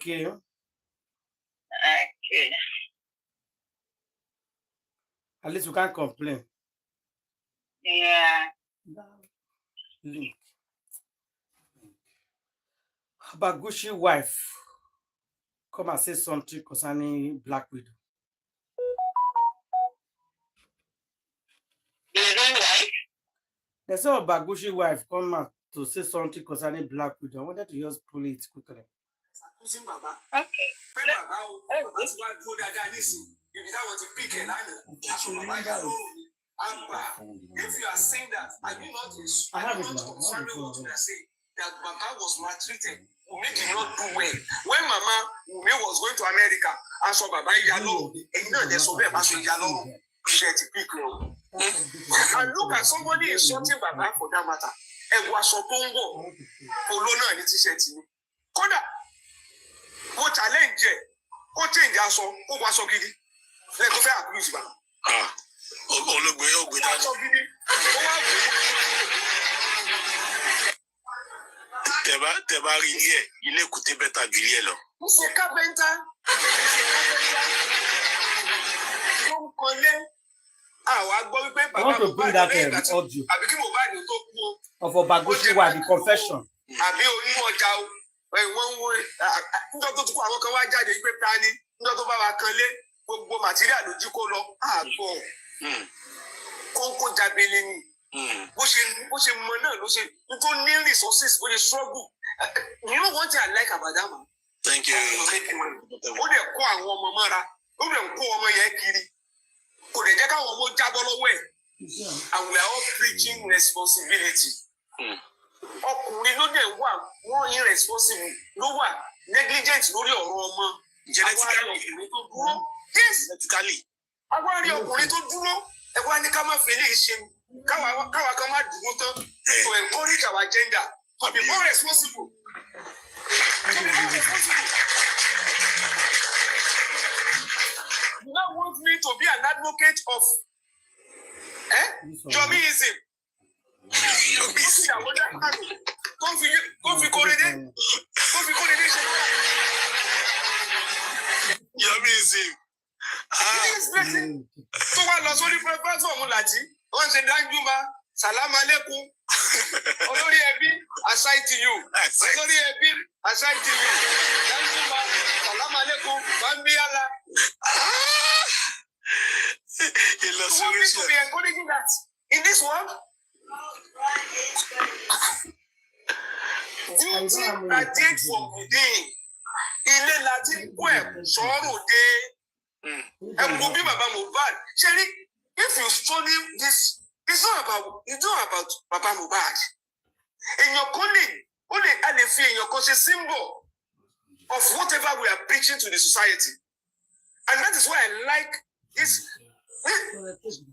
okay. Okay. At least you can't complain. Yeah. Link. Oba Egushi wife come and say something concerning Black Widow. They say Oba Egushi wife come out to say something concerning Black Widow. I wanted to just pull it quickly. Okay. If you are saying that, are you not concerned with what I say? That Mama was maltreated. Make him not do well. When Mama was going to America, I saw Baba Yalo, and you know there's so bad as Yalo. And look at somebody insulting Baba for that matter. And was so Congo for Lona and t-shirt. Koda, what challenge? What change I saw? Who was so giddy? Let go fair abuse Baba. Teba Rivière, il écoutait Beta Juliet là. C'est Carpenter. I want to bring that audio of Oba Egushi wife, the confession. Resources for the struggle. You know what I like about that man? Thank you. And we are all preaching responsibility. Ọkùnrin ló dẹ̀ wà wọ́n irresponsible ló wà negligent lórí ọ̀rọ̀ ọmọ. Genetically. Agbárí ọkùnrin tó dúró ẹ̀wá ní ká má fẹ́ lè ṣe káwa kan má dúró tán to encourage our gender to be more responsible. You now want me to be an advocate of 𝗵𝗃𝗗𝗀𝗋𝗋. Salam alaikum. Olórí ẹbí, 𝗪𝗫. Olórí ẹbí, 𝗪𝗫. Danjuma, salam alaikum. Bambiala. You want me to be encouraging that in this world? Duty radiates from within. Ilé láti kó sọ̀rọ̀ dé. Ẹ̀kú bí bàbá Mohbad. Ṣé if you study this, it's not about Baba Mohbad. In your colleague, only a symbol of whatever we are preaching to the society. And that is why I like this.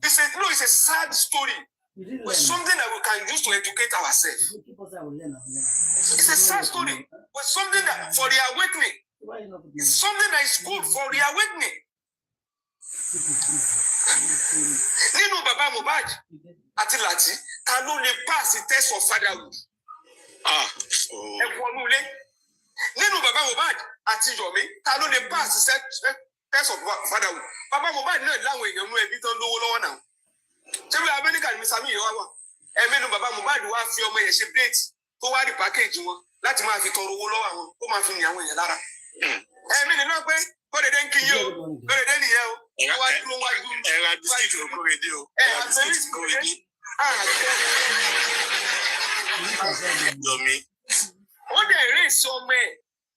It's a sad story. But something that we can use to educate ourselves. It's a sad story, but something that for the awakening. It's something that is good for the awakening. Nínú Baba Mohbad àti Lati, ta ló lè pass the test of fatherhood? Nínú Baba Mohbad àti Yomi, ta ló lè pass the test of fatherhood? Baba Mohbad náà láwọn èèyàn mú ẹbí tán lówó lọ́wọ́ náà. Ṣé bí Amẹ́ríkà ni Mr. Mi wá wà? Nínú Baba Mohbad wá fi ọmọ yẹn ṣe date tó wá rí package wọn láti máa fi tọrọ owó lọ́wọ́ àwọn kó máa fi ní àwọn èèyàn lára. Nínú náà pé kódédé ń kí yín o, kódédé nìyẹn o. Ẹ̀rọ bisikíìtì ló kórede o. Ẹ̀rọ bisikíìtì kórede. Yomi. Ó dẹ̀ raise ọmọ ẹ̀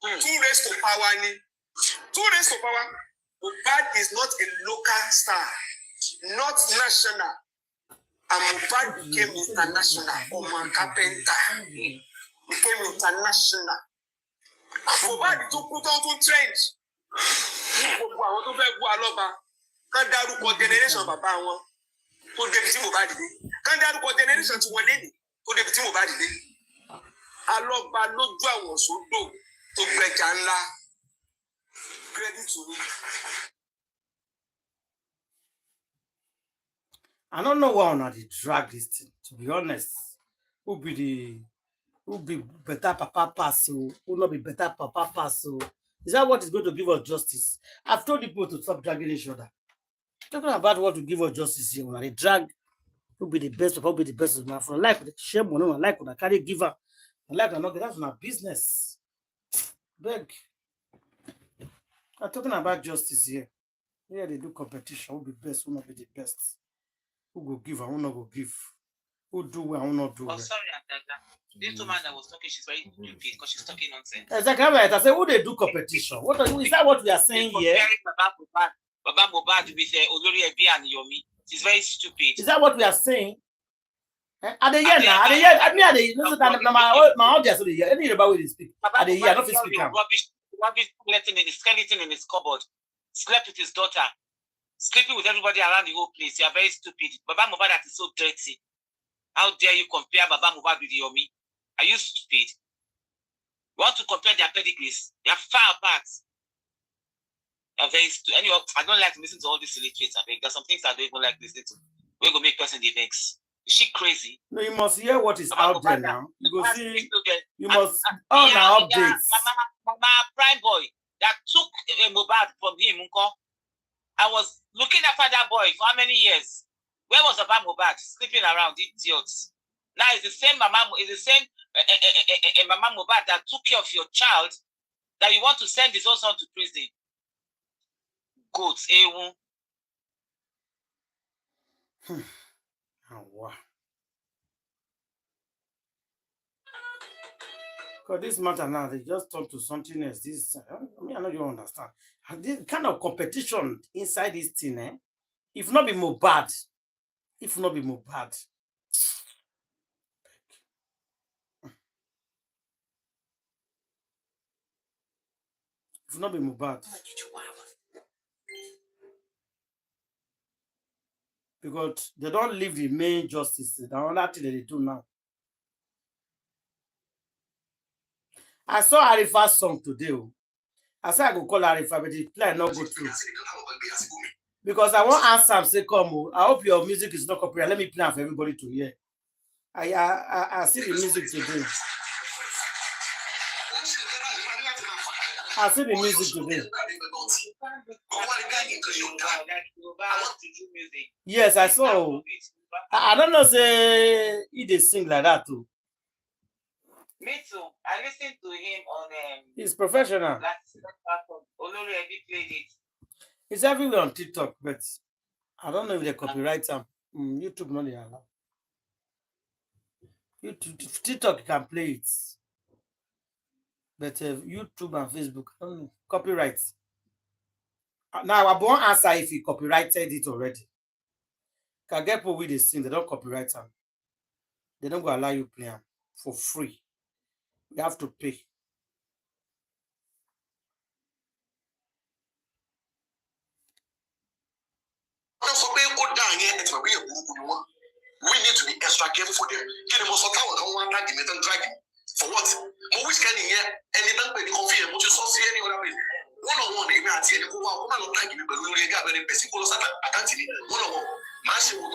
2 raised to power ni. 2 raised to power. Mohbad is not a local star, not national. And Mohbad became international. Ọmọ Carpenter became international. Mohbad tó kú tó tún trend. Gbogbo àwọn tó fẹ́ gbọ́ alọ́ba kán dárúkọ generation bàbá wọn tó débi tí Mohbad dé. Kán dárúkọ generation tí wọ́n lé ní tó débi tí Mohbad dé. Alọ́ba lójú àwọn sódò tó gbẹjà ńlá. Credit to me. I don't know why on the drag this thing, to be honest. Who be better papa pass, who not be better papa pass, Is that what is going to give us justice? I've told people to stop dragging each other. Talking about what will give us justice here. When they drag, who be the best, who be the best of my friend. Like shame on them, like when I carry giver, like or not, that's my business. Beg. I'm talking about justice here. Here they do competition. Who be best, who not be the best. Who go give and who not go give. Who do well, who not do well. Oh, sorry, this woman that was talking, she's very stupid because she's talking nonsense. Exactly right. I said, who they do competition? What are you, is that what we are saying here? Baba Mohbad with 𝗷𝗵𝗲𝗃𝗍 and 𝗵𝗃𝗃𝗀. She's very stupid. Is that what we are saying? At the year now, at the year, I mean, at the my audience of the year, any about we speak. At the year, not speak. Rubbish skeleton in his cupboard. Slept with his daughter. Sleeping with everybody around the whole place. You are very stupid. Baba Mohbad that is so dirty. How dare you compare Baba Mohbad with 𝗷𝗵𝗃𝗃𝗀? Are you stupid? You want to compare their pedigrees? They are far apart. They are very stupid. Anyway, I don't like to listen to all these illiterates. I think there's some things I don't even like listening to. We're going to make person the vex. Is she crazy? No, you must hear what is out there now. You go see. You must all our updates. Mama prime boy that took a Mohbad from him. I was looking after that boy for how many years? Where was Baba Mohbad sleeping around? Idiots. Now it's the same Mama. It's the same Mama Mohbad that took care of your child that you want to send his own son to prison. Goats, Oh, wow. Because this matter now, they just talk to something else. This, I mean, I know you understand. And this kind of competition inside this thing, eh? If not be Mohbad, if not be Mohbad. If not be Mohbad. Because they don't leave the main justice. The other thing that they do now. I saw Arifa's song today. I said I go call Arifa, but the play not go through. Because I want answer and say, come, I hope your music is not copyright. Let me play for everybody to hear. I see the music today. I see the music today. Yes, I saw. I don't know, say he did sing like that too. Me too. I listened to him on he's professional. 𝗷𝗵𝗃𝗃𝗀𝗃𝗃 played it. It's everywhere on TikTok, but I don't know if they copyright them. YouTube not they allow. YouTube, TikTok you can play it, but YouTube and Facebook, I don't know, copyright. Now I won't answer if he copyrighted it already. Can get people with this thing, they don't copyright them. They don't go allow you play them for free. You have to pay. We need to be extra careful for them. Get them also for what? But which can hear and they don't be confused. But you saw see any other place. One-on-one, they may have seen the woman not thank you, but we get very basic. One-on-one, Mashi would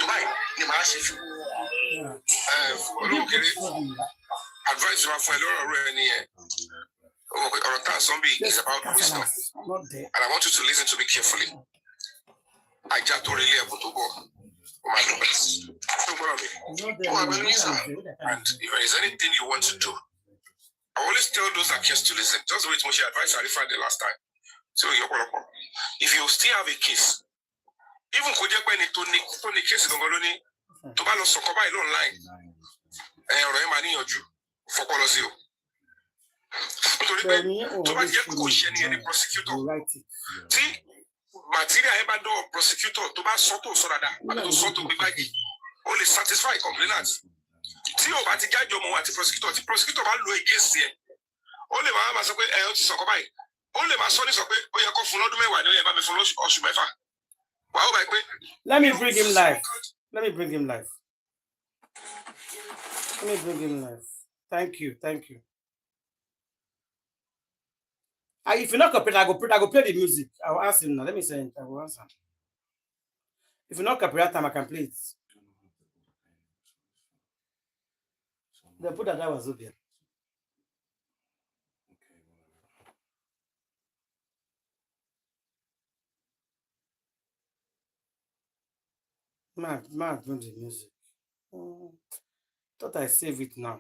buy the Mashi. Advice for a lot of zombie is about wisdom. And I want you to listen to me carefully. I just don't really able to go. And if there is anything you want to do, I always tell those that cares to listen. Just wait much advice I referred the last time. So if you still have a case, even could you find a case to balance online for policy. To any prosecutor. See, material ever do prosecutor to buy soto so that to soto be back only satisfy complainants. See, over the guy you want the prosecutor man lo against here. Only my mama say 𝗁𝗃𝗃𝗃𝗃𝗃. Only my son is okay. Oh, you go follow me why no you me follow 𝗂𝗃𝗃𝗃𝗃. Wow, let me bring him live. Let me bring him live. Let me bring him live. Thank you. Thank you. If you're not copyright, I go play the music. I will ask him now. Let me say it. I will answer. If you're not copyright time, I can play it. They put that was over there. Man, do the music. Thought I save it now.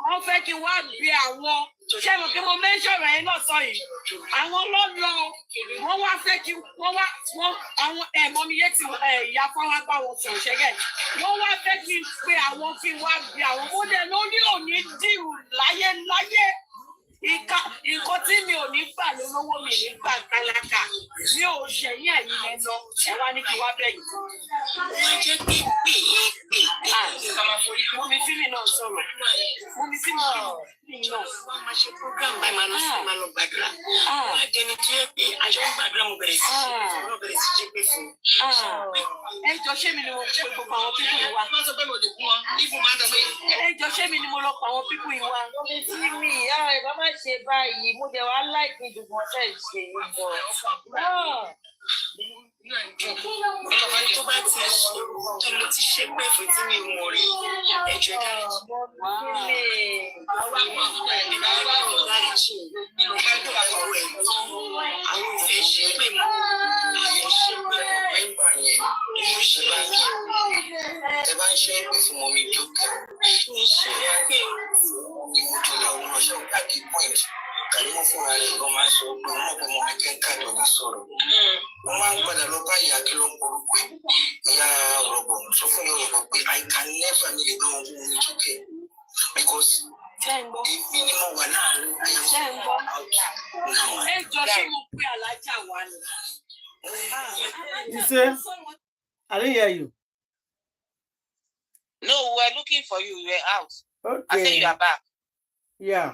Wọ́n fẹ́ kí wá bí àwọn ṣé mo kí mo mẹ́ṣọ̀rọ̀ yẹn náà sọ yìí àwọn lọ́lọ́ wọ́n wá fẹ́ kí wọ́n àwọn ẹ̀mọ́ mi yé ti ìyá fáwọn apá wọn sọ̀rọ̀ ṣẹ́gẹ̀ wọ́n wá fẹ́ kí n pe àwọn kí n wá bí àwọn ó dẹ̀ lórí òní dìrù láyé nǹkan tí mi ò ní gbà lówó mi ní gbà tálákà mi ò ṣẹ̀yìn ẹ̀yìn lẹ lọ ẹ wá ní kí wá bẹ̀ yìí. Mo mi fílì náà sọ̀rọ̀ mo mi fílì náà. Wọ́n máa ṣe program báyìí máa lọ sí máa lọ gbàdúrà. Wọ́n á jẹni tí ó pé àjọ ń gbàdúrà mo bẹ̀rẹ̀ sí ṣe pé fún un. Ẹ jọ ṣé mi ni mo pe gbogbo àwọn pípù yìí wá. Wọ́n sọ pé mo lè kú wọn. Ibùn máa dọ̀ pé. Ẹ jọ ṣé mi ni mo lọ pa àwọn pípù yìí wá. Omi tí mi ẹ bá má ṣe báyìí mo dẹ̀ wá láìpẹ́ ìdùnnú ọ̀sẹ̀ ṣe é bọ̀. Ọlọ́run tó bá ti ṣe tó mo ti ṣe pé fún tí mi mọ̀ rí ẹ̀jẹ̀ dájú. Àwọn àwọn ọ̀gá ẹ̀ nígbà wà ní dáríjì nínú kájọ́ àwọn ẹ̀ àwọn ìfẹ́ ṣe pé mọ́ àwọn ṣe pé ọ̀pẹ́ ìgbà yẹn inú ṣe bá ń ṣe. Ẹ bá ń ṣe ìpè fún mọ́mí dókè. Ní ṣe é pé ìmọ̀jọ́ làwọn ọ̀ṣọ́ gbàgbé point. Kàrímọ́ fúnra rẹ̀ gan máa ń sọ pé wọ́n pẹ́ mọ́ ẹgbẹ́ káàdọ̀ ní sọ̀rọ̀. Wọ́n máa ń padà lọ bá ìyá kí ló ń porúkọ ẹ̀. Ìyá ọ̀rọ̀bọ̀ sọ fún ìyá ọ̀rọ̀bọ̀ pé I can never ní lè gbé wọn fún mi sókè because èmi ni mo wà láàrin àyànfẹ́ náà. Ẹ jọ ṣé mo pé alájà wà ní. You say? I didn't hear you. No, we were looking for you. You were out. Okay. I said you are back. Yeah.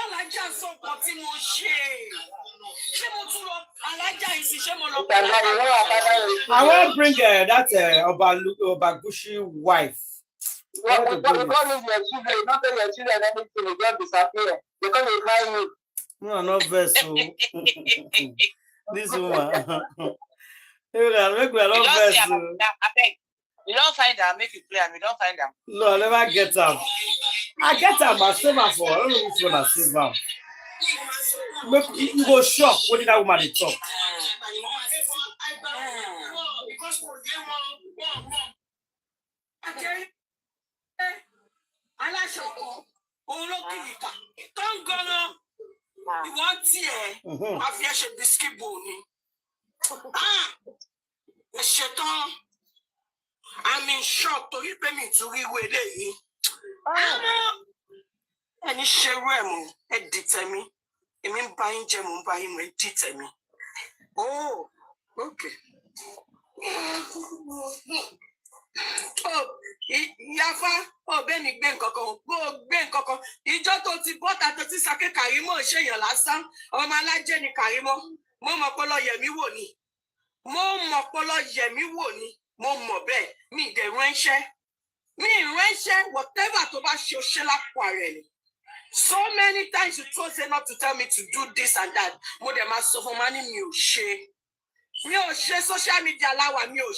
Alájà sọ nǹkan tí mo ṣe. Ṣé mo tún lọ alájà yìí sí ṣé mo lọ. I want to bring that Oba Egushi wife. Well, because your children, not tell your children anything, they just disappear. Because they find you. No, not vessel. This woman. You don't find her, make you play, and we don't find her. No, I never get her. I get her, but save her for. I don't know which one I save her. You go shock when did that woman dey talk. I'm in shock to you pay me to read it. Any share room, edit me. I mean, buying gem, buying my edit me. Oh, okay. Oh, Yafa, oh, Benny Benkoko, oh, Benkoko. You just don't see what at the Sake Karimo, share your last son, or my life Jenny Karimo, Mama Polo Yemi Woni. Mama Polo Yemi Woni. Mo be me the renche whatever to ba shela quarrel. So many times you told say not to tell me to do this and that. Mo dem ask for money mi o she social media lawa mi o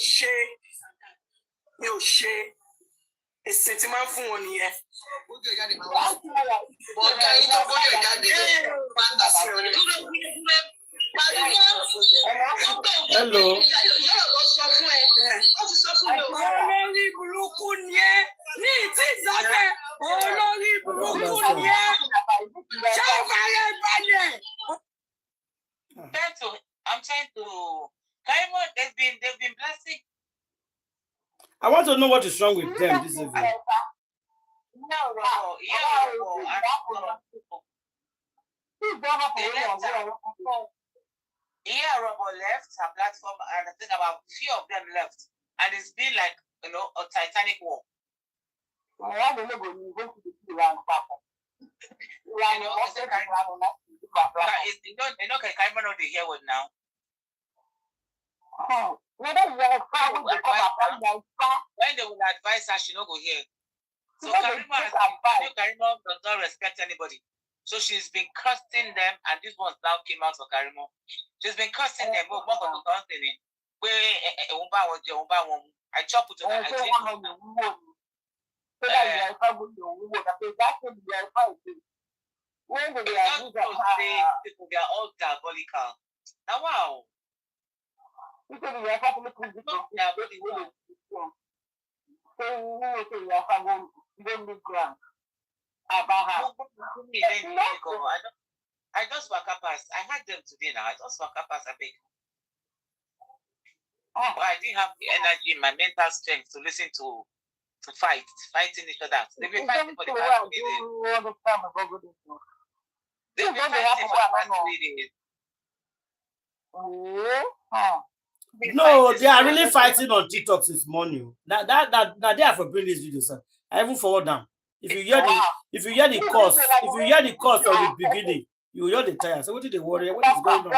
she e sentiment fún wọn nìyẹn. Hello. Olórí burúkú ni ẹ́ ní ìtì ìsọ́fẹ́ olórí burúkú ni ẹ́ ṣé o fẹ́rẹ̀ balẹ̀. I'm trying to Karimo, there's been I want to know what is wrong with them this evening. 𝗕𝗶𝗀𝗃𝗀𝗲 left her platform, and I think about few of them left, and it's been like a Titanic war. They 𝗬𝗏𝗃𝗀𝗲 not the here with now. When they will advise her, she not go here. So Karimo does not respect anybody. So she's been cursing them, and this one now came out for Karimo. She's been cursing them. I chop it to her. They are all diabolical. Now, wow. I just walk up past. I had them today now. I just walk up past a bit. But I didn't have the energy, my mental strength to listen to fighting each other. They've been fighting for the past 3 days. They've been fighting for the past 3 days. No, they are really fighting on TikTok this morning. That they are for bringing this video, sir. I even forward them. If you hear the course of the beginning, you hear the tire. So what did they worry? What is going on?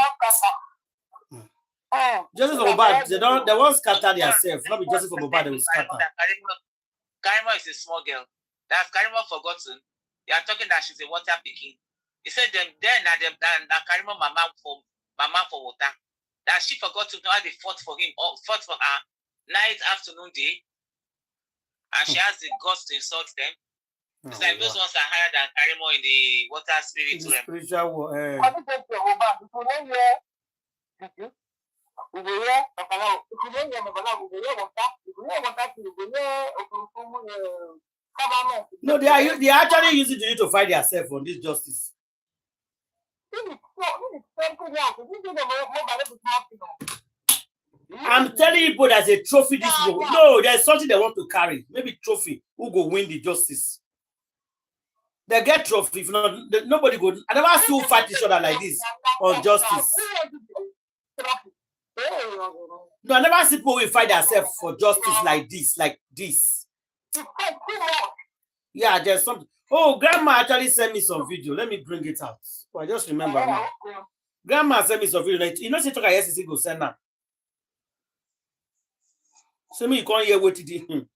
Justice for Mohbad, they won't scatter themselves. Not be justice for Mohbad, they will scatter. Karimo is a small girl. That's Karimo forgotten. They are talking that she's a water picking. He said then Karimo mama for water. That she forgot to know how they fought for him or fought for her night, afternoon, day. And she has the guts to insult them. It's like those ones are higher than Karimo in the water spirit realm. Spiritual war. No, they are actually using it to fight themselves on this justice. I'm telling you, but there's a trophy. No, there's something they want to carry. Maybe trophy. Who go win the justice? They get trophy. If not, nobody go. I never see who fight each other like this on justice. No, I never see people who fight themselves for justice like this. Yeah, there's something. Oh, Grandma actually sent me some video. Let me bring it out. Oh, I just remember now. Grandma sent me some video. You know, she took a yes, go send her. So me, you can't hear waiting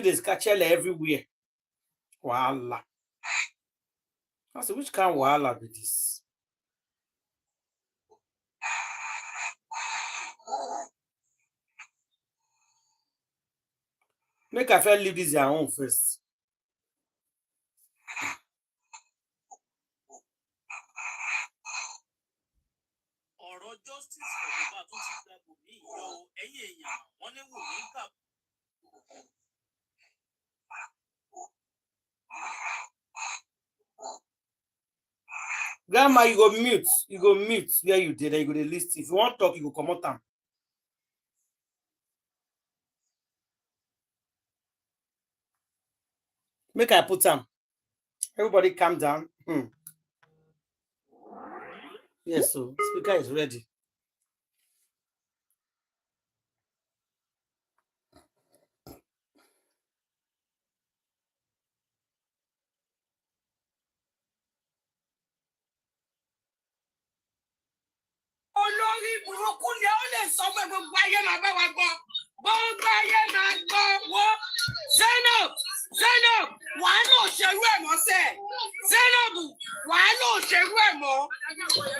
this catchella everywhere. Voila. I said, which kind of voila be this? Make I feel leave this your own first. Justice for Mohbad tó ti gbàgbọ́ ní ìyọ ẹ̀yìn èèyàn wọ́n ní wò ní kà. Grandma, you go mute where you did, you go to list. If you want to talk, you go come out. Make I put them. Everybody calm down. Yes, so speaker is ready. Olórí burúkú ni ó lè sọ pé gbogbo ayé máa bá wa gbọ́. Gbogbo ayé máa gbọ́ wọ́. Zainab, wàá lò ṣerú ẹ̀ mọ́ sẹ́. Zainab, wàá lò ṣerú ẹ̀ mọ́.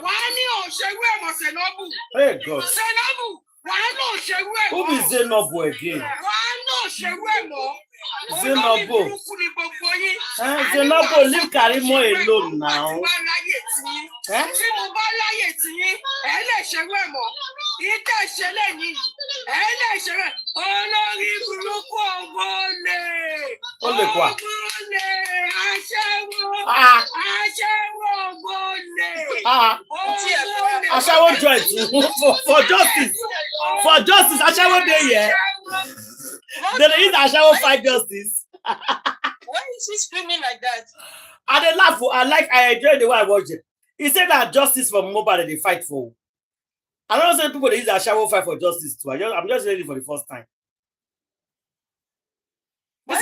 Wàá ní òṣèrú ẹ̀ mọ́ Zainabu. Hey God. Zainabu, wàá lò ṣerú ẹ̀ mọ́. Who is Zainabu again? Wàá lò ṣerú ẹ̀ mọ́. Zainabu. Zainabu, leave Karimo alone now. Tí mo bá láyè tí yín, ẹ lè ṣerú ẹ̀ mọ́. Ìtẹ̀ ṣẹlẹ̀ yìí, ẹ lè ṣerú ẹ̀. Olórí burúkú ọ̀gbọ́lẹ̀. Olè kwa. Ọ̀gbọ́lẹ̀ aṣẹ́wó. Aṣẹ́wó ọ̀gbọ́lẹ̀. Aṣẹ́wó joint for justice. For justice, aṣẹ́wó dey here. Then is Ashawo fight justice. Why is she screaming like that? And they laugh. I enjoy the way I watch it. He said that justice for Mohbad that they fight for. I don't say people that use Ashawo fight for justice too. I'm just ready for the first time. This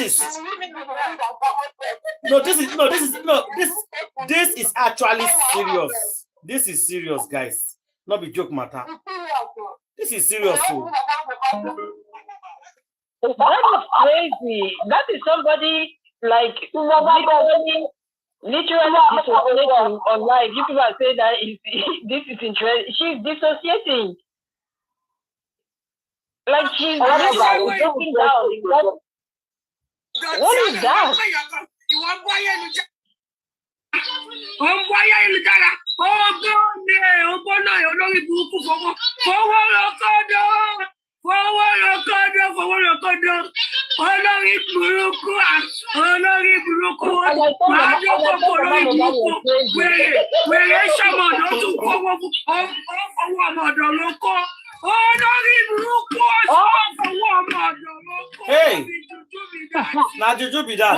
is actually serious. This is serious, guys. Not be joke matter. This is serious too. That is crazy. That is somebody like literally dissociating on life. You people are saying that this is interesting. She's dissociating. Like she's looking down. What is that? Hey, now Juju be that.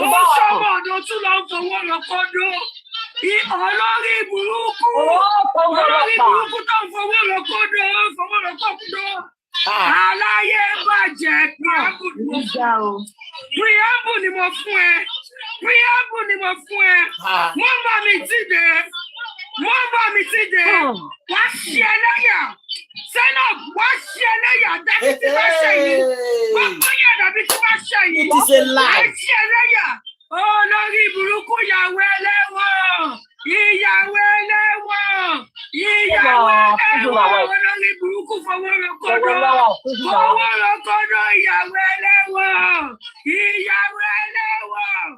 It is a lie.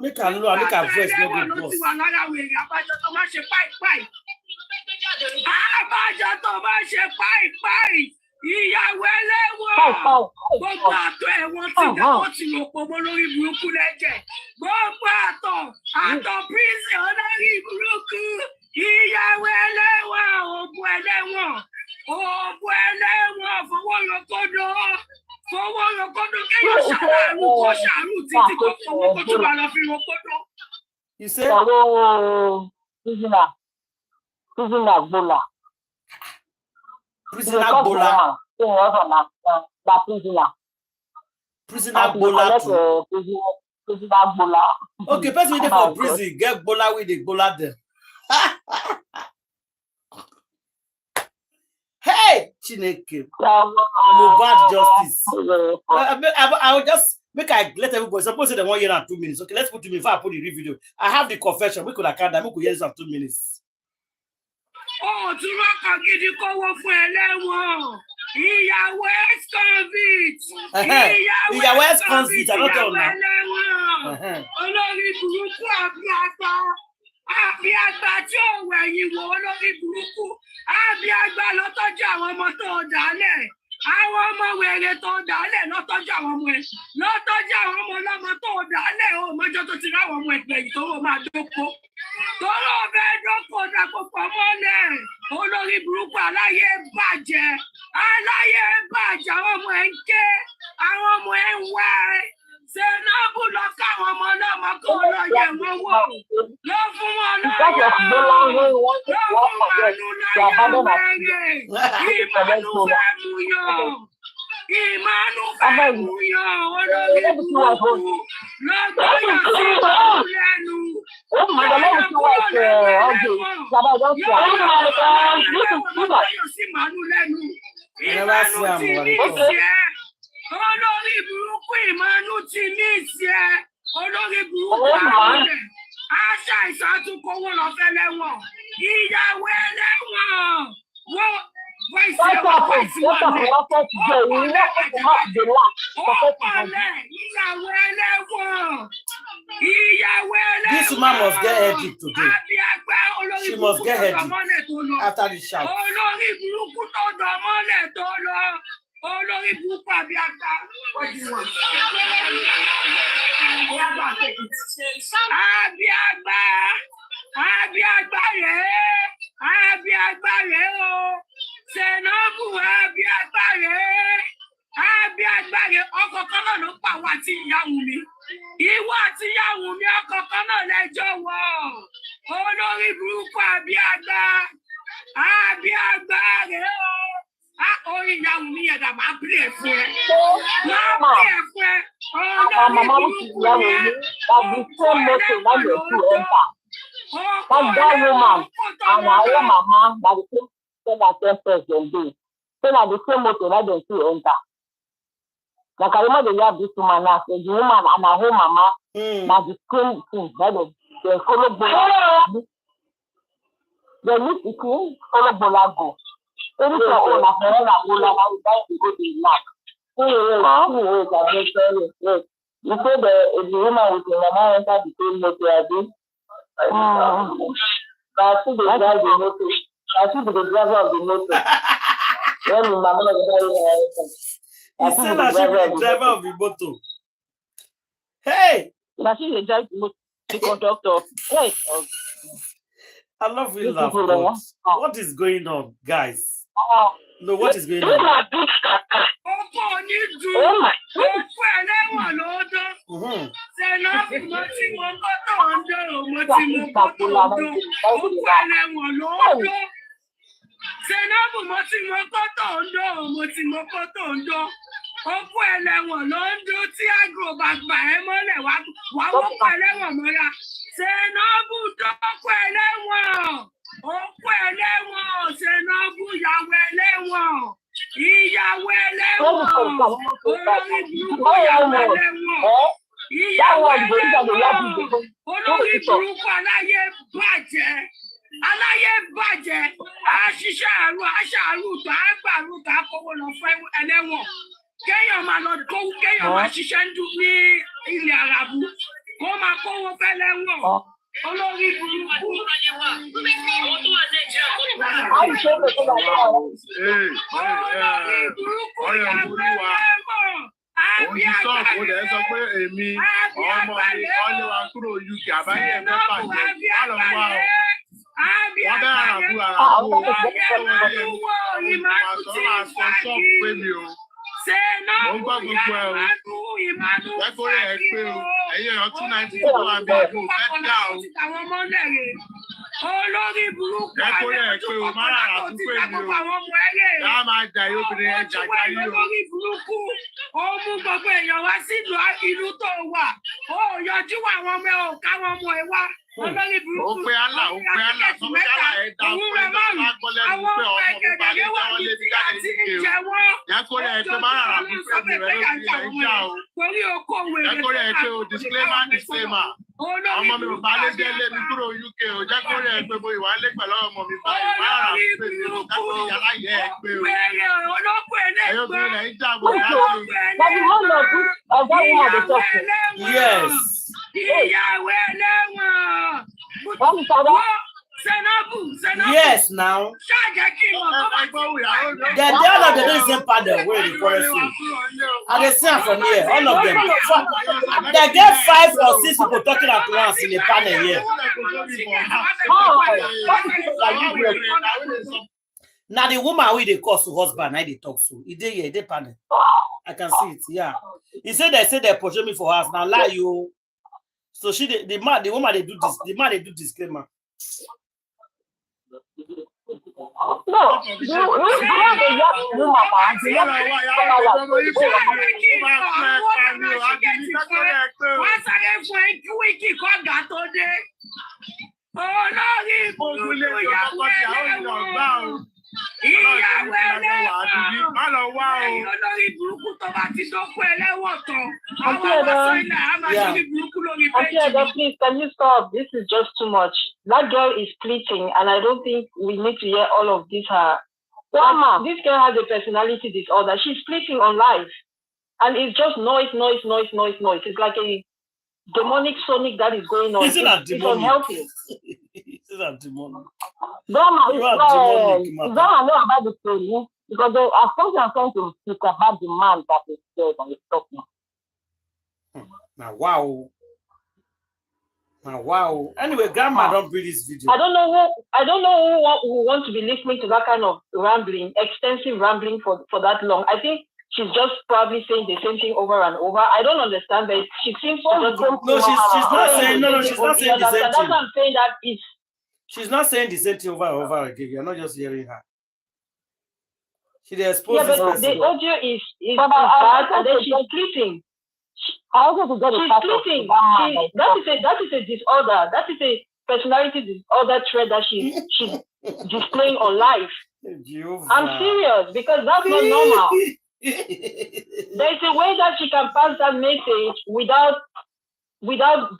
Make a look, make a voice, no good boss. Ìyàwó ẹlẹ́wọ̀n gbogbo àtọ̀ ẹ̀wọ̀n ti dẹ́kọ̀ tí mo pọ̀ mọ́ lórí burúkú lẹ́jẹ̀ gbogbo àtọ̀ prison olórí burúkú ìyàwó ẹlẹ́wọ̀n ògùn ẹlẹ́wọ̀n fowó lọ́kọ́dọ̀ kéèyàn ṣàlàrú kó ṣàrú títí kó fowó kó tó bá lọ fi lọ́kọ́dọ̀. You say? Prisoner Bola. Prisoner Bola. Prisoner Bola. Prisoner Bola. Okay, person dey for prison get Bola with the Bola there. Hey, Chineke. Mohbad justice. I will just make I let everybody. Suppose they 1 year and 2 minutes. Okay, let's put him in. If I put the video, I have the confession. We could account that. We could hear this in 2 minutes. Oh, to rock a giddy cover for ẹlẹ́wọ̀n. Ìyàwó ex-convict. Ìyàwó ex-convict. I don't know now. Olórí burúkú àbí àgbà tí ò wẹ̀yìn wò olórí burúkú. Àbí àgbà ló tọ́jú àwọn ọmọ tó dálẹ̀. Àwọn ọmọ wèrè tó dálẹ̀ ló tọ́jú àwọn ọmọ ẹ̀. Ló tọ́jú àwọn ọmọ ọlọ́mọ tó dálẹ̀. Ó mọ́jọ́ tó ti ráwọn ọmọ ẹgbẹ́ yìí tó wọ́n máa dóko. Tọ́lọ́ bẹ́ẹ̀ dóko dàpọ̀ pọ̀ mọ́lẹ̀. Olórí burúkú aláyé bàjẹ́. Aláyé bàjẹ́ àwọn ọmọ ẹ̀ ń ké. Àwọn ọmọ ẹ̀ ń wá ẹ̀. Sẹ́nàbù lọ káwọn ọmọ ọlọ́mọ kó lọ yẹ̀ wọ́n wò. Lọ fún wọn lọ́yà. Lọ fún wọn lọ́yà wẹ̀rẹ̀. Ìmọ̀nù fẹ́ mú yàn. Ìmọ̀nù fẹ́ mú yàn. Olórí burúkú. Lọ́gbọ́yọ̀ sí ìmọ̀nù lẹ́nu. Olórí burúkú ìmọ̀nù ti ní ìṣẹ́. Olórí burúkú àwọlẹ̀. Àṣà ìṣàtúnkówó lọ fẹ́ lẹ́wọ̀n. Ìyàwó ẹlẹ́wọ̀n. Wọ́n ìṣẹ́wọ̀n This woman must get headache today. She must get headache after the shout. Olórí burúkú tó dọ̀mọ́lẹ̀ tó lọ. Olórí burúkú àbí àgbà. Àbí àgbà rèé o. Sẹ̀nàbù àbí àgbà rèé. Àbí àgbà káre ọkọ kan náà ló pa wá àti ìyá Wùmí. Ìwọ àti ìyá Wùmí ọkọ kan náà lẹ́jọ́ wọ̀. Olórí burúkú àbí àgbà rẹ̀ o. Orí ìyá Wùmí yẹn dà máa bí ẹ̀ fún ẹ. Máa bí ẹ̀ fún ẹ. Olórí burúkú yẹn. That woman and her own mama, that the same thing that them do. So now the same motor let them two enter. Like I remember they have this woman now, so the woman and her own mama, now the same thing, let them follow Bola. They need to follow Bola go. It is your own, as well as Bola, now we buy to go to the lab. You say the woman with the mama enter the same motor as this. But I think the driver of the motor. I think the driver of the motor. When the mama is He said that she be the driver of the motor. Hey! That she is the conductor. Hey! I love you, love. What is going on, guys? No, what is going on? Ọkọ ẹlẹ́wọ̀n ló ń dún tí àgò bàbá ẹ mọ́lẹ̀ wá wọ́pọ̀ ẹlẹ́wọ̀n mọ́ra. Sẹ́nọ́bù dọ́kọ̀ ẹlẹ́wọ̀n. Ọkọ ẹlẹ́wọ̀n. Sẹ́nọ́bù ìyàwó ẹlẹ́wọ̀n. Ìyàwó ẹlẹ́wọ̀n. Olórí burúkú ìyàwó ẹlẹ́wọ̀n. Ìyàwó ẹlẹ́wọ̀n. Olórí burúkú aláyé bàjẹ́. Aláyé bàjẹ́. Àṣìṣe àṣàrù tó àgbàrù tó àkówó lọ fún ẹlẹ́wọ̀n. Kéèyàn máa lọ kówó kéèyàn máa ṣiṣẹ́ ń dún ní ilẹ̀ Àràbù kó máa kówó fẹ́lẹ́ wọ̀ olórí burúkú. Olórí burúkú ìyàwó ẹlẹ́wọ̀n. Òun ti sọ́ọ̀bù ó dẹ̀ sọ pé èmi ọmọ mi ọlẹ́wà kúrò UK àbáyé ẹ̀fẹ́ pàṣẹ wà lọ wá o. Wọ́n bẹ́ àràbù àràbù o. Máa sọ sọ́ọ̀bù pé mi o. Mo ń gbọ́ gbogbo ẹ̀ o. Jẹ́kórè ẹ̀ pé o. Ẹ̀yin èèyàn 294 àbí ìlú fẹ́ dá o. Olórí burúkú Jẹ́kórè ẹ̀ pé o. Má rárá fún pé mi o. Yá máa jà yóò bìnrin ẹ̀ jàjà yìí o. Olórí burúkú ó mú gbogbo èèyàn wá sílùú ìlú tó wà. Ó yọjú àwọn ọmọ ẹ̀ ò káwọn ọmọ ẹ̀ wá. Olórí burúkú. Ó pé Allah sọ́mọ́ yàrá ẹ̀ dá fún ẹ̀ lọ́wọ́ agbọ́lẹ́nu pé ọmọ mi bá lé jẹ́wọ́ lé ní jáde nígbè o. Jẹ́kórè ẹ̀ pé má rárá fún pé mi rẹ̀ ló fi ẹ̀ jà o. Jẹ́kórè ẹ̀ pé o disclaimer. Ọmọ mi bá lé jẹ́ lé mi kúrò UK o. Jẹ́kórè ẹ̀ pé mo ìwà lé pẹ̀lú ọmọ mi báyìí. Má rárá fún pé mi o. Jẹ́kórè yàrá yẹ ẹ̀ pé o. Ẹ̀yọ́ bí rẹ̀ ń jà bọ̀ Yes. Ìyàwó ẹlẹ́wọ̀n. Yes, now. They all of them in the same panel where the chorus is. And they sing from here, all of them. They get 5 or 6 people talking at once in the panel here. Now the woman who they call to husband, I they talk to. He did here, they panel. I can see it, yeah. He said they portray me for us. Now lie you. So the woman they do this, the man they do disclaimer. No, Ìyàwó ẹlẹ́wọ̀n olórí burúkú tó bá ti dọ́kọ̀ ẹlẹ́wọ̀n tán àwọn ọmọ ilẹ̀ á máa ṣe burúkú lórí péjì. Please, can you stop? This is just too much. That girl is pleading, and I don't think we need to hear all of this. This girl has a personality disorder. She's pleading on live, and it's just noise. It's like a demonic sonic that is going on. It's unhealthy. Is that demonic? Grandma, Grandma know about the story because they are trying to speak about the man that is dead and is talking. Now wow. Anyway, Grandma don't read this video. I don't know who wants to be listening to that kind of rambling, extensive rambling for that long. I think she's just probably saying the same thing over and over. I don't understand, but she seems to just no, she's not saying she's not saying the same thing. That's what I'm saying, that is. She's not saying the same thing over and over again. You're not just hearing her. She exposed this person. The audio is bad, and then she's sleeping. I also to get she's sleeping. That is a disorder. That is a personality disorder trait that she's displaying on life. I'm serious, because that's not normal. There's a way that she can pass that message without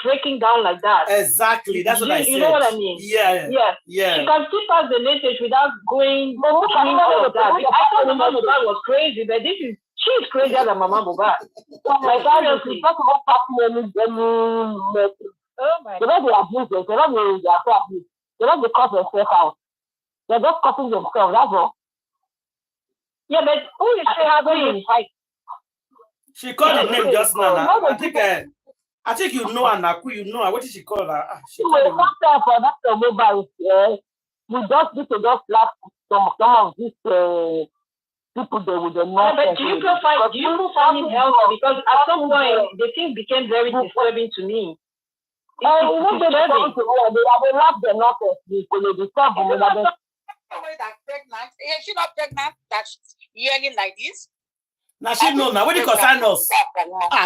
breaking down like that. Exactly, that's what I said. You know what I mean? Yeah. She can still pass the message without going through all of that. I thought Mama Mohbad was crazy, but she's crazier than Mama Mohbad. Like, seriously. Oh my God. They don't abuse it. They don't abuse. They don't cut themselves out. They're just cutting themselves. That's all. Yeah, but who is she having? She called the name just now. I think you know her, Naku. You know her. What did she call her? She called for that mobile. We just need to just laugh some of these people there with the no. But do you find it helpful? Because at some point the thing became very disturbing to me. They laugh their nonsense. They disturb me. That's pregnant. Is she not pregnant? That's yelling like this. Now she know now. What do you concern us?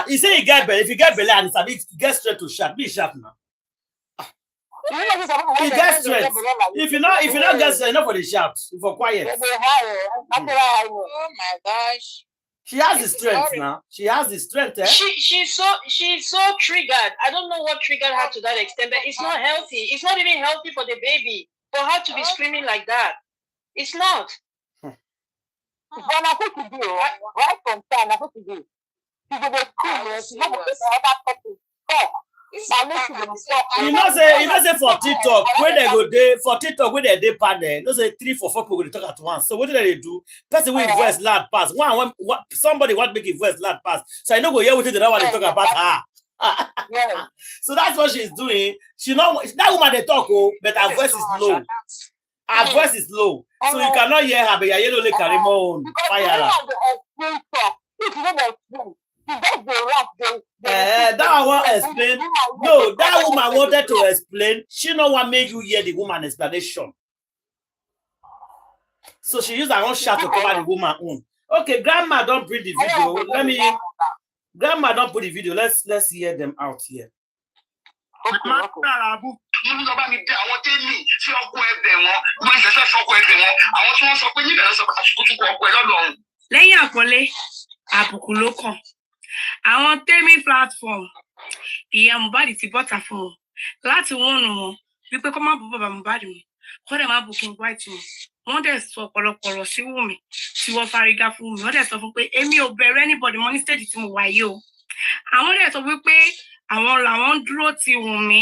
You say you get belly. If you get belly and it's a bit, get straight to sharp. Be sharp now. You get straight. If you not get straight, enough for the sharps. For quiet. Oh my gosh. She has the strength now. She has the strength. She's so triggered. I don't know what triggered her to that extent, but it's not healthy. It's not even healthy for the baby. For her to be screaming like that, it's not. But I think to do right from time. I think to do. You know say for TikTok when they go there for TikTok when they panel, you say 3 for 4 people go talk at once. So what do they do? Person with voice loud pass. Somebody want make his voice loud pass. So I know go hear what they want to talk about her. So that's what she's doing. She know that woman they talk, but her voice is low. Her voice is low, so you cannot hear her. But you hear only Karimo fire. That I want to explain. No, that woman wanted to explain. She no want make you hear the woman explanation. So she used her own shout to cover the woman own. Okay, grandma don't bring the video. Grandma don't put the video. Let's hear them out here. Lẹ́yìn àkọlé àbùkù ló kàn. Àwọn Temi platform ìyá Mohbad ti bọ́ta fún wọn láti wọ́n wọn wípé kó má bú bàbá Mohbad wọn kó dẹ̀ má bú King White wọn. Wọ́n dẹ̀ sọ ọ̀pọ̀lọpọ̀ ọ̀rọ̀ sí Wùmí tí wọ́n fárígá fún Wùmí. Wọ́n dẹ̀ sọ fún pé èmi ò bẹ̀rù anybody mọ́ ní stage tí mo wà yìí o. Àwọn dẹ̀ sọ wípé àwọn làwọn dúró ti Wùmí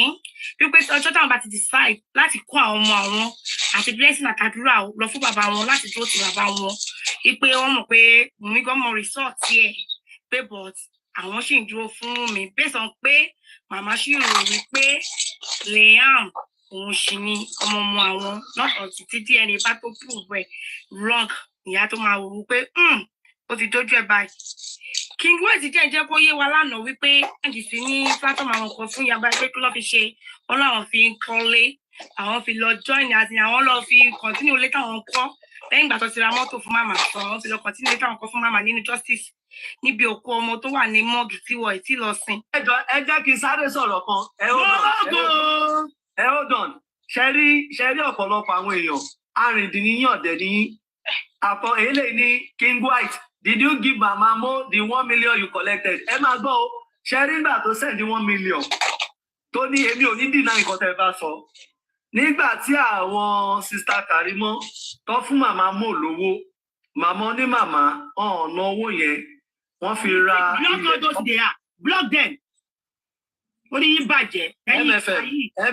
wípé ọjọ́ táwọn bá ti decide láti kó àwọn ọmọ àwọn àti blessing àtàdúrà lọ fún bàbá wọn láti dúró ti bàbá wọn wípé wọ́n mọ̀ pé Wùmí gan mọ resort ẹ̀ pé but àwọn sì ń dúró fún Wùmí based on pé màmá sì rò wípé Liam òun sì ni ọmọ àwọn not until tí DNA bá tó prove ẹ̀ wrong ìyá tó máa wò wípé ó ti dójú ẹ̀ báyìí. King White jẹ́ kó yé wa lánàá wípé ẹ̀jì sí ní platform àwọn kan fún yaba pé kí ló fi ṣe wọn láwọn fi ń kọ́lé àwọn fi lọ join àti àwọn lọ fi continue létà wọn kọ́ lẹ́yìn ìgbà tó ti ra mọ́tò fún màmá sọ àwọn fi lọ continue létà wọn kọ́ fún màmá nínú justice níbi òkú ọmọ tó wà ní mọ́ọ̀gì tí wọ́n ti lọ sin. ẹ jẹ́ kí n sáré sọ̀rọ̀ kan hold on ṣe rí ọ̀pọ̀lọpọ̀ àwọn èèyàn arìndínníyàn dẹ̀ ní àpọ̀ èlé ní King White. Did you give Mama Mo the 1 million you collected? Ẹ máa gbọ́ o, ṣe rí nígbà tó send 1 million tó ní èmi ò ní dìnnà nǹkan tẹ́ bá sọ. Nígbà tí àwọn Sister Karimo tó fún Mama Mo lówó, màmá ní màmá ọ̀nà owó yẹn wọ́n fi ra ilẹ̀. Block them. Ó ní yín bàjẹ́.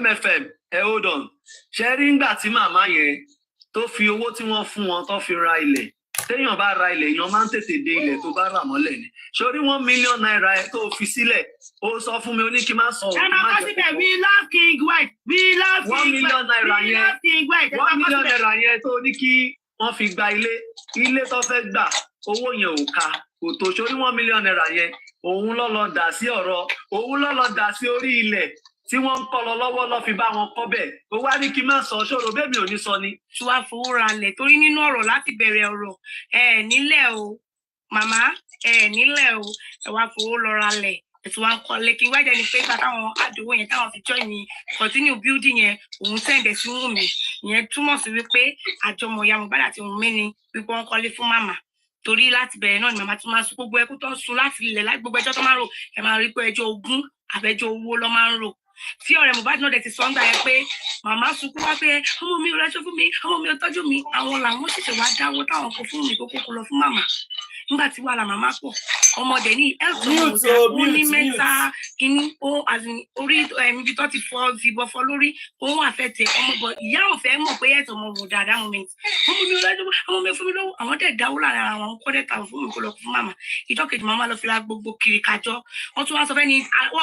MFM, hold on. Ṣe rí nígbà tí màmá yẹn tó fi owó tí wọ́n fún wọn tó fi ra ilẹ̀. Téèyàn bá ra ilẹ̀ èèyàn máa ń tètè dé ilẹ̀ tó bá rà mọ́lẹ̀ ni. Sórí 1 million naira ẹ tó fi sílẹ̀, ó sọ fún mi ó ní kí n má sọ. Ẹ máa kọ́ síbẹ̀, we love King White, we love King White. 1 million naira yẹn, 1 million naira yẹn tó ní kí wọ́n fi gba ilé tó fẹ́ gbà, owó yẹn ò ká, kò tó sórí 1 million naira yẹn òun ló lọ dà sí ọ̀rọ̀ òun ló lọ dà sí orí ilẹ̀ tí wọ́n ń kọ́ lọ lọ́wọ́ lọ́ fi bá wọn kọ́ bẹ̀ ó wá ní kí n má sọ ṣòro bẹ́ẹ̀mi ò ní sọ ni. tí wàá fowó ra lẹ̀ torí nínú ọ̀rọ̀ láti bẹ̀rẹ̀ ọ̀rọ̀ nílẹ̀ o màmá nílẹ̀ o ẹ wá fowó lọ ra lẹ̀ ètò wa ń kọ́lé kí wájà ni pé táwọn àdúgbò yẹn táwọn fi join ní continue building yẹn òun sẹ̀ǹdẹ̀ sí Wùnmí ìyẹn túmọ̀ sí wípé àjọmọ̀ ìyá Mohbad àti Wùnmí ni wípé wọ́n kọ́lé fún màmá torí láti bẹ̀rẹ̀ náà ni màmá ti máa sún gbogbo ẹkú tó ń sun láti ilẹ̀ láti gbogbo ẹjọ́ tó máa ń rò ẹ máa rí pé ẹjọ́ ogún àbẹ́jọ́ owó ló máa ń rò tí ọ̀rẹ́ Mohbad náà dẹ̀ ti sọ ń gbà yẹn pé màmá sunkún wá pé ọmọ mi ò rẹṣọ fún mi ọmọ mi ò tọ́jú mi àwọn làwọn ṣẹ̀ṣẹ̀ wá dáwó táwọn kò fún mi kókó lọ fún màmá nígbà tí wàhálà màmá pọ̀ ọmọdé ní ẹ̀sùn ó ní mẹ́ta kínní ó orí ibi tó ti fìbọn fọ́ lórí òun àfẹ́tẹ̀ ọmọbọ ìyá ò fẹ́ mọ̀ pé ẹ̀sùn ọmọ wò dáadáa moment ọmọ mi ò lọ́jọ́ ọmọ mi fún mi lọ́wọ́ àwọn dẹ̀ dáwó lára àwọn kọ́dẹ́ta fún mi kó lọ fún màmá ìjọ kejì màmá lọ fi ra gbogbo kiri kájọ wọ́n tún wá sọ fẹ́ ni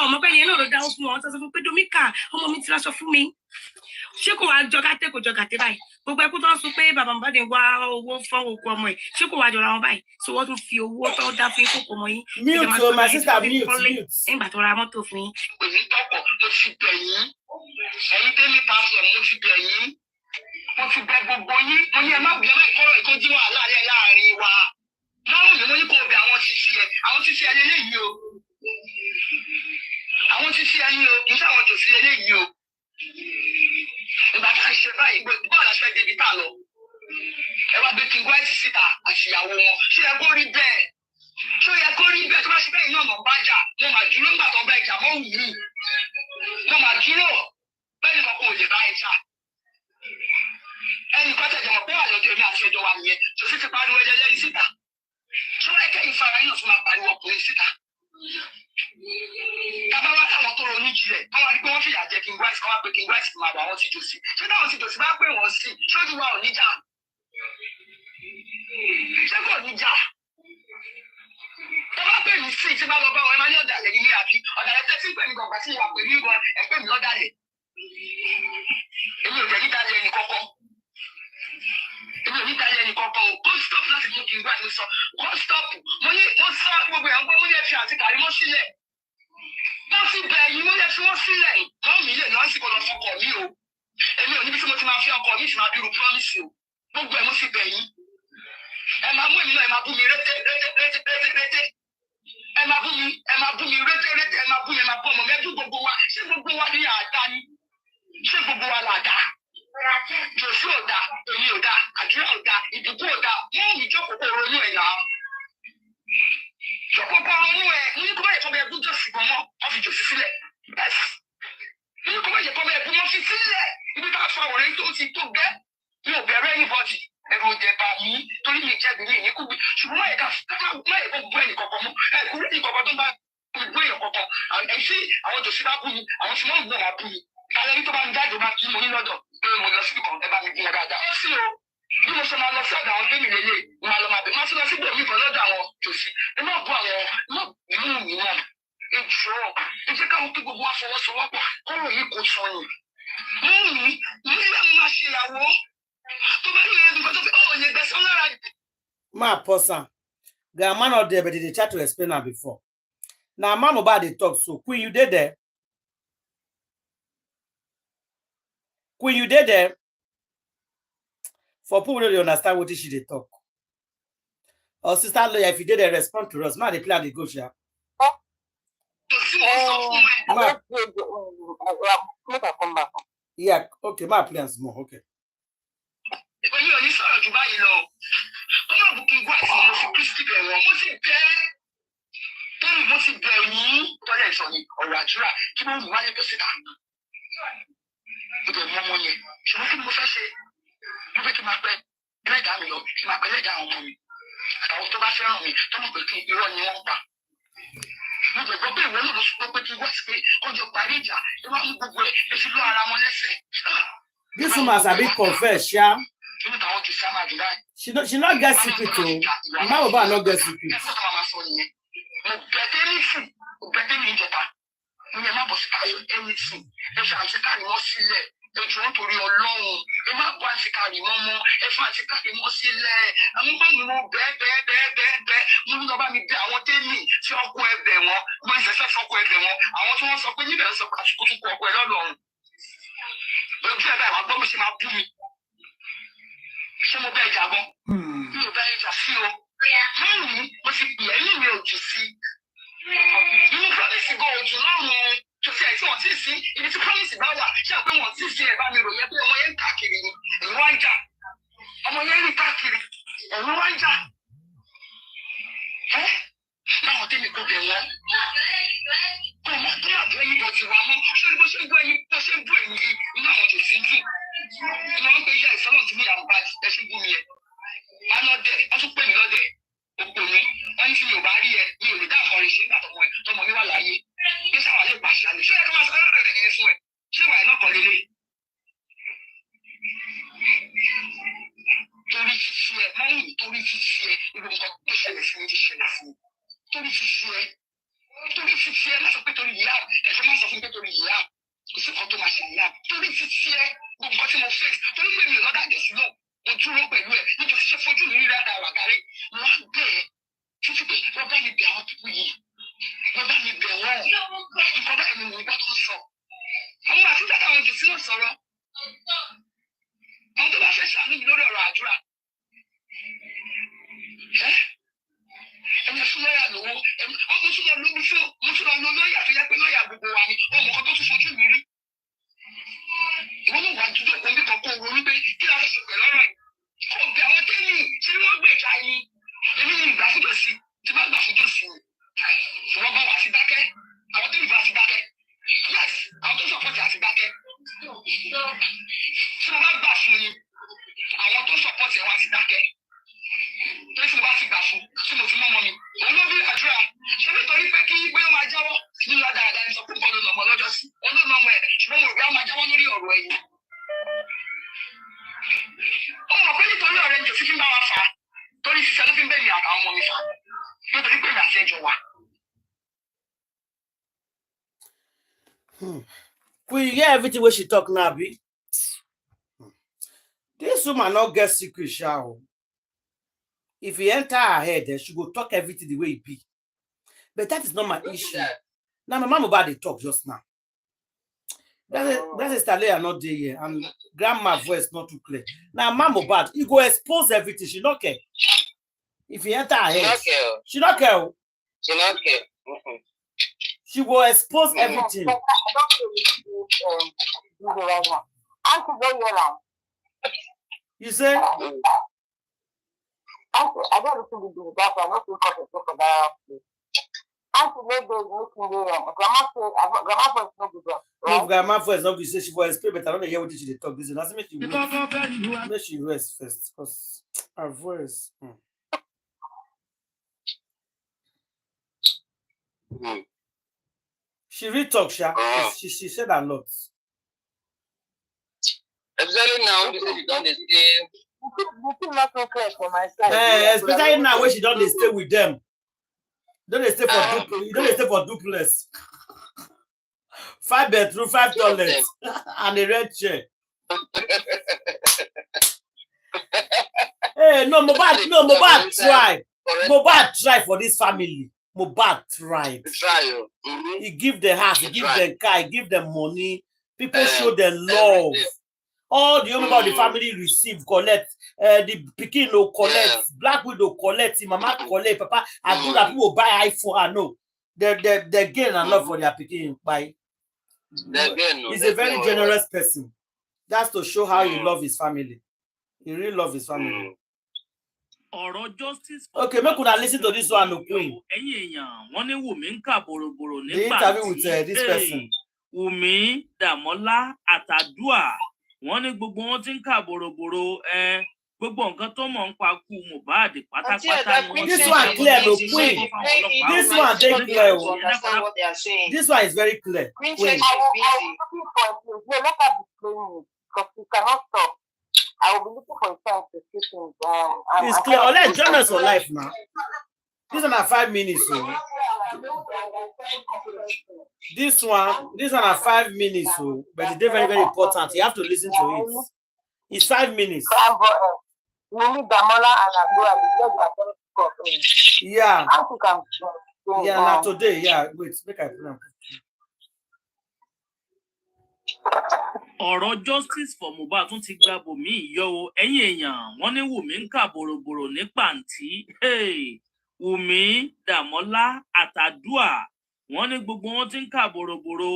ọmọ bẹ́ẹ̀ yẹn náà ló dáwó fún wọn wọ́n sọ fún pé Domika ọmọ mi ti láṣọ fún mi ṣé kò wá jọgàtẹ kò jọgàtẹ báyìí gbogbo ẹkú tó ń sún pé bàbá Mohbad wá owó fún òkú ọmọ ẹ ṣé kò wá jọra wọn báyìí so wọ́n tún fi owó tó dá fún ìkókò ọmọ yín mute o my sister mute nígbà tó ra mọ́tò fún yín. èmi tọkọ mo ti bẹ̀ yín ẹ̀yin tẹ́lẹ̀ bá sọ mo ti bẹ̀ yín mo ti bẹ̀ gbogbo yín mo ní ẹ má bẹ̀rẹ̀ ìkọ́rọ̀ ìkójú wàhálà rẹ̀ láàrin wa láwọn ni mo ní kó o bẹ àwọn ṣíṣe ẹ lélẹ́yìí o àwọn ṣíṣe ẹyin o kì í sáwọn jòsí lélẹ́yìí o ìgbà tá à ń ṣe báyìí bọ́ọ̀lù àṣẹ débi tá a lọ ẹ wá gbé 𝗙𝗃𝗏 síta àṣìyàwó wọn ṣé ẹ kó rí bẹ́ẹ̀ ṣó yẹ kó rí bẹ́ẹ̀ tó bá ṣe bẹ́ẹ̀ náà mọ̀ bá jà mo mà dúró ńgbà tó bá ìjà mọ́ wù mí mo mà dúró bẹ́ẹ̀ ni kankan ò lè bá ìjà ẹnì kan tẹ̀jẹ̀ mọ̀ pé wà lọ́jọ́ èmi àti ẹjọ́ wa nìyẹn tó sì ti pariwo ẹjẹ lẹ́yìn síta ṣó yẹ kẹ́yìn fara yín náà tún máa pariwo ọkùnrin síta tábàwá táwọn tó ronú jinlẹ̀ wọ́n wá rí pé wọ́n fìyà jẹ 𝗙𝗏𝗏 kan wá pé 𝗙𝗏𝗏 máa bọ̀ àwọn ti jòsí ṣé táwọn ti jòsí bá pè wọ́n sí ṣojú wa ò ní jà ṣé kò ní jà tó bá pè mí sí tí bá lọ bá wọn ẹ máa ní ọ̀dàlẹ̀ nílé àbí ọ̀dàlẹ̀ tẹ́tí pè mí gbọ̀ngbà sí ìwà pè mí gan ẹ pè mí lọ́dàlẹ̀ èmi ò jẹ́ nídàlẹ̀ ẹnì kọ́kọ́ èmi ò nídàlẹ̀ ẹnì kọ́kọ́ o kó stop láti mú 𝗙𝗏𝗏 sọ kó stop mo sọ gbogbo ẹ̀ ń gbọ́ mo ní ẹ fi àti kàrí mọ́ sílẹ̀ wọ́n ti bẹ̀ yín mo lè fi wọ́n sílẹ̀ wọ́n mi lè lọ́ọ́ sí kó lọ fọkọ̀ mi o èmi ò níbi tí mo ti máa fi ọkọ̀ mi sì máa bírú promise o gbogbo ẹ̀ mo fi bẹ̀ yín ẹ máa mú èmi náà ẹ máa bú mi rété ẹ máa bú mi rété ẹ máa bú mi ẹ máa bú ọmọ mẹ́bí gbogbo wa ṣé gbogbo wa ní àdá ni ṣé gbogbo wa là dá jòsí ò dá èmi ò dá àdúrà ò dá ìdìbò ò dá wọ́n mi jókòó kó ronú ẹ̀ náà jọ̀kọ́kọ́ ronú ẹ̀ ní kó bá yẹ kọ́ bẹ́ẹ̀ bú jòsí gan mọ́ wọ́n fi jòsí sílẹ̀ ní kó bá yẹ kọ́ bẹ́ẹ̀ bú wọ́n fi sílẹ̀ ibi tá a fa ọ̀rẹ́ tó ti tó gẹ́ mi ò bẹ̀rẹ̀ anybody ẹ̀rù òjẹ̀bà mi torí mi jẹ̀bi mi ní kúbi ṣùgbọ́n má yẹ kó bú ẹnì kọ̀ọ̀kan mọ́ ẹ̀kú rí ìkọ̀ọ̀kan tó bá bú èèyàn kọ̀ọ̀kan ẹ̀sí àwọn jòsí bá bú mi àwọn tí wọ́n ń gbọ́ máa bú mi kálẹ̀ ní tó bá ń jáde bá kí mo ní lọ́dọ̀ pé mo lọ síbi kan ẹ bá mi gbé wọn dáadáa ó sì o bí mo ṣe máa lọ sí ọ̀dọ̀ àwọn gbẹ̀mí lélẹ̀ máa lọ máa bẹ̀ máa tún lọ sí gbẹ̀mí kan lọ́dọ̀ àwọn jòsí ẹ má bú àwọn má bú mi náà ìjọ ẹ jẹ́ káwọn kí gbogbo wa fọwọ́sowọ́pọ̀ kọ́rọ̀ yìí kò sọ ni mú mi nígbà mi máa ṣe ìyàwó tó bá ní ẹbí kan tó fi ọ̀ọ́ yẹn gbẹ̀sán lára. Ma pause am. Grandma not there, but they try to explain am before. Now, man about the talk. So, Queen, you did there. Queen, you did there. For people who don't understand what she dey talk. Or sister lawyer, if you did there, respond to us. Man, they play the go share. Yeah, okay, ma play more. Okay. Èmi ò ní sọ̀rọ̀ jù báyìí lọ. Ọmọ àbùkù ìgbà ìsìn mo fi Kristi bẹ̀ wọ́n. Mo sì bẹ́ tẹ́lẹ̀ mo sì bẹ̀ yín. Tọ́lẹ̀ ìsọ̀ ni ọ̀rọ̀ àdúrà kí wọ́n mú wáyé bẹ̀ síta. Mo bẹ̀ mọ́ ọmọ yẹn. Ṣùgbọ́n kí ni mo fẹ́ ṣe? Mo fẹ́ kí n máa pẹ́ ẹlẹ́dàá mi lọ, kí n máa pẹ́ ẹlẹ́dàá àwọn ọmọ mi. Àtàwọn tó bá fẹ́ràn mi, tó mọ̀ pé kí irọ́ ni wọ́n pa. Mo bẹ̀ gbọ́ pé ìwọ náà ló sọ pé kí wọ́n sì pé kọjọ parí ìjà, ẹ wá mú gbogbo ẹ̀, ẹ fi lọ́ ara wọn lẹ́sẹ̀. This woman has a bit confess, yeah. She not get secret too. Mama Oba not get secret. kárí mọ́mọ́ ẹ fà ti kárí mọ́ sílẹ̀ àwọn bá mi mọ bẹ́ẹ̀ mo ní lọ́ba mi bẹ àwọn tẹ́lẹ̀ tí ọkọ ẹ bẹ̀ wọ́n mo ń fẹ́fẹ́ fọkọ ẹ bẹ̀ wọ́n àwọn tí wọ́n sọ pé níbẹ̀ ń sọ kàṣùkú tún kọ ọkọ ẹ lọ́lọ́run lójú ẹ̀ báyìí wàá gbọ́ mo ṣe máa bú mi ṣé mo bẹ́ẹ̀ jà gan mi ò bẹ́ẹ̀ jà sí o mọ́mí mo ti pè é ní mi ò jù sí nínú promise go ojú lọ́rùn tó fi àìsí wọn tí ì sí ibi tí promise bá wà ṣé àpé wọn tí ì sí ẹ̀ bá mi rò yẹ pé ọmọ yẹn ń káàkiri ni ẹ̀rù wá ń jà ọmọ yẹn ń rìn káàkiri ẹ̀rù wá ń jà báwọn tẹ́mi kò bẹ̀ wọ́n kò mọ bí àbọ̀ ẹyin bọ̀ ti wà mọ́ sórí bó ṣe ń gbọ́ ẹyin bó ṣe ń bú ẹyin yìí nínú àwọn tó sì ń dùn ni wọ́n ń pè yẹ ìsọ́nà tí mo yà Mohbad ẹ ṣe bú mi ẹ wọ́n lọ́dẹ̀ wọ́n tún pè mí lọ́dẹ̀ òpò mi wọ́n ní tí mi ò bá rí ẹ mi ò lè dá àkọrin ṣe nígbà tọmọ mi wà láyé bí sáwà lè pàṣẹ àlè ṣé ẹ tó máa sọ ọ́ rẹ̀ yẹn fún ẹ ṣé wà ẹ náà kọ́ lélẹ̀ torí fífi ẹ mọ́yìn torí fífi ẹ irú nǹkan tó ṣẹlẹ̀ sí mi ti ṣẹlẹ̀ sí mi torí fífi ẹ má sọ pé torí ìyá ẹ ṣe má sọ fún mi pé torí ìyá kò sí kan tó máa ṣe ìyá torí fífi ẹ gbogbo nǹkan tí mo face torí pé mi ò lọ́dà jọ̀sí náà mo dúró pẹ̀lú ẹ nítorí ṣe fojú mi rí rádà wàgárí mo wá bẹ́ẹ̀ títí pé wọ́n bá mi bẹ̀ àwọn pípọ̀ yìí wọ́n bá mi bẹ̀ wọ́n nǹkan báyìí ni mo gbọ́ tó ń sọ àwọn àti dáadáa àwọn jòsí náà sọ̀rọ̀ àwọn tó bá fẹ́ ṣàánú mi lórí ọ̀rọ̀ àdúrà ẹni fún lọ́ọ̀yà lówó ọmọ tún lọ lóbi fún mo tún lọ lo lọ́ọ̀yà tó yẹ pé lọ́ọ̀yà gbogbo wa ni ọmọ kan tó tún fojú mi rí ìwọ́n náà wà dúdú ọ̀pọ̀ nípa kó ronú pé kí la fẹ́ sọ pẹ̀lú ọ̀rọ̀ yìí kò bẹ àwọn tẹ́lẹ̀ tí wọ́n gbèjà yín èmi ní ìgbà fújọ́ sí tí bá gbà fújọ́ sí ni wọ́n bá wà sí dákẹ́ àwọn tẹ́lẹ̀ bá sí dákẹ́ yes àwọn tó sọ̀pọ̀tì àti dákẹ́ tí wọ́n bá gbà fún ni àwọn tó sọ̀pọ̀tì ẹ̀ wá sí dákẹ́ tó sì bá ti gbà fún tí mo fi mọ́ mọ́ mi òun ló bí àdúrà ṣé nítorí pé kí pé ó máa jáwọ́ nínú dáadáa ní sọ pé bọ́ọ̀lù lọ́mọ lọ́jọ́ sí olóòlù ọmọ ẹ̀ ṣùgbọ́n mo rò pé ó máa jáwọ́ lórí ọ̀rọ̀ ẹ̀yìn ó mọ̀ pé nítorí ọ̀rẹ́ ń jò sí fi ń bá wa fà á torí ṣiṣẹ́ ló fi ń bẹ̀ mí àtàwọn ọmọ mi fà á nítorí pé ìgbà tí ẹjọ́ wà. We hear everything when she talk now, Abi. This woman not get secret, shall. If he enter her head, then she go talk everything the way it be. But that is not my issue. Now my mom about the talk just now. That's Styler not there here, and grandma voice not too clear. Now mom bad, you go expose everything. She not care. If he enter her head, she not care. She not care. She will expose everything. You say? I don't listen to the doctor. I don't think of it for that. Grandma voice not good. No, grandma voice not good. Say she will explain, but I don't hear what she talk. This doesn't make you make she rest first, because her voice. She really talk, she said a lot. Especially now, because you don't stay. Especially now when she don't stay with them. Don't they stay for you don't stay for duplex. 5 bedroom, 5 toilets, and a red chair. Hey, no, Mohbad try. Mohbad try for this family. Mohbad tried. He give the house, he give them car, he give them money. People show them love. All the members of the family receive, collect. The pikin no collect. Black widow collect. Mama collect. Papa, I do that. People buy iPhone. I know. They gain a lot for their pikin. Buy. He's a very generous person. That's to show how he love his family. He really love his family. Okay, make una listen to this one, no Queen. The interview with this person. 𝗵𝘃𝗀𝗀𝗀𝗀 àtàdúà wọ́n ní gbogbo wọn ti ń kà bòròbòrò gbogbo nǹkan tó mọ̀ ń pa kú Mohbad pátápátá ni wọ́n. This one clear, no Queen. This one dey clear. This one is very clear. Queen. I will be looking for a chance to see things. It's clear. Let's join us for life now. This one are 5 minutes. So. This one are 5 minutes. So. But it's very, very important. You have to listen to it. It's 5 minutes. We need Damola and Agua because Yeah. African. Yeah, not today. Yeah, wait, make I plan. ọ̀rọ̀ justice for Mohbad tún ti gba bòmí yọ o ẹ̀yin èèyàn wọ́n ní Wùmí ń kà bòròbòrò ní pàǹtí Wùmí Dàmọ́lá àtàdúà wọ́n ní gbogbo wọn ti ń kà bòròbòrò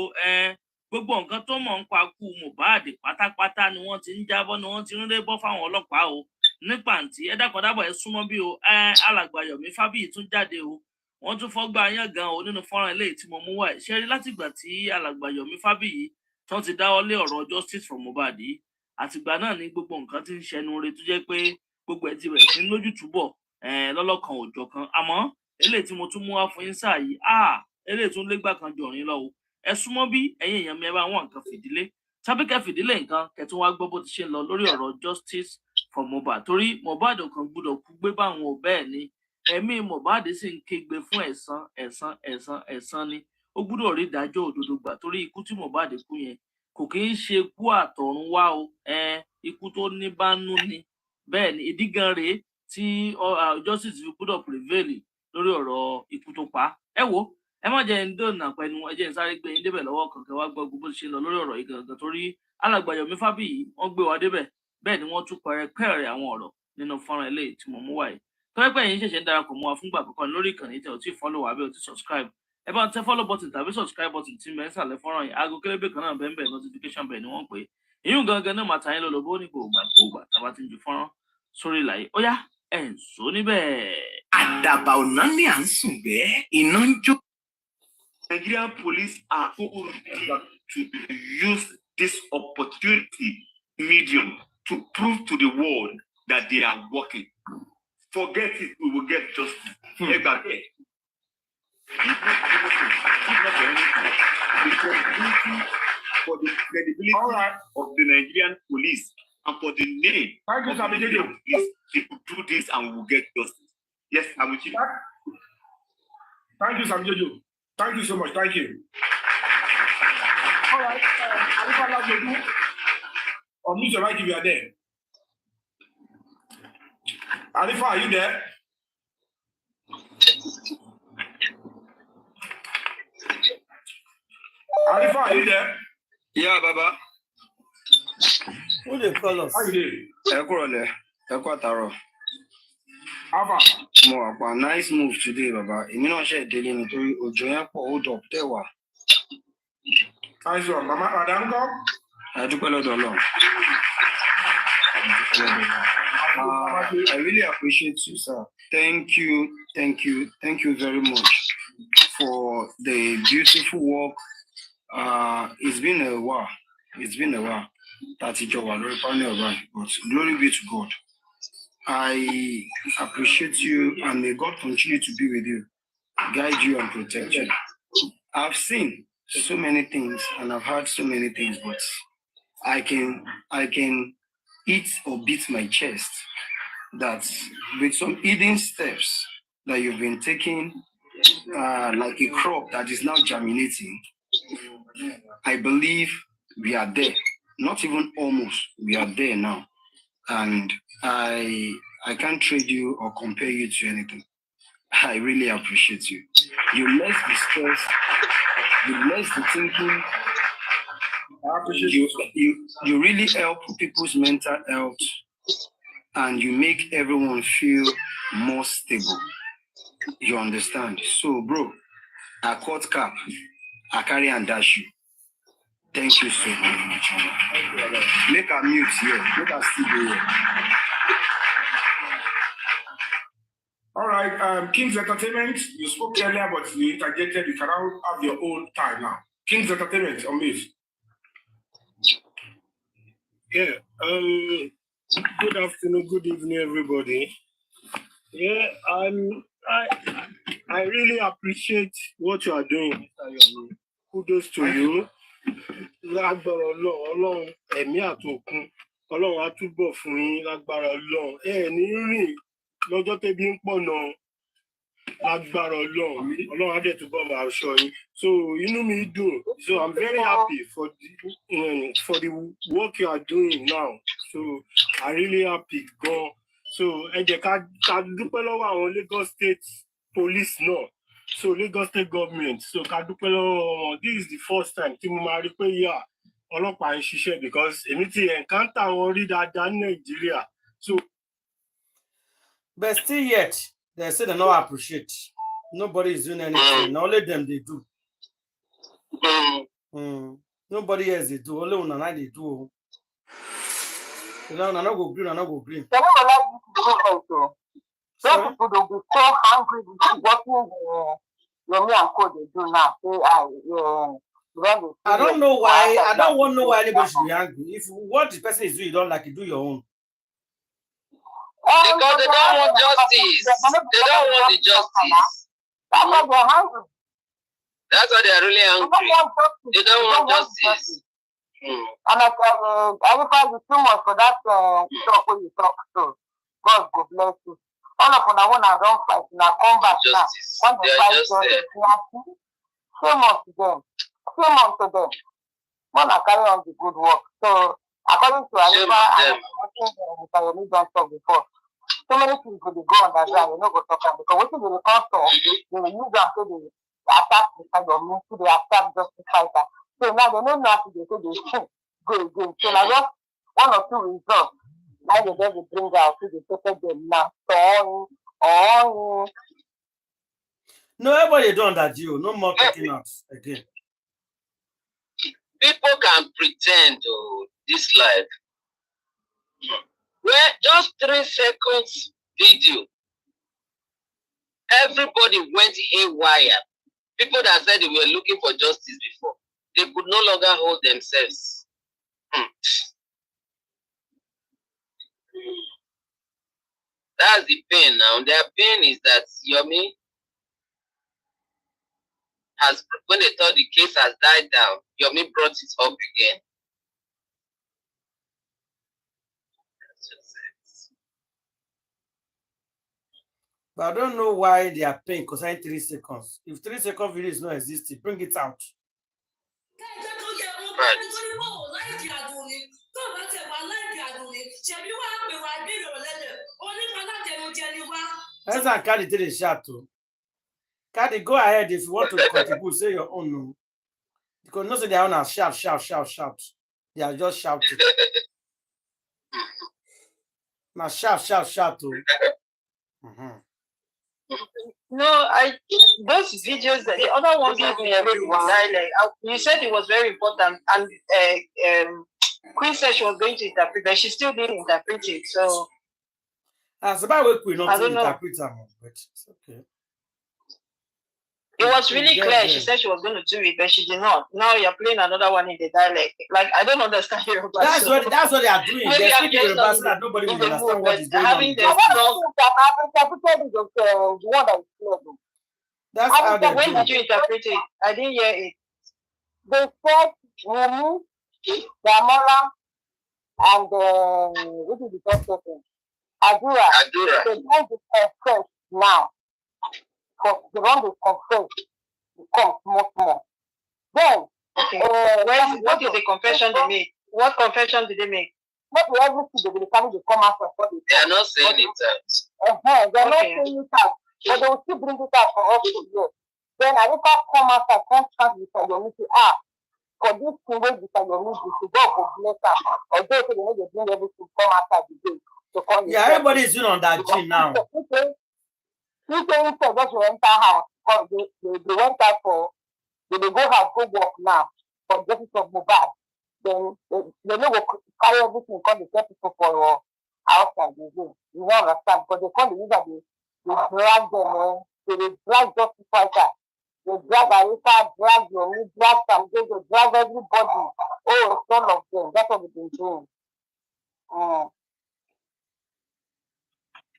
gbogbo nǹkan tó mọ̀ ń pa kú Mohbad pátápátá ni wọ́n ti ń jábọ́ ni wọ́n ti ń rébọ́ fáwọn ọlọ́pàá o ní pàǹtí ẹ dákun dábọ̀ ẹ súnmọ́ bí o alàgbà Yomi Fabiyi tún jáde o wọ́n tún fọ́gbà yán gan o nínú fọ́nrán eléyìí tí mo mú wá ṣe rí látìgbà tí alàgbà Yomi Fabiyi tán ti dáwọ́ lé ọ̀rọ̀ justice for Mohbad àtìgbà náà ni gbogbo nǹkan ti ń ṣẹnu re tó jẹ́ pé gbogbo ẹ̀ ti bẹ̀rẹ̀ sí lójú túbọ̀ lọ́lọ́kan òjọ̀ kan àmọ́ eléyìí tí mo tún mú wá fún yín sáà yìí eléyìí tún légbà kan jọ̀rin lọ o ẹ súnmọ́ bí ẹ̀yin èèyàn mi ẹ bá wọn nǹkan fìdílé tàbí kẹ́ fìdílé nǹkan kẹ́tún wá gbọ́ bó ti ṣe ń lọ lórí ọ̀rọ̀ justice for Mohbad torí Mohbad kan gbọ́dọ̀ kú gbé báwọn ò bẹ́ẹ̀ ni ẹ̀mí Mohbad sì ń kégbe fún ẹ̀san ni ó gbọ́dọ̀ rí ìdájọ́ òdodo gbà torí ikú tí Mohbad kú yẹn kò kí ń ṣe ikú àtọ̀run wá o ikú tó ní bá nú ni bẹ́ẹ̀ ni ìdí gan rèé tí justice fi gbọ́dọ̀ prevail lórí ọ̀rọ̀ ikú tó pa ẹ wo ẹ má jẹ́ ń dònà pẹ̀lú ẹ jẹ́ ń sáré gbé yín débẹ̀ lọ́wọ́ kankan wá gbọ́ gbogbo ṣe lọ lórí ọ̀rọ̀ yìí gangan torí alàgbà Yomi Fabiyi wọ́n gbé wa débẹ̀ bẹ́ẹ̀ ni wọ́n tún pẹ̀rẹ̀ àwọn ọ̀rọ̀ nínú fọ́nrán eléyìí tí mo mú wáyé tọ́pẹ́ yín ṣẹ̀ṣẹ̀ ń darapọ̀ mọ́ wa fúngbà àkọ́kọ́ lórí ìkànnì tẹ̀ ò tí follow wa bẹ́ẹ̀ ò tí subscribe ẹ bá ń tẹ follow button tàbí subscribe button tí mẹ́sàlẹ̀ fọ́nrán yìí aago kélébé kan náà bẹ́ẹ̀ notification bell ni wọ́n pè é ìyún gangan náà máa ta yín lọ́lọ́bó ní gbogbo tàbá ti ń ju fọ́nrán sórí ìlàyé ó yá ẹ̀ ń sọ níbẹ̀. Àdàbà ọ̀nà ni à ń sùn bẹ́ẹ̀ iná ń jó. Nigerian police are to use this opportunity medium to prove to the world that they are working. Forget it, we will get justice. For the credibility of the Nigerian police and for the name of the Nigerian police, they could do this and we will get justice. Yes, I'm with you. Thank you, Sam Jojo. Thank you so much. Thank you. All right. Unmute your mic if you are there. Alifa, are you there? Alifa, are you there? Yeah, Baba. Who they call us? How you doing? Ekwataro. Alpha. More nice move today, Baba. You know, share daily nítorí òjò yẹn pọ̀ hold up there wa. Nice one, Mama Adanko. I dúpẹ́ lọ́dọ̀ Ọlọ́run. I really appreciate you, sir. Thank you very much for the beautiful work. It's been a while. That's it, but glory be to God. I appreciate you, and may God continue to be with you, guide you, and protect you. I've seen so many things, and I've heard so many things, but I can eat or beat my chest that with some hidden steps that you've been taking, like a crop that is now germinating, I believe we are there. Not even almost, we are there now. And I can't trade you or compare you to anything. I really appreciate you. You less the stress, you less the thinking. You really help people's mental health, and you make everyone feel more stable. You understand? So, bro, I caught cap, I carry and dash you. Thank you so very much. Make a mute here. Make a still here. All right, King's Entertainment, you spoke earlier, but you interjected. You can now have your own time now. King's Entertainment, on mute. Yeah. Good afternoon, good evening, everybody. Yeah, I really appreciate what you are doing, Mr. Yomi. Kudos to you. Lágbára Ọlọ́run ẹ̀mí àtòkun Ọlọ́run á túbọ̀ fún yín lágbára Ọlọ́run ní rìn lọ́jọ́ tẹ́bí ń pọ̀ náà lágbára Ọlọ́run á dẹ̀ túbọ̀ máa ṣọ́ yín. So inú mi dùn. So I'm very happy for the work you are doing now. So I'm really happy gan. So ẹ jẹ́ ká dúpẹ́ lọ́wọ́ àwọn Lagos State Police náà. So Lagos State government. So ká dúpẹ́ lọ́wọ́ wọn. This is the first time tí mo máa rí pé yà ọlọ́pàá ń ṣiṣẹ́ because èmi ti encounter wọn rí dáadáa ní Nàìjíríà. So but still yet they say they don't appreciate. Nobody is doing anything. Only them they do. Nobody else they do. Only one they do. You know, not go green, not go green. They don't like this also. Some people will be so angry with what Yomi and Co they do now. I don't know why. I don't want to know why anybody should be angry. If what the person is doing, you don't like it, do your own. Because they don't want justice. They don't want the justice. That's why they're hungry. That's why they're really angry. They don't want justice. And everybody is too much for that talk when you talk to. God will bless you. All of them want to run fight now, come back now. When they fight justice, shame on to them. Shame on to them. Want to carry on the good work. So, according to Arifa, and I don't talk before. So many things will go underground, you know, go talk about because what is the cost of they will use them to the attack the kind of means to the attack justice fighter. So now they don't know how to do so they go again. So now just one or two results. Now they just bring out to the protect them now. No, everybody done that, you. No more talking out again. People can pretend this life. Well, just 3 seconds video. Everybody went haywire. People that said they were looking for justice before, they could no longer hold themselves. That's the pain now. Their pain is that Yomi has, when they thought the case has died down, Yomi brought it up again. But I don't know why they are paying concerning 3 seconds. If 3 second video is not existing, bring it out. Right. Let's not carry to the shot too. Cardi, go ahead if you want to contribute, say your own no. Because no say they are on shout. They are just shouting. Now shout too. No, those videos, the other ones have been very dialect. You said it was very important, and Queen said she was going to interpret, but she still didn't interpret it. So as about what Queen not to interpret them, but it's okay. It was really clear. She said she was going to do it, but she did not. Now you're playing another one in the dialect. Like I don't understand your. That's what they are doing. They're speaking in the that nobody will understand what is going on. That's how they when did you interpret it? I didn't hear it. They said Wumi, Damola, and what is the first person? Adura. They want to confess now. Because they want to confess. Come more. Then, what is the confession they made? What confession did they make? Not everything they will come out of body. They are not saying it out. They are not saying it out. But they will still bring it out for us to hear. Then I will come out and contrast with your meeting. For this thing where you can use to go bless her. Although they know they bring everything come outside the day. Yeah, everybody is doing on that gene now. You say just to enter house. Because they went out for they go have go work now for justice of Mohbad. Then they know carry everything because they get people for outside the day. You don't understand because they call the user they drag them, they drag justice fighter. They drag Arisa, drag Yomi, drag Sam, they drag everybody. Oh, it's all of them. That's what we've been doing.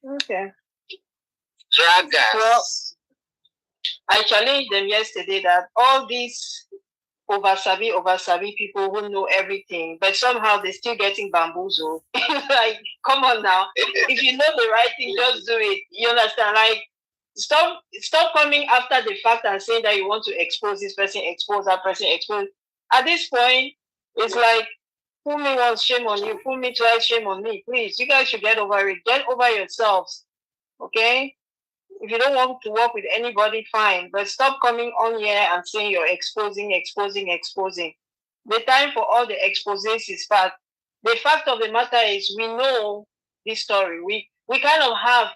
Okay. Draggers. Well, I challenged them yesterday that all these over-savvy people who know everything, but somehow they're still getting bamboozled. Like, come on now. If you know the right thing, just do it. You understand? Like, Stop coming after the fact and saying that you want to expose this person, expose that person, expose. At this point, it's like, fool me once, shame on you. Fool me twice, shame on me. Please, you guys should get over it. Get over yourselves, okay? If you don't want to work with anybody, fine. But stop coming on here and saying you're exposing. The time for all the exposés is past. The fact of the matter is we know this story. We kind of have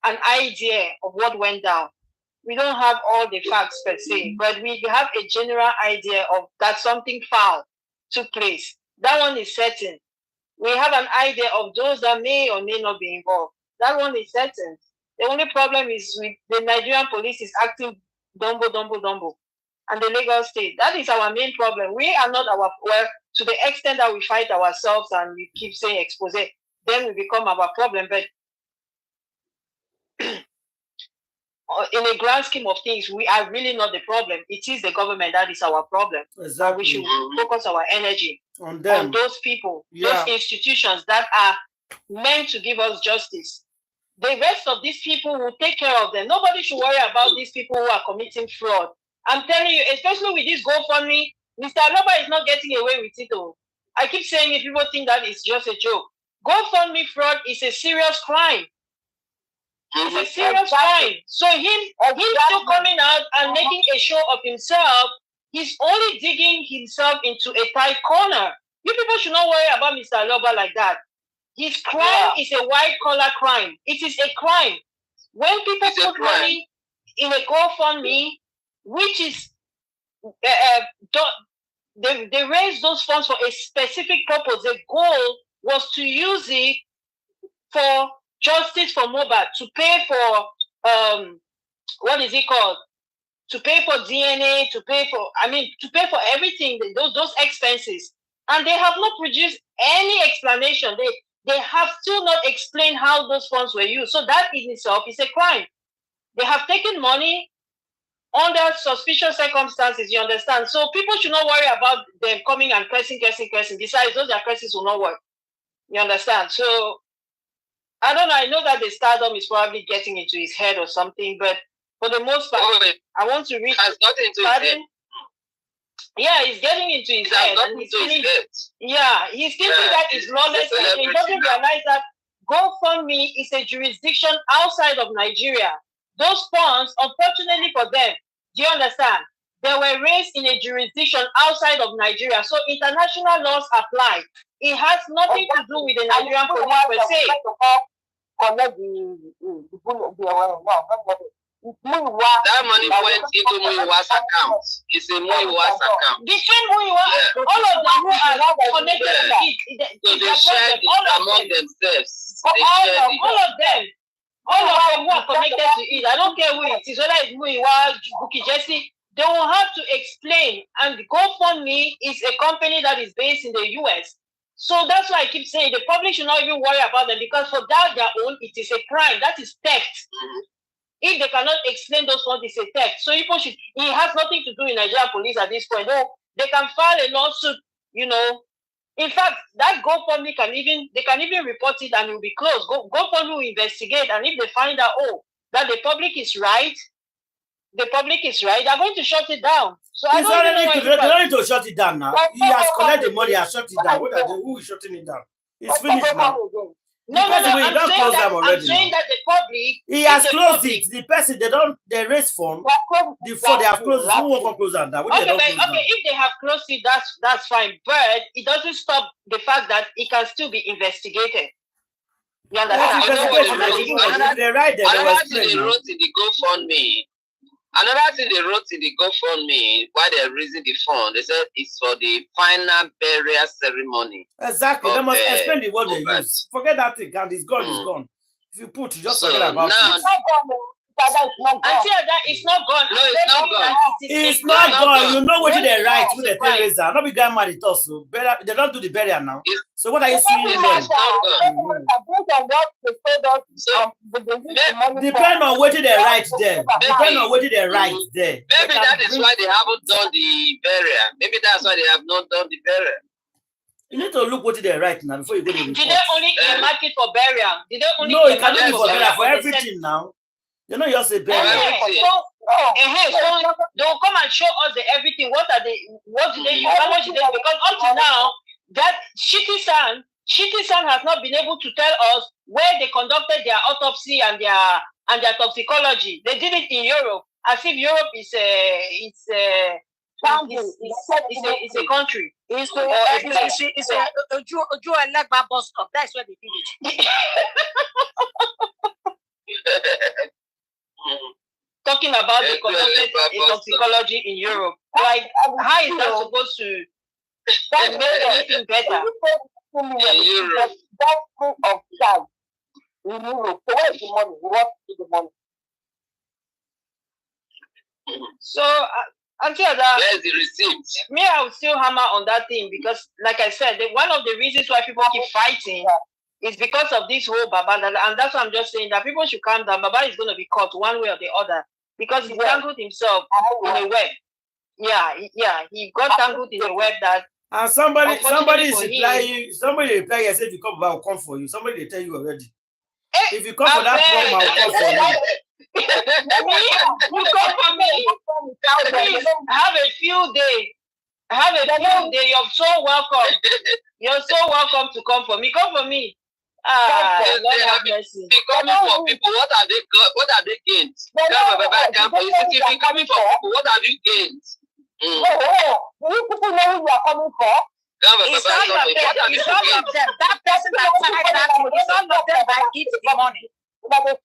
an idea of what went down. We don't have all the facts per se, but we have a general idea of that something foul took place. That one is certain. We have an idea of those that may or may not be involved. That one is certain. The only problem is with the Nigerian police is acting dumbo, and the Lagos state. That is our main problem. We are not to the extent that we fight ourselves and we keep saying expose, then we become our problem. But in a grand scheme of things, we are really not the problem. It is the government that is our problem. Exactly. And we should focus our energy on them, on those people, those institutions that are meant to give us justice. The rest of these people will take care of them. Nobody should worry about these people who are committing fraud. I'm telling you, especially with this GoFundMe, Mr. 𝗷𝗶𝗀 is not getting away with it. Though. I keep saying it, people think that it's just a joke. GoFundMe fraud is a serious crime. It's a serious crime. So him still coming out and making a show of himself, he's only digging himself into a tight corner. You people should not worry about Mr. 𝗷𝗶𝗀 like that. His crime is a white-collar crime. It is a crime. When people put money in a GoFundMe, which is, they raise those funds for a specific purpose. The goal was to use it for justice for Mohbad, to pay for, what is it called? To pay for DNA, to pay for everything, those expenses. And they have not produced any explanation. They have still not explained how those funds were used. So that in itself is a crime. They have taken money under suspicious circumstances, you understand? So people should not worry about them coming and cursing. Besides, those their curses will not work. You understand? So, I don't know. I know that the stardom is probably getting into his head or something, but for the most part, I want to read. Has gotten into his head. Yeah, he's getting into his head. And he's feeling, he's thinking that it's lawless. He doesn't realize that GoFundMe is a jurisdiction outside of Nigeria. Those funds, unfortunately for them, do you understand? They were raised in a jurisdiction outside of Nigeria. So international laws apply. It has nothing to do with the Nigerian police per se. That money went into 𝗵𝗃's account. It's a 𝗵𝗃's account. Between 𝗵𝗃, all of them who are connected to it, so they shared it among themselves. All of them who are connected to it. I don't care who it is, whether it's 𝗵𝗃, 𝗪𝗃, they will have to explain. And GoFundMe is a company that is based in the US. So that's why I keep saying the public should not even worry about them, because for that their own, it is a crime. That is theft. If they cannot explain those funds, it's a theft. So people should, it has nothing to do with Nigerian police at this point. No, they can file a lawsuit, you know. In fact, that GoFundMe they can even report it and it will be closed. GoFundMe will investigate, and if they find out, that the public is right, they're going to shut it down. So they don't need to shut it down now. He has collected the money, has shut it down. Who is shutting it down? It's finished now. No, I'm saying that the public. He has closed it. The person they raise funds before they have closed it. Who won't close that? Okay, if they have closed it, that's fine. But it doesn't stop the fact that it can still be investigated. You understand? Another thing they wrote in the GoFundMe. Another thing they wrote in the GoFundMe while they're raising the fund, they said it's for the final burial ceremony. Exactly. They must explain the word they use. Forget that thing, and it's gone, it's gone. If you put, just forget about it. Until that it's not gone. No, it's not gone. It's not gone. You know what they write with the Teresa. Not be grandma it also. They don't do the burial now. So what are you seeing then? Depend on what they write there. Depend on what they write there. Maybe that is why they haven't done the burial. Maybe that's why they have not done the burial. You need to look what they write now before you go to the report. Did they only mark it for burial? Did they only no, you cannot do it for burial for everything now. You know, you're saying, so they'll come and show us everything. What do they use? How much do they? Because up to now, that 𝗫𝗫𝗃𝗫 has not been able to tell us where they conducted their autopsy and their toxicology. They did it in Europe, as if Europe is a country. It's a 𝗫𝗫𝗃𝗲𝗀𝗃𝗀𝗃𝗀𝗃 bus stop. That's where they did it. Talking about the conducted toxicology in Europe. Like, how is that supposed to make anything better? In Europe. Of charge in Europe. So where's the money? What is the money? So, until that, where's the receipt? Me, I will still hammer on that thing because, like I said, one of the reasons why people keep fighting is because of this whole Baba, and that's why I'm just saying that people should calm down. Baba is going to be caught one way or the other because he tangled himself in a web. Yeah, he got tangled in a web that. And somebody is replying. Somebody reply and say, if you come back, I'll come for you. Somebody they tell you already. If you come for that problem, I'll come for you. You come for me. Please have a few days. You're so welcome. You're so welcome to come for me. Come for me. Lord have mercy. Coming for people, what have they gained? If you're coming for people, what have you gained? Do you people know who you are coming for? It's all of them. It's all of them. That person that tried that, it's all of them that gives the money. It's all of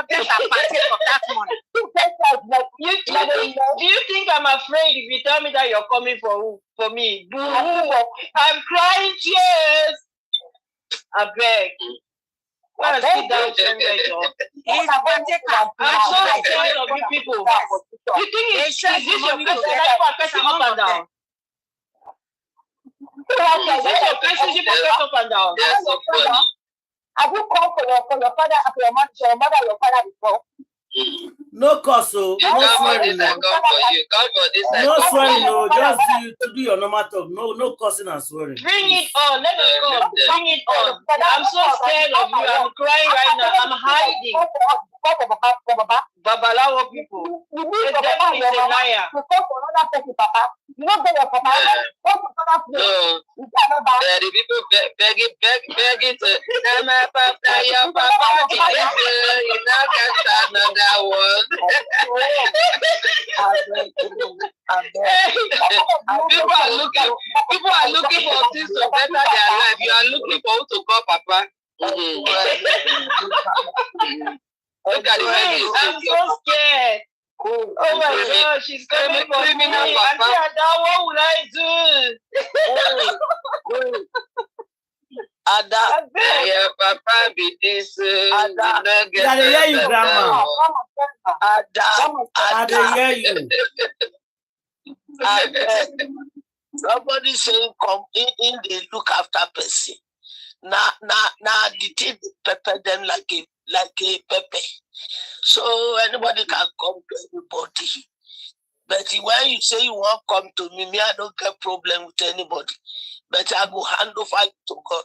them that partake of that money. Do you think I'm afraid if you tell me that you're coming for me? I'm crying tears. I beg. I'm so scared of you people. You think is this your person up and down? Is this your person up and down? Have you come for your father, for your mother, your father before? No cause, so no swearing. No swearing, no. Just to do your normal talk. No cussing and swearing. Bring it on. Let us go. Bring it on. I'm so scared of you. I'm crying right now. I'm hiding. Babalawo people. The devil is a liar. You know your papa. The people begging to my papa, your papa, you now can't start another one. People are looking for things to better their life. You are looking for who to call papa. Look at it. I'm so scared. Oh my God, she's coming for me. Auntie Ada, what would I do? Ada, your papa be this. Ada, I hear you, grandma. Ada, I hear you. Somebody saying come in they look after person. Now the thing pepper them like a pepper. So anybody can come to everybody. But when you say you won't come to me, I don't get problem with anybody. But I go hand over to God,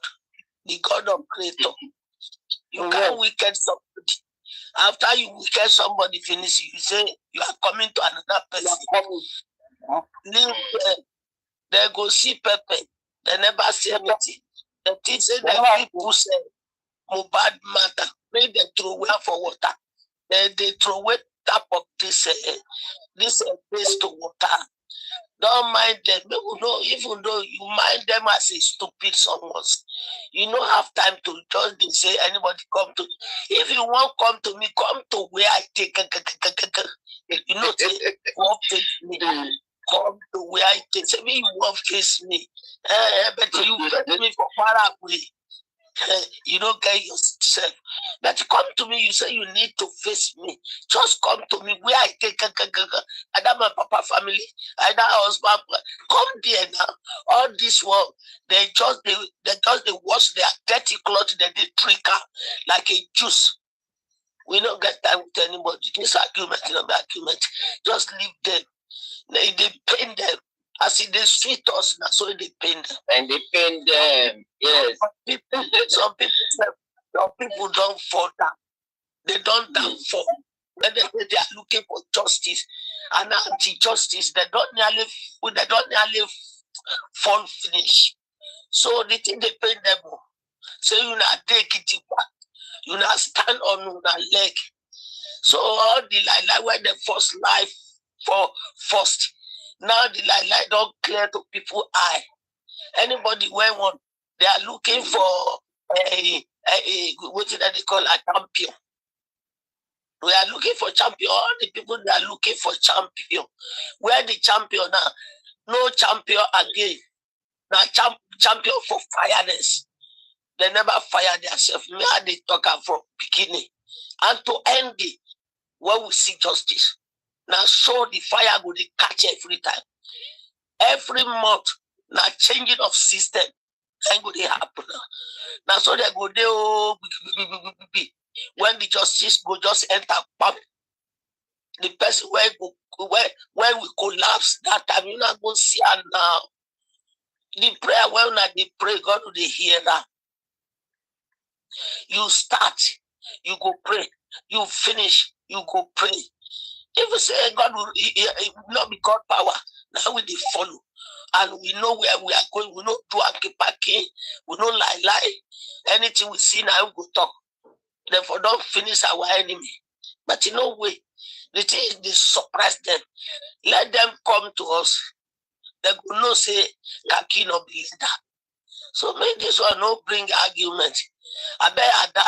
the God of Creator. You can't wicked somebody. After you wicked somebody finish, you say you are coming to another person. They go see Pepe. They never see anything. The thing say that people say Mohbad matter. They throw away for water. They throw away tap of this place to water. Don't mind them. Even though you mind them as a stupid someone, you don't have time to just say anybody come to. If you want come to me, come to where I take. You know, won't face me. Come to where I take. Say me, you won't face me. But you face me for far away. You don't get yourself. But come to me, you say you need to face me. Just come to me where I take either my papa family, either husband. Come there now. All this world, they just wash their dirty clothes, they drink like a juice. We don't get time with anybody. This argument, argument. Just leave them. They pain them. As if they sweet us, that's why they pain them. And they pain them, yes. Some people don't fall down. They don't down fall. when they say they are looking for justice and anti-justice, they don't nearly fall finish. So the thing they pay them, so you not take it back, you not stand on your leg. So all the like when the first life for first, now the like don't clear to people eye. Anybody when one, they are looking for a what did they call a champion? We are looking for champion. All the people they are looking for champion. Where the champion now? No champion again. Now champion for fireness. They never fire themselves. Me and they talk from beginning. And to end it, where we see justice. Now show the fire go they catch every time. Every month, now changing of system. Then go they happen now. Now so they go there when the justice go just enter pump. The person where we collapse that time, you not go see her now. The prayer when they pray, God will hear that. You start, you go pray. You finish, you go pray. If you say God will not be God power, now we follow. And we know where we are going. We know do 𝗪𝗪𝗀𝗪. We know lie. Anything we see now, we go talk. Therefore, don't finish our enemy. But in no way, the thing is they surprise them. Let them come to us. They will not say, 𝗪𝗪𝗀𝗪 no be leader. So make this one no bring argument. I bet Ada,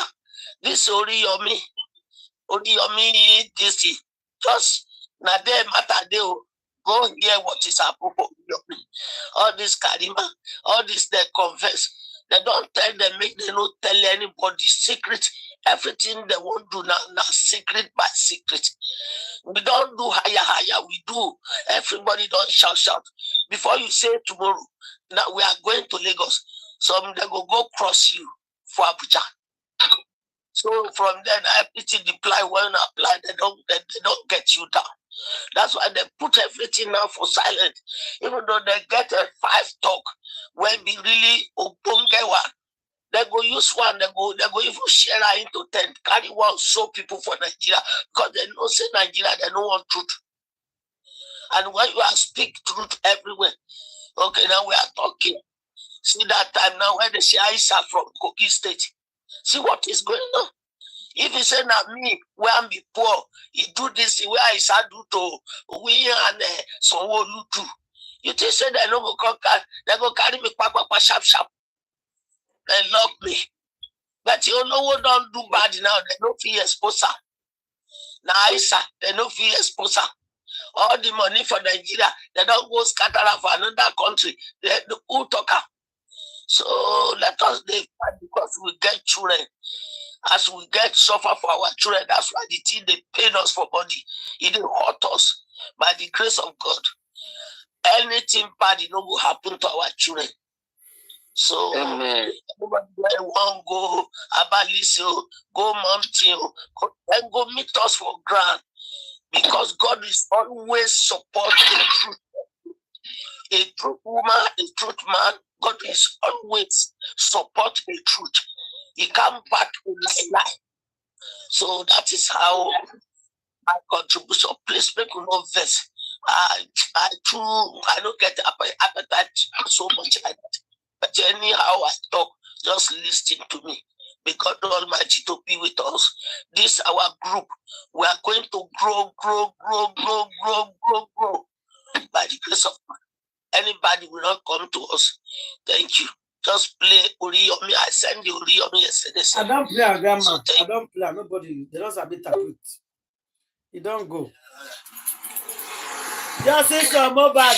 this 𝗁𝗶𝗀𝗪, this is just na there matter they go hear what is apropos. All this Karima, all this they confess. They don't tell them, make them not tell anybody secret. Everything they won't do now secret by secret. We don't do higher, we do. Everybody don't shout. Before you say tomorrow, now we are going to Lagos. Some they go cross you for Abuja. So from then, everything apply when apply, they don't get you down. That's why they put everything now for silent. Even though they get a 5 talk, when be really obonge one, they go use one, they go even share into 10, carry one, show people for Nigeria, because they know say Nigeria, they don't want truth. And when you are speak truth everywhere, okay, now we are talking. See that time now when they say 𝗪𝗪𝗀 from Kogi State. See what is going on. If you say now me, where I'm be poor, he do this, where 𝗪𝗪𝗀 do to we and Sanwo-Olu do. You think say they no go come, they go carry me sharp. They love me. But you know what don't do bad now, they no feel expose her. Now 𝗪𝗪𝗀, they no feel expose her. All the money for Nigeria, they don't go scatter for another country. They who talk her. So let us fight because we get children. As we get suffer for our children, that's why the thing they paid us for body. It didn't hurt us. By the grace of God, anything bad it no will happen to our children. So everybody want go Abalisio, go mountain, and go meet us for ground. Because God is always support the truth. A truth woman, a truth man, God is always support the truth. He come back to lie. So that is how my contribution. Please make you know this. I don't get appetite so much like that. But anyhow I talk, just listen to me. May God Almighty to be with us. This our group. We are going to grow by the grace of God. Anybody will not come to us. Thank you. Just play 𝗁𝗶𝗀𝗪𝗀. I sent the 𝗁𝗶𝗀𝗪𝗀 yesterday. I don't play a grandma. I don't play. Nobody. They don't have it tapet. You don't go. Just say some Mohbad.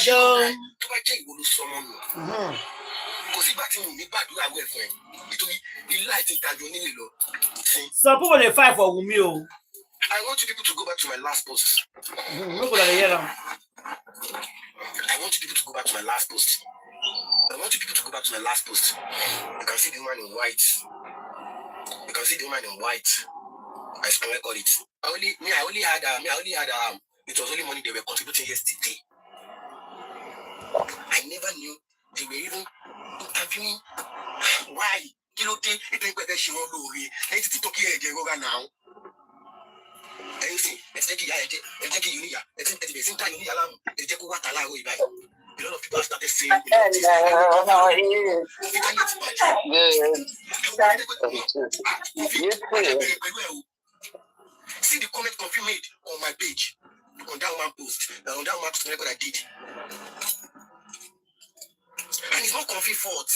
Some people they fight for Wunmi. I want you people to go back to my last post. I want you people to go back to my last post. I want you people to go back to my last post. You can see the woman in white. You can see the woman in white. I call it. I only had it was only money they were contributing yesterday. I never knew they were even interviewing. Why? You know, they think whether she won't know. Now. sìn ẹ ti jẹ́ kí ìyá ẹ jẹ́ kí ìyóníyà ẹ ti bẹ̀rẹ̀ sí ń dá ìyóníyà láàmú ẹ jẹ́ kó wá ta láàárọ̀ ìbáyìí. A lot of people have started saying see the comment Kofi made on my page, on that one post, on that one post I did. And it's not Kofi fault.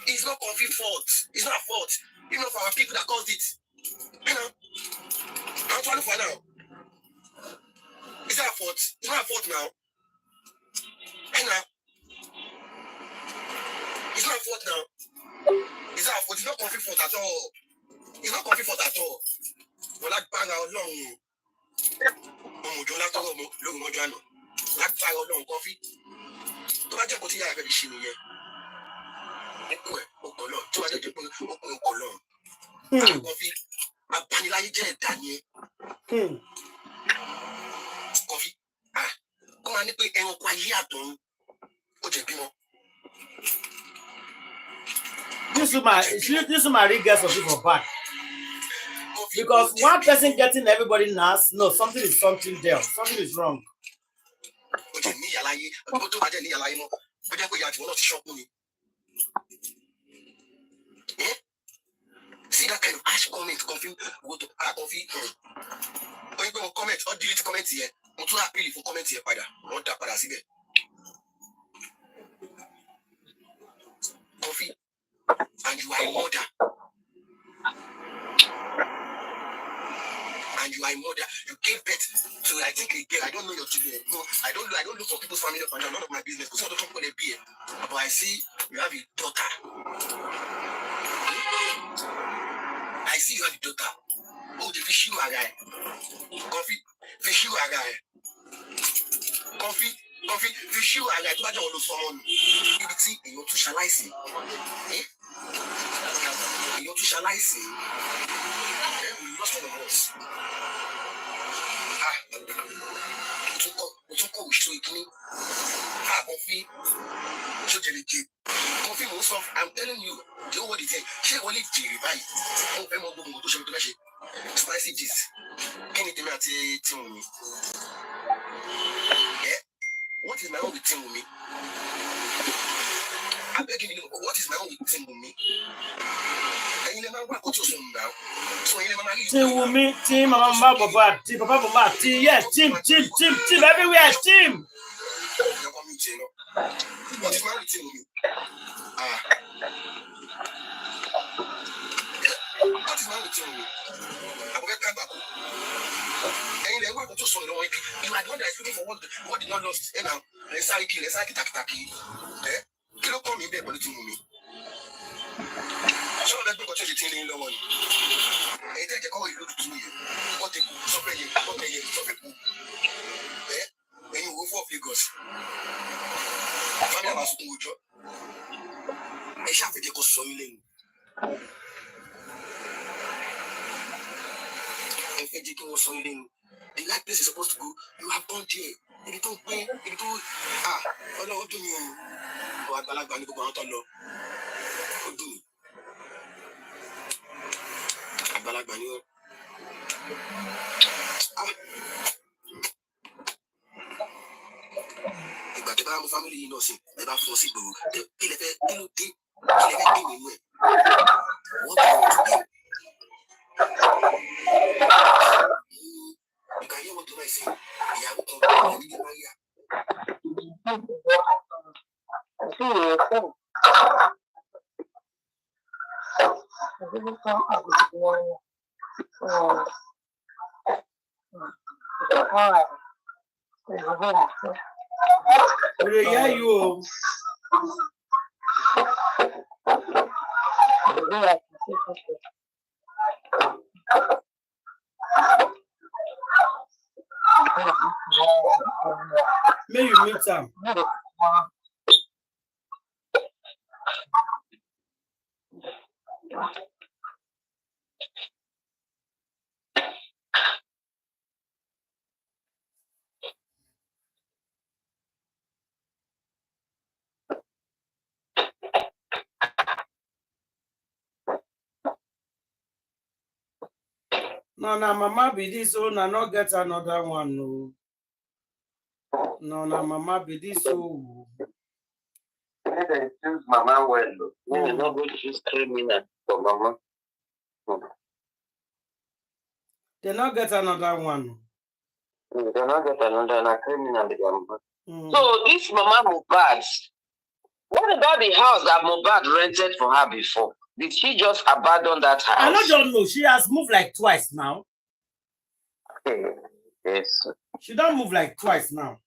It's not Kofi fault. It's not a fault. Even for our people that caused it. You know, I'm trying to find out. Is that a fault? It's not a fault now. You know, it's not a fault now. It's not a fault. It's not Kofi fault at all. It's not Kofi fault at all. Well, like bang out long. Like bang out long coffee. To I just put here very shiny here. Coffee. I'm panila jet, Daniel. Coffee. Ah, come on, put any quiet. This is my real guess of people back. Because one person getting everybody knows, no, something is there. Something is wrong. See that kind of harsh comment, confirm go to coffee. When you go comment or delete comment here, I'm too happy for comment here, Pada. Not that Pada see Coffee, and you are a mother. And you are a mother. You gave birth to, I think, a girl. I don't know your children. No, I don't look for people's family and none of my business. Because I don't talk about a beer. But I see you have a daughter. I see you have a daughter. Oh, the fish you are guy. Coffee, fish you are guy. Coffee, fish you are guy. To imagine all those someone. You see, you to shall I say? You to shall I say? We lost one of us. I'm telling you, do what it is. She will leave the revive. Spicy this. Anything I say to me. Yeah? What is my own with Tim with me? I'm begging you, what is my own with Tim with me? And you never work with your son now. So you never marry Team with me, team, Mama, Papa, team, yes, team, everywhere, team. What is my own with Tim with me? What is wrong with you? I will get back. And then what you saw the way you had one that is looking for what did not lost. And now let's say taki. Eh? You don't come in there for the team with me. So let's go to the team in the one. And then they call you look to me. What they so pay. Eh? When you go for Lagos. Family was good job. I shall take a soiling. The right place is supposed to go. You have gone there. If you don't pay, if you do what do you? Oh, I like to go out on law. What do you? I like to but the family, you know, see, never force it. Kill it. What do you? You can hear what I say. Yeah, you. May you meet some. No, mama be this, so na not get another one, no. No, mama be this, so. They choose mama well. You not going to choose criminal for mama. They not get another one. They not get another criminal. So this mama Mohbad, what about the house that Mohbad rented for her before? Did she just abandon that house? I don't know. She has moved like twice now. Yes. She don't move like twice now.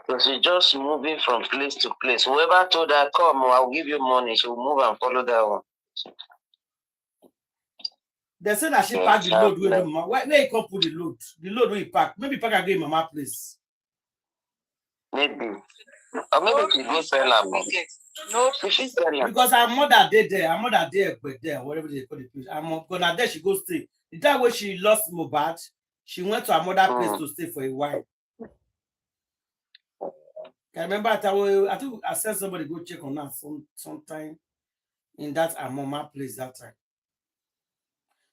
So she's just moving from place to place. Whoever told her, come, I'll give you money, she will move and follow that one. They say that she packed the load with the mama. Where you come put the load? The load will pack. Maybe pack again mama place. Maybe. Or maybe she go sell her mom. No, she sell her. Because her mother did there. Her mother there, but there, whatever they call the place. Because there she goes stay. The time when she lost Mohbad, she went to her mother place to stay for a while. I remember I think I sent somebody go check on her sometime in that her mama place that time.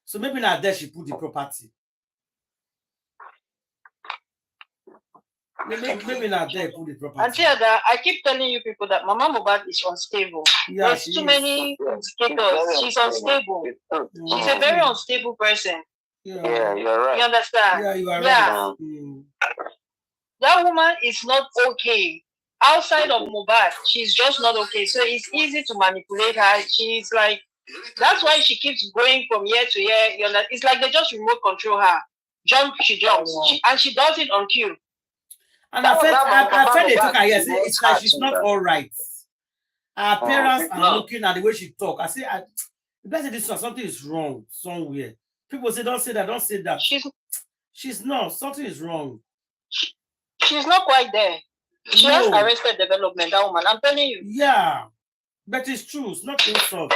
So maybe not there she put the property. Maybe not there put the property. Auntie Ada, I keep telling you people that Mama Mohbad is unstable. Yeah, there's too many indicators. She's unstable. She's a very unstable person. Yeah, you're right. You understand? Yeah, you are right. That woman is not okay. Outside of Mohbad, she's just not okay. So it's easy to manipulate her. She's like, that's why she keeps going from year to year. You know, it's like they just remote control her. Jump, she jumps. And she does it on cue. And I felt they took her here. It's like she's not all right. Her parents are looking at the way she talk. I say, this something is wrong somewhere. People say, don't say that, don't say that. She's not. Something is wrong. She's not quite there. She has arrested development, that woman. I'm telling you. Yeah. But it's true. It's not insult.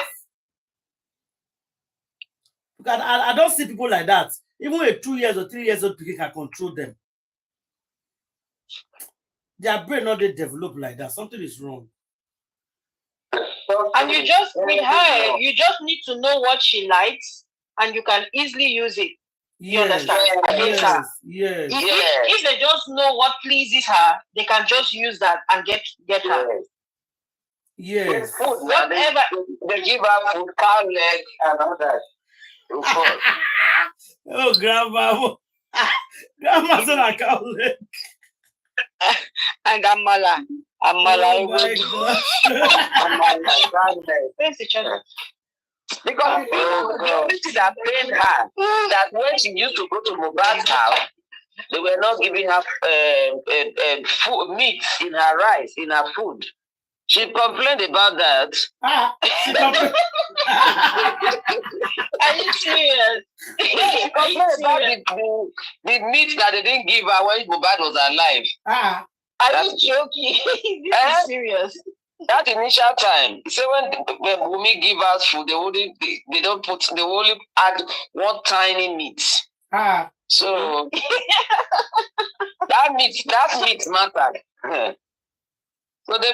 Because I don't see people like that. Even a 2 years or 3 years old people can control them. Their brain not develop like that. Something is wrong. And you just, with her, you just need to know what she likes and you can easily use it. You understand? Yes. If they just know what pleases her, they can just use that and get her. Yes. Whatever. They give her food, cow leg, and all that. Oh, grandma. Grandma's on a cow leg. And Amala. Oh my God. Face each other. Because the only thing that pained her, that when she used to go to Mohbad's house, they were not giving her food, meat in her rice, in her food. She complained about that. Are you serious? She complained about the meat that they didn't give her when Mohbad was alive. Are you joking? This is serious. That initial time, so when Wumi give us food, they only add one tiny meat. So that meat mattered. So they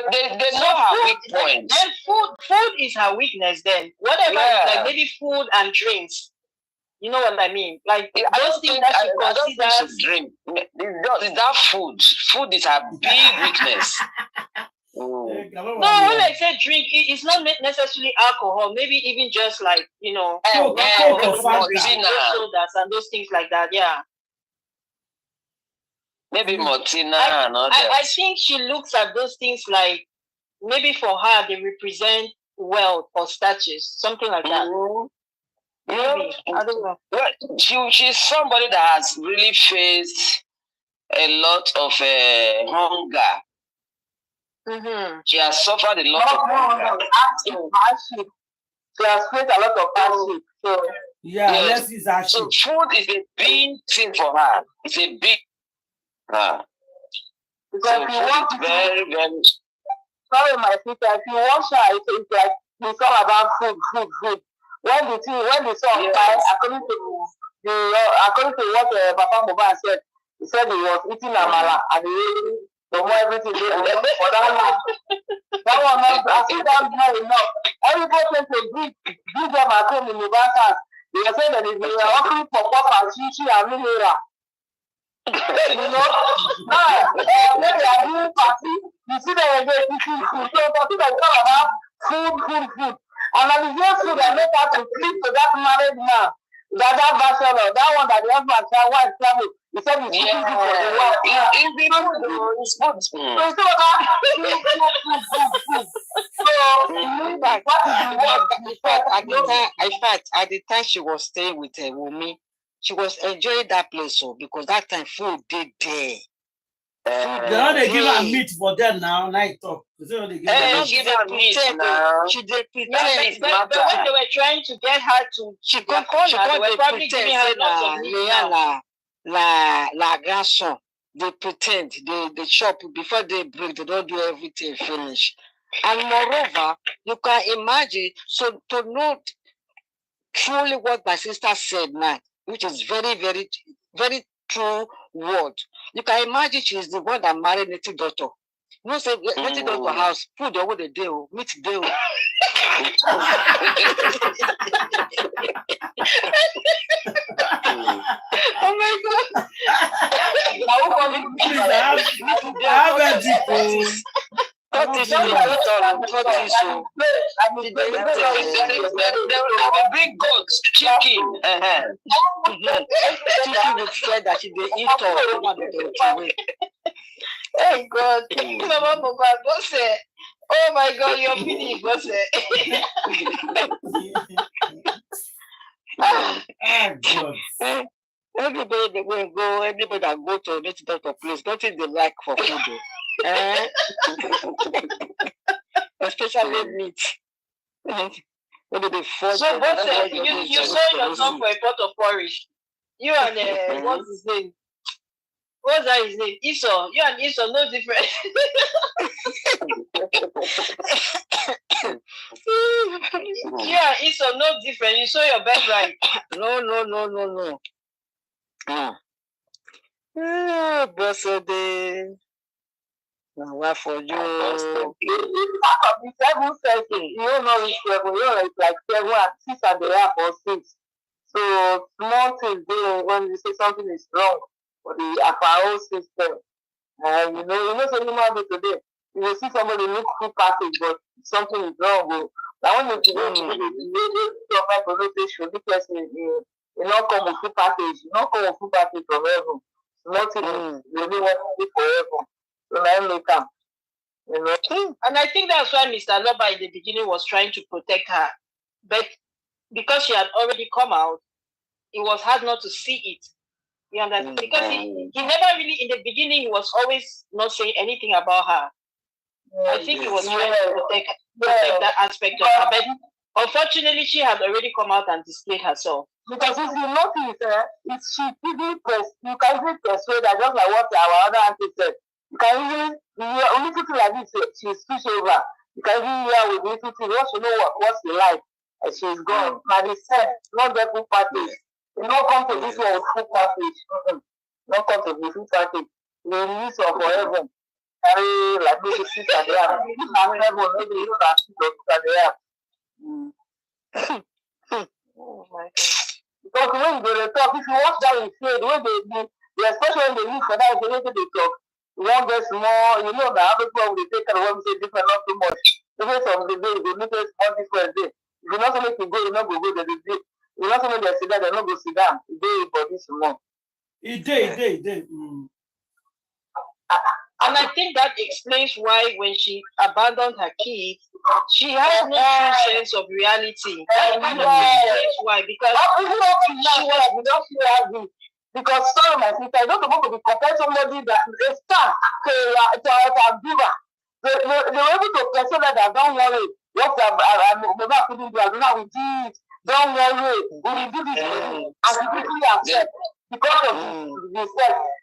know her weak points. Then food is her weakness. Then whatever, like maybe food and drinks. You know what I mean? Like those things that she considers. Drink. It's that food. Food is her big weakness. No, when I say drink, it's not necessarily alcohol. Maybe even just like, you know, sodas and those things like that. Yeah. Maybe Martina and all that. I think she looks at those things like maybe for her they represent wealth or status, something like that. Maybe. I don't know. Well, she's somebody that has really faced a lot of hunger. She has suffered a lot of hunger. Hardship. She has faced a lot of hardship. So yes, it's actually. So food is a big thing for her. It's a big. Because so if you want very. Sorry, my sister. If you watch her, it's like it's all about food. When the song according to what Papa Mohbad said, he said he was eating amala and the more everything for that one not I think that's not enough. Everybody went to give them at home in Mohbad's house. They are saying that if you are offering for Papa, 𝗫𝗫 and 𝗕𝗏𝗧. You know, now when they are doing party, you see them again eating food. So for people talk about food. And I just food that make her to click to that married man. That version of that one that the husband said, wife travel. He said he's eating food for the wife. It's food. So it's all about food. So in fact, at the time she was staying with Wunmi, she was enjoying that place so because that time food did there. They give her meat for them now. Night talk. They give her meat now. She did pretend. But when they were trying to get her to she were probably giving her lots of meat la grandson. They pretend they shop before they break. They don't do everything finish. And moreover, you can imagine. So to know truly what my sister said now, which is very, very, very true word. You can imagine she is the one that married native daughter. You know, say native daughter house, food over the day, meet the day. Oh my God! There will be goats, chicken. Chicken would say that she dey eat all. Hey God, Mama Mohbad, go say, oh my God, you're finished, go say. Everybody they will go, everybody that go to native doctor place, nothing they like for food. Especially meat. Maybe they so both you saw yourself for a pot of porridge. You and what's his name? What's that his name? Esau. You and Esau no different. You and Esau no different. You saw your best right. No. Blessed day. What for you? Out of the 7 seconds, you don't know it's 7, you know it's like 7 and 6 and a half or 6. So small things there when you say something is wrong for the FRO system. And you know so human being today, you will see somebody look full package, but something is wrong. Now when you provide connotation, because you not come with full package, you not come with full package from heaven. Nothing you really want to be forever. So now make them. You know? And I think that's why Mr. Loba in the beginning was trying to protect her. But because she had already come out, it was hard not to see it. You understand? Because he never really, in the beginning, he was always not saying anything about her. I think he was trying to protect that aspect of her. But unfortunately, she has already come out and displayed herself. Because if you notice, it's she easily you can easily persuade her, just like what our other auntie said. You can even hear only people like this, she's switched over. You can even hear with little things, once you know what she like, and she's gone. But they said, not get full package. You don't come to this one with full package. Not come to the full package. The release of forever. Carry like maybe 6 and a half. If I'm heaven, maybe you don't have 6 or 6 and a half. Oh my God. Because when they talk, if you watch that in shade, the way they especially when they look for that, the way they talk, you won't get more, you know, the other people will take care of what we say different, not too much. The rest of the day, they make a small difference there. If you not so make you go, you not go there. You not so make them sit down, they not go sit down. It day for this month. It day. And I think that explains why when she abandoned her kids, she has no true sense of reality. That kind of explains why. Because she was not real. Because sorry, my sister, I don't supposed to be compared to somebody that is a star to giver. They were able to persuade that don't worry. What I couldn't do, I don't know how we do it. Don't worry, we will do this as we quickly accept because of this.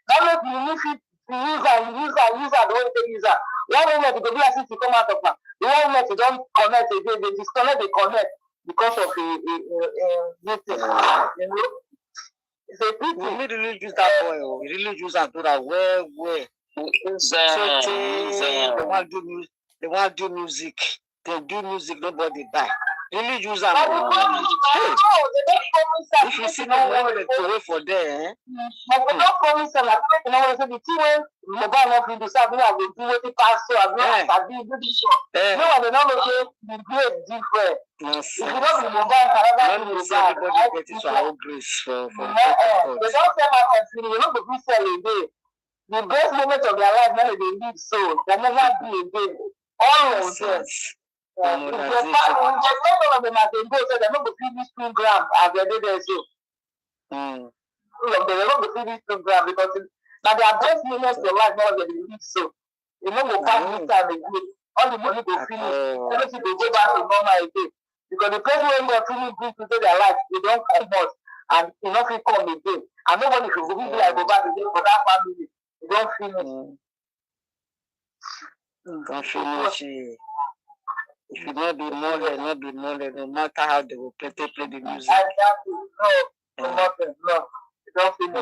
That makes you use it. User, the whole thing user. One moment it could be as if you come out of her. The one moment you don't connect again, they disconnect, they connect because of this thing. You know? It's a pity. We really use that boy. We really use that daughter well. They want to do music. They do music, nobody buy. really use them. If you see the money to wait for them, but we don't promise them. Like, you know, so the two ways Mohbad not free to serve, I will do what the pastor, I will do this. No one will not say the great different. If you don't be Mohbad, everybody gets his own grace for they don't say my country, you know, the people sell a day. The best moment of their life, now they live so, they never be again. All of them. If you're one of them at the go, so they're not going to feed this 2 grams as they did there. So, they're not going to feed this 2 grams because now their best moments of their life, now they live so. You know, we'll pass this time again. All the money will finish. Everything will go back to normal again. Because the person when they're feeling good to their life, they don't come out and you know, they come again. And nobody should be like go back again for that family. They don't finish. Don't finish. It should not be more, no matter how they will play the music. No, nothing, no. Don't finish.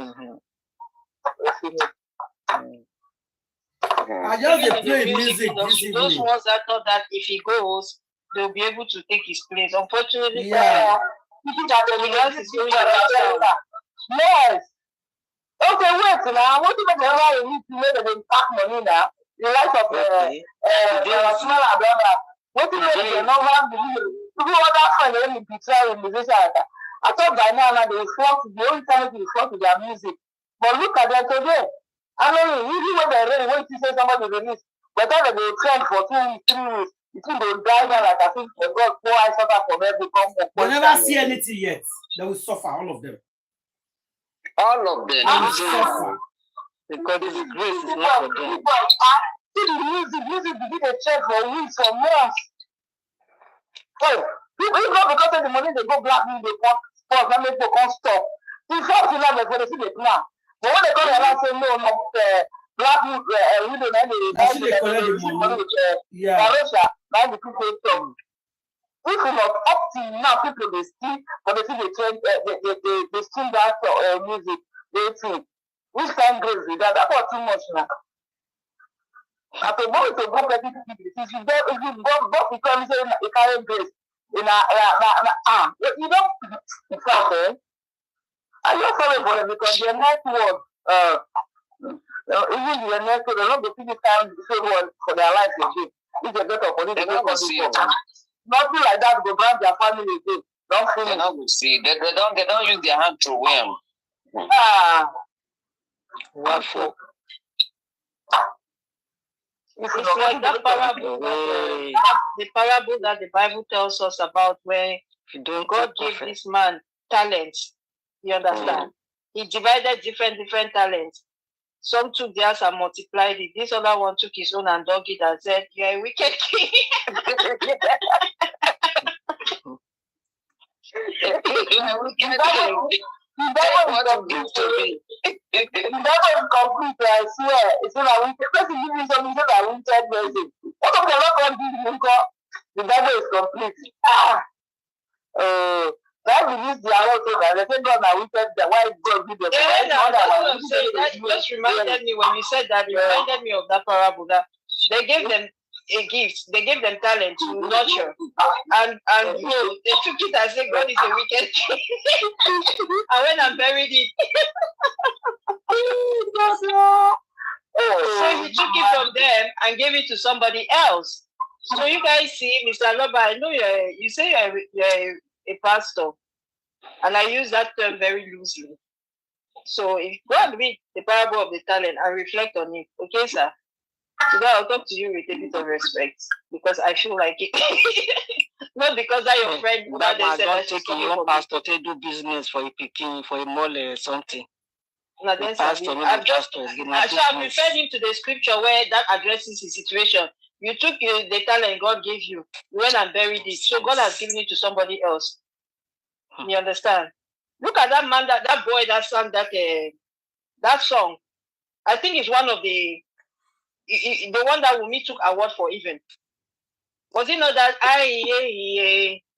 I just play music this evening. Those ones that thought that if he goes, they'll be able to take his place. Unfortunately, yes. Okay, wait now. What if they need to make them pack money now? The right of smaller brother. What if they don't have the other friend in picture musician? I thought by now they flock the only time they flock to their music. But look at them today. I mean, even when they're ready, when you say somebody release, but then they will trend for 2 weeks, 3 weeks. You think they'll die now, like I think for God, 4 eyes suffer from every company. They never see anything yet. They will suffer, all of them. All of them. They will suffer. Because this grace is not for them. See the music begin to check for weeks, for months. Oh, people not because of the money they go black, they want sports, that make people can't stop. The first thing that they see the plan. But when they come around say no, black widow, they collect the money. Yeah. Now the people stop. If you not up till now, people they still, but they see they change, they still that music, they think. Which kind goes with that? That's not too much now. After going to go get people, if you go because you carry grace, you don't, in fact, I'm not sorry for them because their next word, even their next word, they're not going to this kind of same word for their life again. It's a better for them. Nothing like that go grab their family again. Don't feel they're not going to see. They don't use their hand to win. What for? It's like that parable, the parable that the Bible tells us about where God gave this man talents. You understand? He divided different talents. Some took theirs and multiplied it. This other one took his own and dug it and said, "You're a wicked king." That was complete, I swear. It's not a wicked person give me something that I wicked person. What of the not complete? The Bible is complete. That released the arrow so that they said God now wicked the white God give them. That just reminded me when you said that, you reminded me of that parable that they gave them a gift, they gave them talent to nurture, and you know, they took it and said God is a wicked king. And when I buried it, so he took it from them and gave it to somebody else. So you guys see, Mr. Loba, I know you say you're a pastor, and I use that term very loosely. So if you go and read the parable of the talent and reflect on it, okay, sir? Today I'll talk to you with a bit of respect because I feel like it. Not because I'm your friend. That man don't take your pastor to do business for a picking, for a mole or something. No, then I've referred him to the scripture where that addresses his situation. You took the talent God gave you, you went and buried it. So God has given it to somebody else. You understand? Look at that man, that boy that sang that song. I think it's one of the one that Wumi took award for even. Was it not that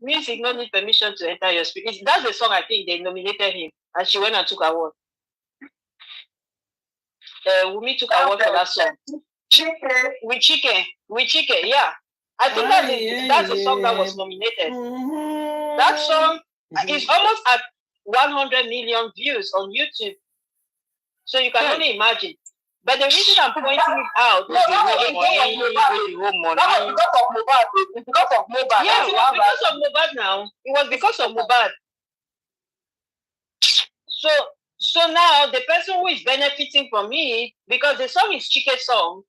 music no need permission to enter your spirit? That's the song I think they nominated him and she went and took award. Wumi took award for that song. With Chike, yeah. I think that's the song that was nominated. That song is almost at 100 million views on YouTube. So you can only imagine. But the reason I'm pointing it out is because of Mohbad. Yes, it was because of Mohbad now. It was because of Mohbad. So now the person who is benefiting from it, because the song is 𝗁𝗂𝗃𝗢𝗢 song,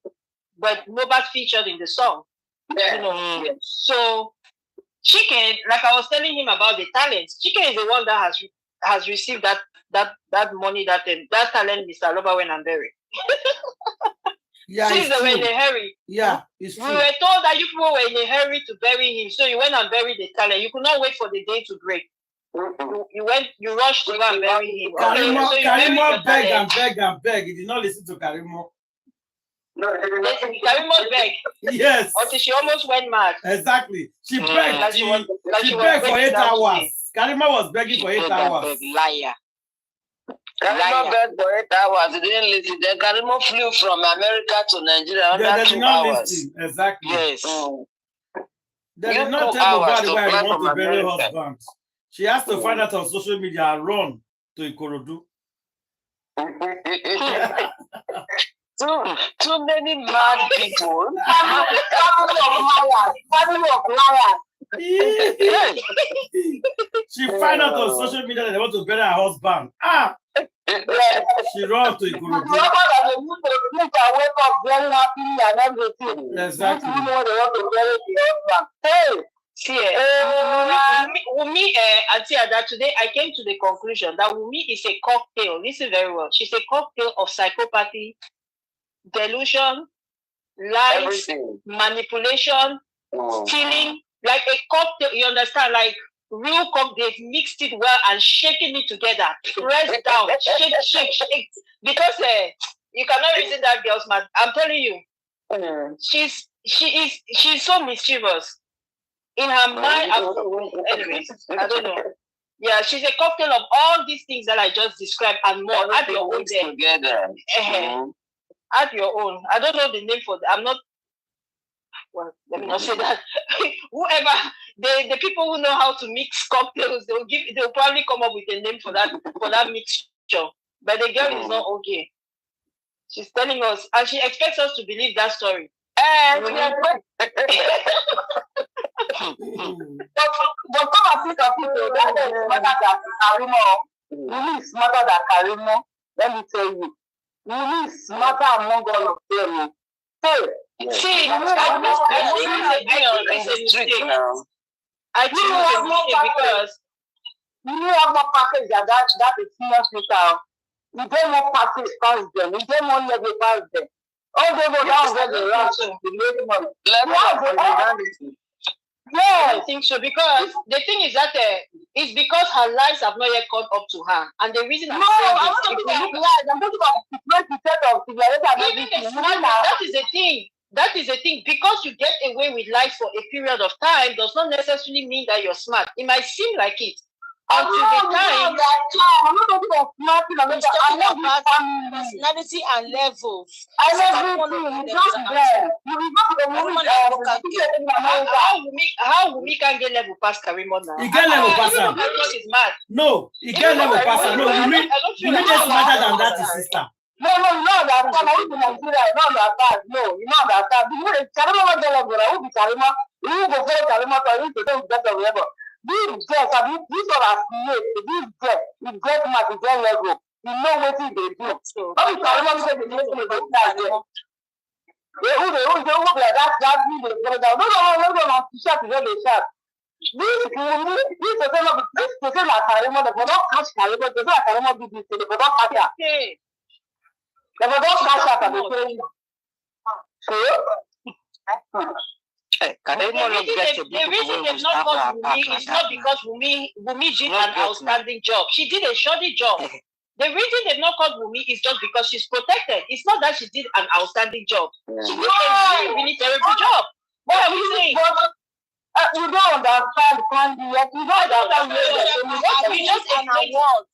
but Mohbad featured in the song. You know, so 𝗁𝗂𝗃𝗢𝗢, like I was telling him about the talents, 𝗁𝗂𝗃𝗢𝗢 is the one that has received that money, that talent, Mr. 𝗨𝗏 Yeah, since they were in a hurry. Yeah, it's true. We were told that you people were in a hurry to bury him, so you went and buried the talent. You could not wait for the day to break. You rushed to go and bury him. Karimo begged and begged and begged. He did not listen to Karimo. Karimo begged. Yes. Until she almost went mad. Exactly. She begged. She begged for 8 hours. Karimo was begging for 8 hours. Liar. Karimo begged for 8 hours. He didn't listen. Then Karimo flew from America to Nigeria under 2 hours. Exactly. Yes. They did not tell Mohbad why he wants to bury her husband. She has to find out on social media and run to Ikorodu. Too many mad people. She find out on social media that they want to bury her husband. She ran to Ikorodu. Exactly. Wnmi, Auntie Ada, today I came to the conclusion that Wnmi is a cocktail. Listen very well. She's a cocktail of psychopathy, delusion, lies, manipulation, stealing. Like a cocktail, you understand? Like real cocktail, they've mixed it well and shaking it together. Press down, shake. Because you cannot reason that girl's mad. I'm telling you, she's so mischievous. In her mind, anyways, I don't know. Yeah, she's a cocktail of all these things that I just described and more. Add your own there. Together. Add your own. I don't know the name for that. I'm not. Well, let me not say that. Whoever the people who know how to mix cocktails, they'll probably come up with a name for that mixture. But the girl is not okay. She's telling us, and she expects us to believe that story. But come and think of people that is smarter than Karimo. Really smarter than Karimo. Let me tell you. Really smarter among all of them. See, I think because you have more package than that is serious later. You get more package past them. You get more level past them. All they go down where they run to make money. Yeah, I don't think so, because the thing is that it's because her lives have not yet caught up to her, and the reason I'm talking about lies. I'm talking about 20% of civilization. That is the thing. That is the thing. Because you get away with lies for a period of time does not necessarily mean that you're smart. It might seem like it. Until the time. I'm not talking about smart. I'm talking about personality and levels. I love you. Just there. You go to the movie. How Wnmi can get level past Karimo now? He get level past her. No, he get level past her. No, Wnmi is smarter than that, his sister. No, that's not how Nigeria. No, you know that. Karimo was the level. I will be Karimo. You go for Karimo to you to get the level. This girl, this one has made. This girl, you get my level. You know what they do. How is Karimo say the next one is that? They look like that video. No, shut the shop. This person like Karimo, they don't catch Karimo. They don't Karimo do this. They don't catch her. They don't catch her. The reason they've not called Wnmi is not because Wnmi did an outstanding job. She did a shoddy job. The reason they've not called Wnmi is just because she's protected. It's not that she did an outstanding job. She did a really, really terrible job. What are we saying? You don't understand, Candy. You don't understand. We just an award.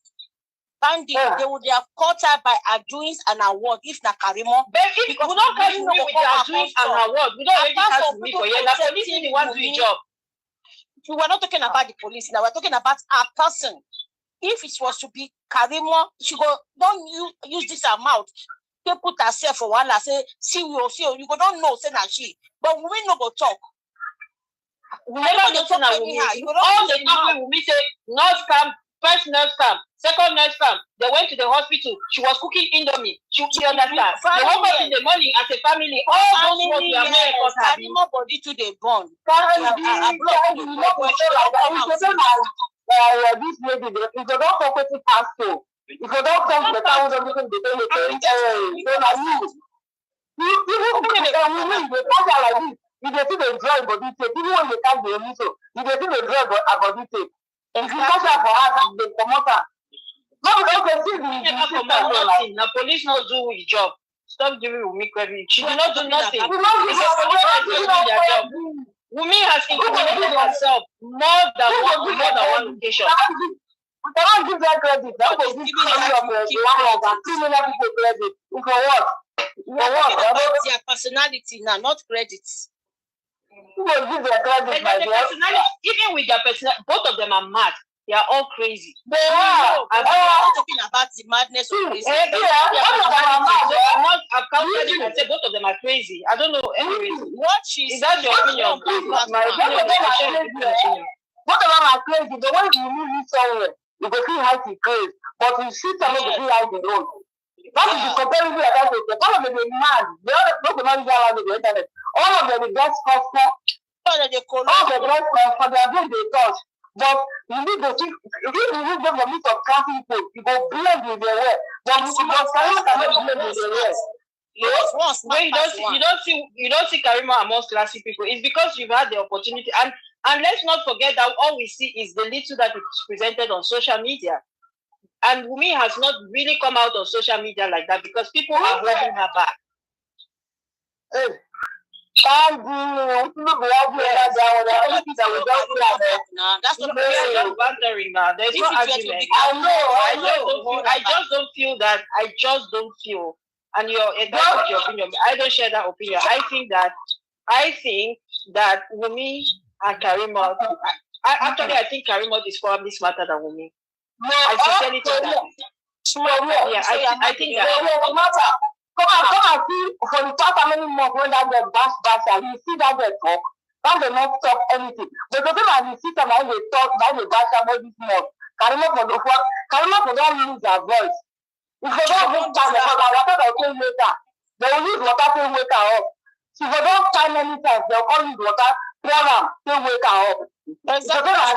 bandit, they would have caught her by her doings and her word, if not Karimo. Baby, we don't catch me with her doings and her word. We don't already catch me for you. The police is the one doing job. We were not talking about the police now, we're talking about our person. If it was to be Karimo, she go, don't use this amount. They put herself for one, say, see you, you go, don't know, say that she. But we no go talk. We never go talk about all the time when we say, nurse camp, first nurse camp, second nurse camp. They went to the hospital. She was cooking Indomie. She understand. They woke up in the morning as a family. All those ones we are not Karimo body to the bone. This lady, if you don't talk with the pastor, if you don't come to the town, you can be doing you get to the drug body tape, even when you can't be a little, you get to the drug body tape. And if you catch up for us, they come out. No, we don't see the police not do his job. Stop giving Wumi credit. She did not do nothing. Wumi has incriminated herself more than one occasion. I don't give that credit. That was this criminal people credit. For what? Their personality now, not credits. Who will give their credit, my dear? Even with their personality, both of them are mad. They are all crazy. They are. I'm not talking about the madness of crazy. I'm not accounting and say both of them are crazy. I don't know. Anyways, what is that your opinion? Both of them are crazy. The one you live somewhere, you go feel how to crazy. But you see someone to feel how to roll. That is the comparison that I say. All of them are mad. They all not the man around the internet. All of them are best customer. All of the best customer. They are doing the touch. But you need to see, if you remove them from midst of classy people, you go blend with their way. But you cannot blend with their way. Yes, you don't see Karimo amongst classy people. It's because you've had the opportunity. And let's not forget that all we see is the little that is presented on social media. And Wumi has not really come out on social media like that because people are holding her back. That's not we are just bantering now. There's no argument. I just don't feel that. I just don't feel. And that's your opinion. I don't share that opinion. I think that Wumi and Karimo. I think Karimo is probably smarter than Wumi. I sincerely think that. Yeah, I think that. Come and see for the past how many months when that girl bash and you see that girl talk, that girl not talk anything. But the time I see them when they talk, that they bash about this month, Karimo for don't lose their voice. If they don't lose time, water they'll clean later. They will use water to wake her up. If they don't time many times, they'll call use water, clear them, to wake her up. The time I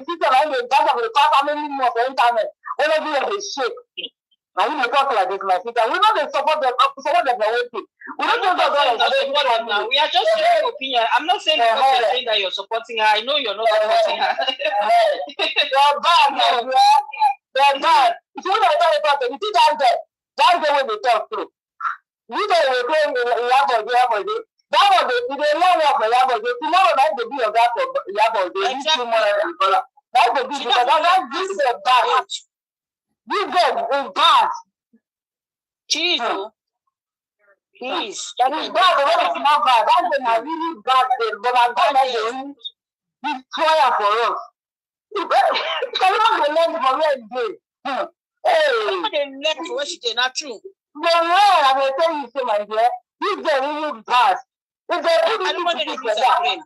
see them when they bash for the past how many months on internet, when they shake. Now we talk like this, my sister. We don't support them. Support them. We don't support them. We are just sharing opinion. I'm not saying you're saying that you're supporting her. I know you're not supporting her. They're bad, man. They're bad. If you don't talk about them, you see that's the way they talk through. You know we're playing Iyabo. That was the long walk for Iyabo. Tomorrow night they be a guy for Iyabo. They need tomorrow. That's the big because that's the bad. This girl is bad. Jesus. Please. That is bad. That is not bad. That's a really bad thing. But I'm going to destroy for us. Can you learn from where they hey. They learn from where she did not true. No, I will tell you so, my dear. This girl really bad. If they put it in the that.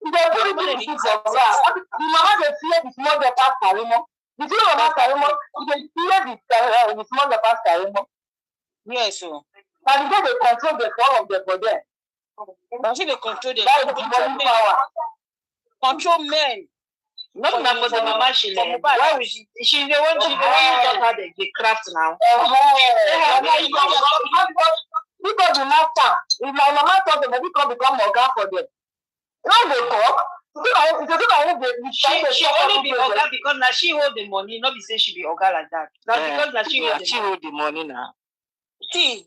If they put it in the that. The mama they fear the small the past Karimo. The thing about Karimo, they fear the small the past Karimo. Yes, sir. And because they control the power of the body. But they control the power. Control men. Not for the mama she learned. Why was she's the one who taught her the craft now. Because the master, if my mama taught them, they become Oga for them. Now they talk. She only be Oga because now she hold the money, not be say she be Oga like that. Now because now she hold the money now. See,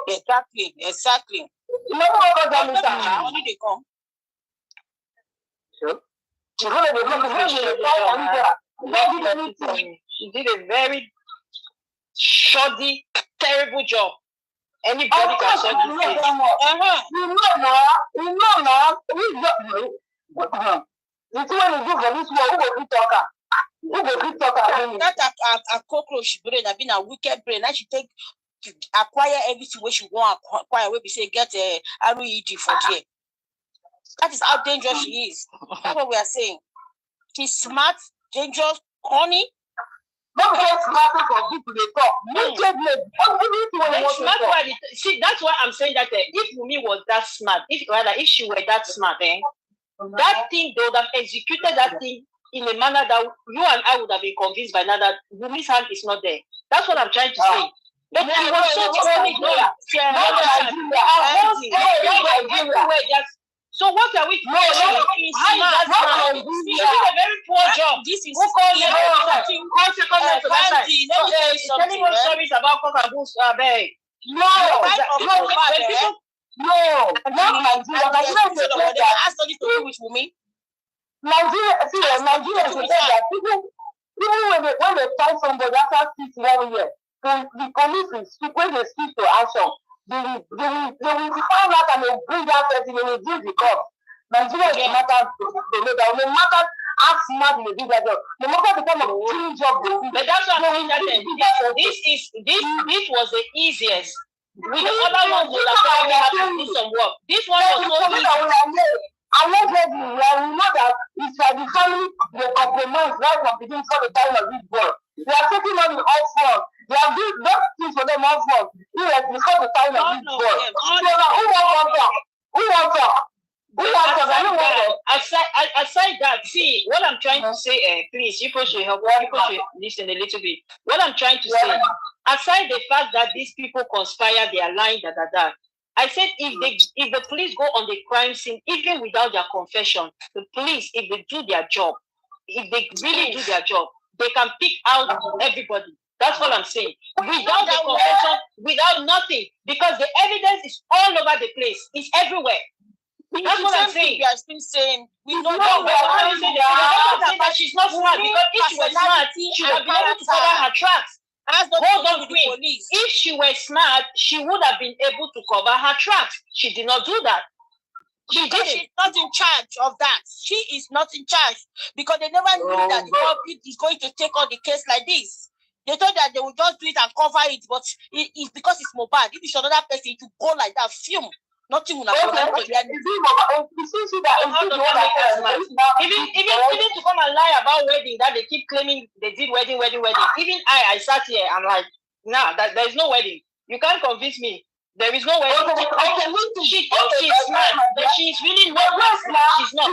Exactly. Money they come. Sure. She did a very shoddy, terrible job. Anybody can say this. That a cockroach brain, I been a wicked brain. I should take to acquire everything where she want to acquire. Where we say get a RED for there. That is how dangerous she is. That's what we are saying. She's smart, dangerous, corny. Don't get smarter for people they talk. See, that's why I'm saying that if Wunmi was that smart, if she were that smart, that thing they would have executed that thing in a manner that you and I would have been convinced by now that Wunmi's hand is not there. That's what I'm trying to say. But she was so corny. So what are we doing? How is that? She did a very poor job. This is telling us stories about cock and bull. Nigeria say that even when they find somebody after 6 1 year, the police will speak when they speak to action. They will find out and they will bring that person, they will do the job. Nigeria is a matter no matter how smart they do that job, no matter the kind of killing job they do. But that's what I'm saying that this was the easiest. With the other ones will probably have to do some work. This one was so easy. Allegedly, we know that it's like the family they compromise right from the beginning for the time of this boy. They are taking money off front. They are doing those things for them off front. Before the time of this boy. Who wants that? Aside that, see, what I'm trying to say, please, you should help, people should listen a little bit. What I'm trying to say, aside the fact that these people conspire, they are lying, I said if the police go on the crime scene, even without their confession, the police, if they do their job, if they really do their job, they can pick out everybody. That's what I'm saying. Without the confession, without nothing, because the evidence is all over the place. It's everywhere. That's what I'm saying. You are still saying we know that she's not smart, because if she was smart, she would be able to cover her tracks. Hold on, Queen. If she were smart, she would have been able to cover her tracks. She did not do that. She's not in charge of that. She is not in charge because they never knew that the public is going to take on the case like this. They thought that they would just do it and cover it, but it's because it's Mohbad. If it's another person, to go like that, film. Nothing will happen. Even to come and lie about wedding, that they keep claiming they did wedding. Even I sat here, I'm like, nah, there is no wedding. You can't convince me. There is no wedding. She thinks she's smart, but she's really not. She's not.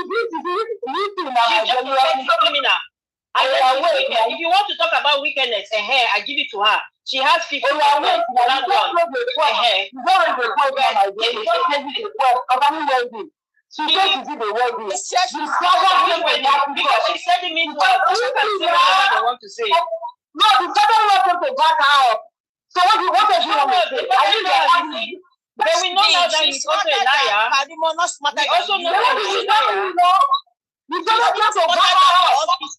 She's just a criminal. If you want to talk about wickedness, I give it to her. She has 50. She because she said it means what they want to say. No, the second one to back out. So what does she want to say? But we know now that he's also a liar. We also know that he's a liar.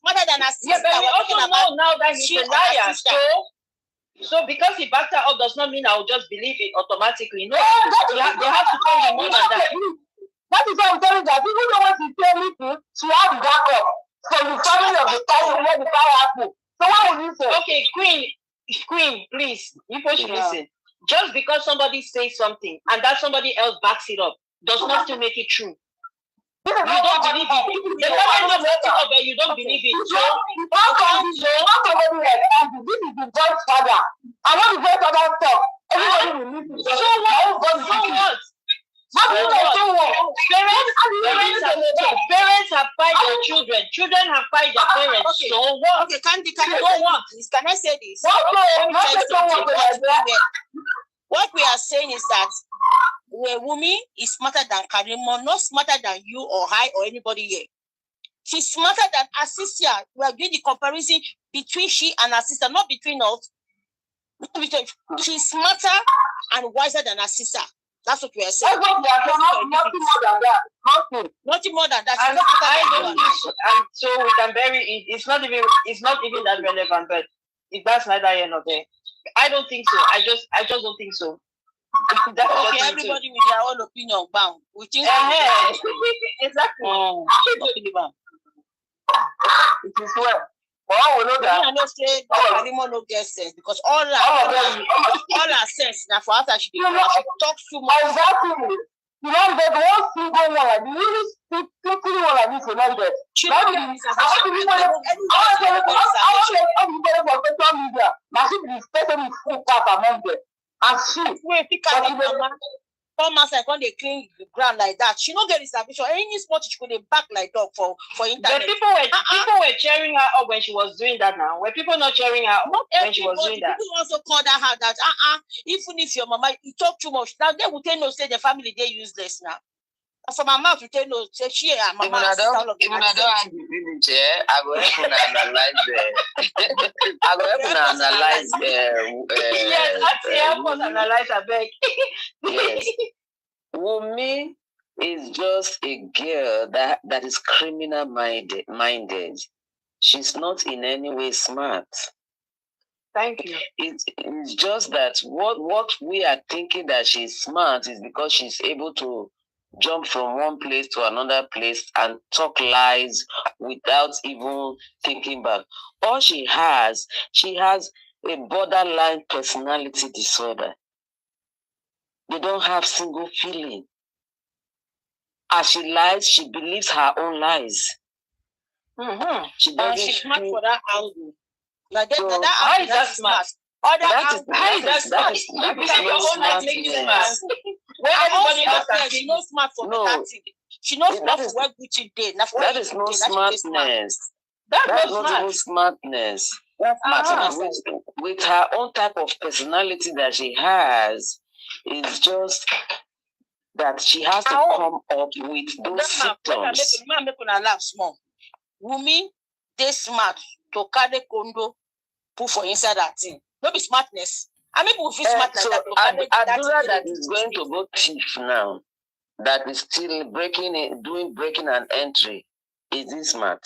Smarter than a sister. Yeah, but we also know now that he's a liar. So because he backed her up does not mean I'll just believe it automatically. No, they have to tell me more than that. That is why I'm telling you that even though when she tell me to, she has backup from the family of the fire where the fire happened. So what would you say? Okay, Queen, please, you should listen. Just because somebody says something and that somebody else backs it up does not still make it true. You don't believe it. The moment you backs it up, you don't believe it. So this is the God's father. I want the God's father talk. Everybody will listen. So what? Parents have fight their children. Children have fight their parents. Okay. So what? Okay, can I say this? What we are saying is that Wunmi is smarter than Karimo, not smarter than you or I or anybody here. She's smarter than her sister. We are doing the comparison between she and her sister, not between us. She's smarter and wiser than her sister. That's what we are saying. Nothing more than that. Nothing more than that. And so we can bury it. It's not even that relevant, but that's neither here nor there. I don't think so. I just don't think so. Okay, everybody with their own opinion, bound. We think exactly. It is well. Oh, we know that. I know say Karimo no get sense because all our sense now for after she talks too much. Exactly. You know, there's one single one like this. You really one like this will not get. She don't get this. Thomas, I can't clean the ground like that. She don't get this ambition. Any spot she could back like dog for internet. The people were cheering her up when she was doing that now. Were people not cheering her up when she was doing that? People also called her that even if your mama you talk too much, now they will tell no say the family they useless now. For my mouth to tell no say she and mama. Even I don't have the village, I go help analyze I go help analyze yes, actually help us analyze a bit. Yes. Wunmi is just a girl that is criminal minded. She's not in any way smart. Thank you. It's just that what we are thinking that she's smart is because she's able to jump from one place to another place and talk lies without even thinking back. All she has a borderline personality disorder. They don't have single feeling. As she lies, she believes her own lies. Mm-hmm. She's smart for that angle. Like that, So, how is that smart? How is that smart? She knows smart for that thing. She knows smart for where 𝗀𝘁 did. That is no smartness. That's not even smartness. With her own type of personality that she has, it's just that she has to come up with those symptoms. Make una laugh small. Wunmi, they smart to carry condo, put for inside that thing. No be smartness. I mean, we feel smart like that. Adura that is going to go thief now, that is still breaking and entry, is he smart?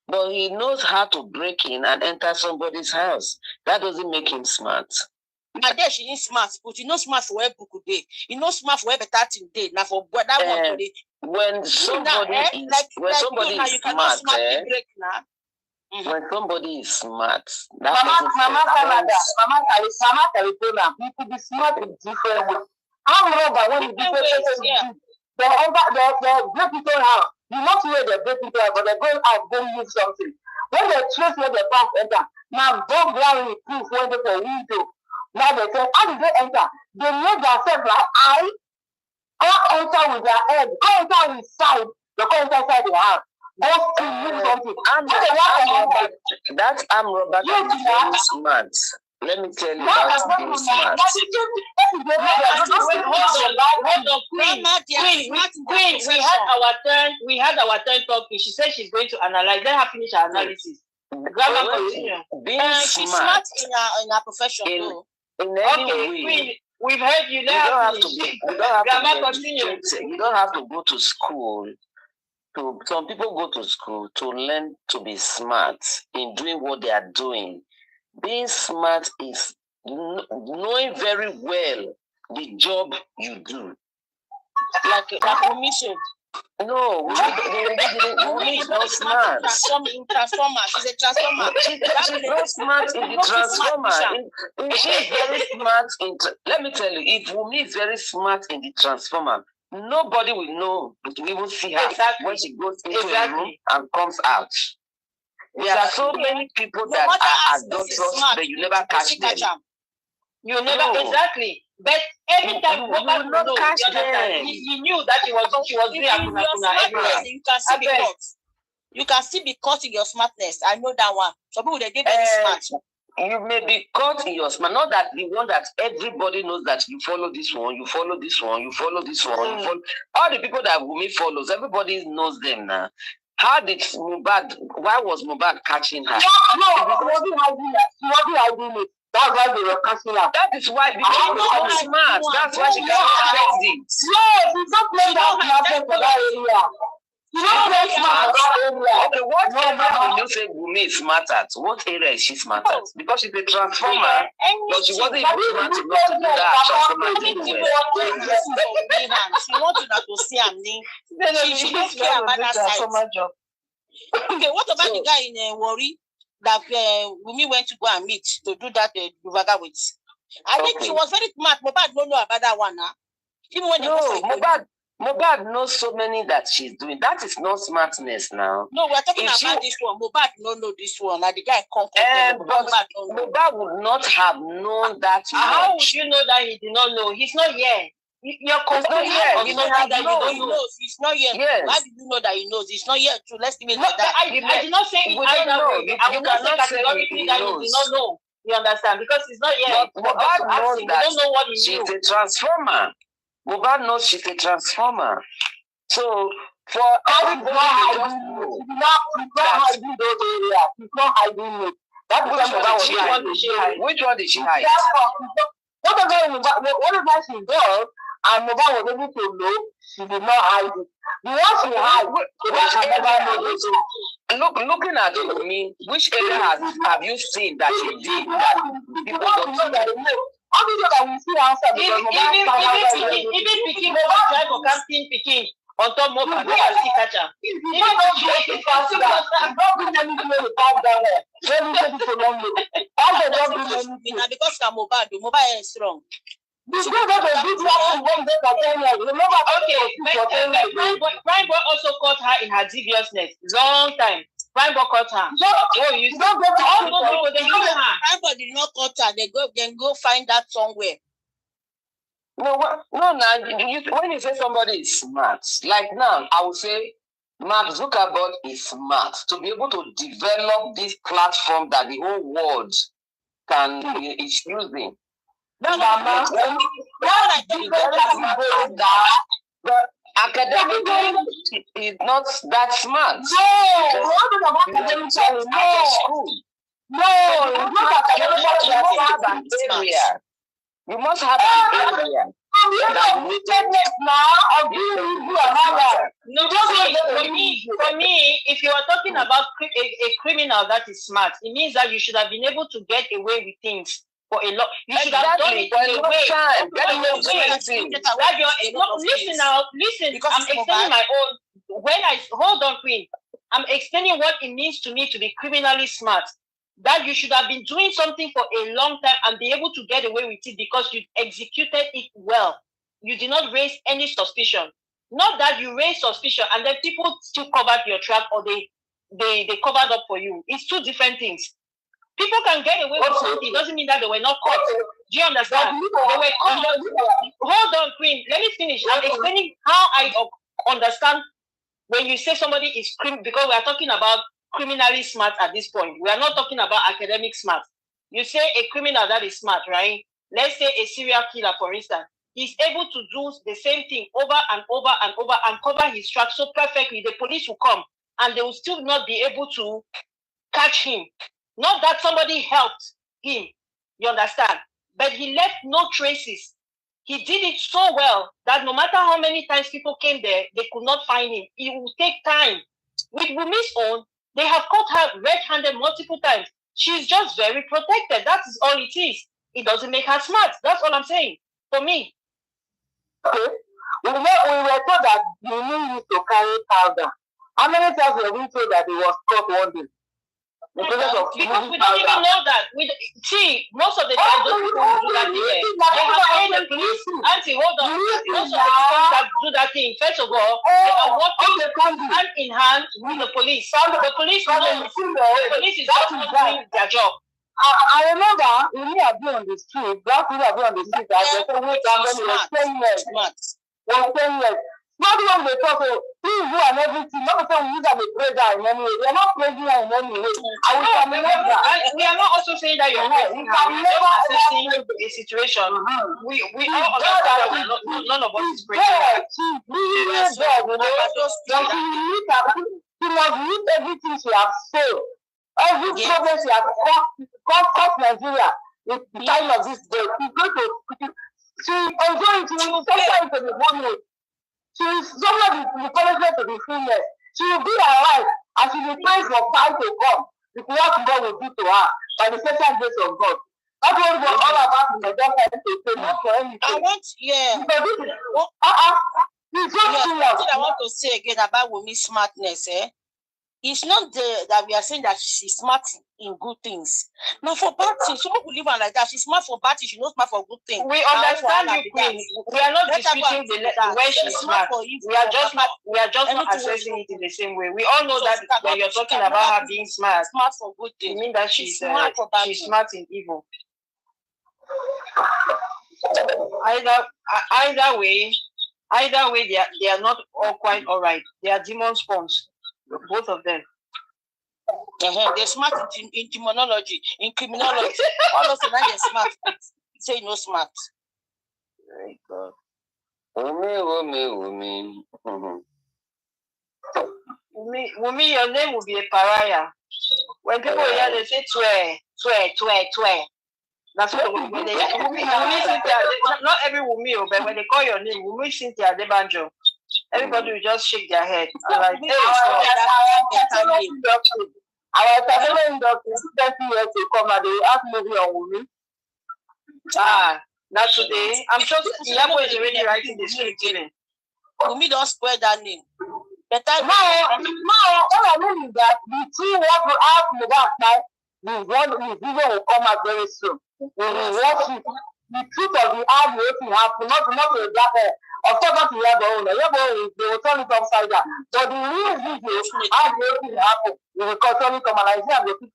But he knows how to break in and enter somebody's house. That doesn't make him smart. And there she is smart, but you know smart for where book day. You know smart for where better thing day. Now for that one today. When somebody is smart, when somebody is smart, Mama 𝗕𝗃𝗀𝗀, you could be smart in different ways. I'm rubber when you do the break people out. You not where they break people out, but they're going out, go move something. When they trace where they pass enter, now go ground with proof when they go window. Now they say, how did they enter? They know themselves like I enter with their head, go enter with side, they go enter inside the house. Go to move something. That arm robber is very smart. Let me tell you about being smart. Queen, we had our turn talking. She said she's going to analyze. Let her finish her analysis. Grandma, continue. Being she's smart in her profession. In any way. Queen, we've heard you. You don't have to go to school. Some people go to school to learn to be smart in doing what they are doing. Being smart is knowing very well the job you do. Like permission. No, Wunmi is not smart. Transformer. She's a transformer. She's not smart in the transformer. She's very smart in. Let me tell you, if Wunmi is very smart in the transformer, nobody will know, but we will see her when she goes into a room and comes out. There are so many people that are adults, but you never catch them. You never exactly. But every time you will not catch them. He knew that she was doing everywhere. You can still be caught in your smartness. I know that one. Some people they get very smart. You may be caught in your smart, not that the one that everybody knows that you follow this one, you follow this one, you follow this one, you follow all the people that Wunmi follows, everybody knows them now. How did Mohbad, why was Mohbad catching her? No, he wasn't hiding it. That's why they were casting out. That is why because she's so smart. That's why she can affect it. No, she's not playing that smart for that area. You don't play smart for that area. Okay, what area will you say Wunmi is smart at? What area is she smart at? Because she's a transformer, but she wasn't even smart enough to do that transformer thing well. She wanted to see him. She don't care about that side. Okay, what about the guy in Warri that Wunmi went to go and meet to do that Duvaga with? I think she was very smart. Mohbad don't know about that one, huh? Even when Mohbad knows so many that she's doing. That is not smartness now. No, we're talking about this one. Mohbad don't know this one. Like the guy come. Mohbad would not have known that. How would you know that he did not know? He's not here. You're confused. He's not that he knows. He's not here. Yes. How did you know that he knows? He's not here. So let's leave it like that. I did not say it either way. I will not say categorically that he did not know. You understand? Because he's not here. Mohbad knows that don't know what he she's a transformer. Mohbad knows she's a transformer. So for everybody to just know which one did she hide? Whatever she does, and Mohbad was able to know, she did not hide it. The one she hide, looking at me, which area have you seen that she did that people don't know? Even Pikin drive for camping Pikin on top Mohbad, they can see catch her. Because Mohbad is strong. Prime Boy also caught her in her deviousness. Long time. Prime Boy caught her. Prime Boy did not caught her. They go find that somewhere. No. When you say somebody is smart, like now, I would say Mark Zuckerberg is smart to be able to develop this platform that the whole world is using. But academically, is not that smart. You must have an area. For me, if you are talking about a criminal that is smart, it means that you should have been able to get away with things for a lot. You should have done it in a way. Listen. I'm explaining my own. Hold on, Queen. I'm explaining what it means to me to be criminally smart. That you should have been doing something for a long time and be able to get away with it because you executed it well. You did not raise any suspicion. Not that you raised suspicion and then people still covered your track or they covered up for you. It's two different things. People can get away with something. It doesn't mean that they were not caught. Do you understand? They were caught. Hold on, Queen. Let me finish. I'm explaining how I understand when you say somebody is criminal, because we are talking about criminally smart at this point. We are not talking about academic smart. You say a criminal that is smart, right? Let's say a serial killer, for instance. He's able to do the same thing over and over and over and cover his tracks so perfectly. The police will come and they will still not be able to catch him. Not that somebody helped him, you understand? But he left no traces. He did it so well that no matter how many times people came there, they could not find him. It will take time. With Wunmi's own, they have caught her red-handed multiple times. She's just very protected. That is all it is. It doesn't make her smart. That's all I'm saying. For me. Okay. We were told that Wunmi used to carry powder. How many times were we told that he was caught one day? Because we don't even know that. Most of the time, those people who do that thing, they have paid the police. Auntie, hold on. Most of the people that do that thing, first of all, they are working hand in hand with the police. The police knows. The police is not doing their job. I remember when we have been on the street, black people have been on the street, and they said, wait, I'm going to 10 years. 10 years. Not when they talk, who and everything, not saying we use them a pressure in any way. We are not praising her in any way. We are not also saying that you're right. We can never assessing a situation. We all understand that none of us is praising her. She must read everything she has said. Every problem she has caused Nigeria. the time of this day. She's going to she enjoy it. She will suffer it to the bonus. She will suffer the punishment to the fullness. She will be her life and she will pray for time to come with what God will do to her by the special grace of God. That's what we're all about in the doctor to say, not for anything. I want, yeah. Because this is, it's so serious. What I want to say again about women's smartness, it's not that we are saying that she's smart in good things. Now for bad things, someone who live on like that, she's smart for bad things, she's not smart for good things. We understand you, Queen. We are not disputing the way she's smart. We are just not assessing it in the same way. We all know that when you're talking about her being smart for good things, you mean that she's smart in evil. Either way, they are not all quite all right. They are demon spawns, both of them. They're smart in demonology, in criminology. All of them they're smart. Say no smart. Very good. Wumi. Wumi, your name will be a pariah. When people hear, they say twe. That's what when they Wumi Cynthia, not every Wumi, but when they call your name, Wumi Cynthia Debanjo, everybody will just shake their head. Like, hey, our family doctor, 30 years to come and they ask movie on Wumi. Not today. I'm sure Iyabo is already writing the script even. Wumi don't spread that name. No, all I mean is that the team what will ask Mohbad now, the video will come out very soon. We will watch it. The truth of the hard way to happen, not a black of course not Iyabo, they will turn it upside down. But the real video, hard way to happen, we will constantly come and I see I'm going to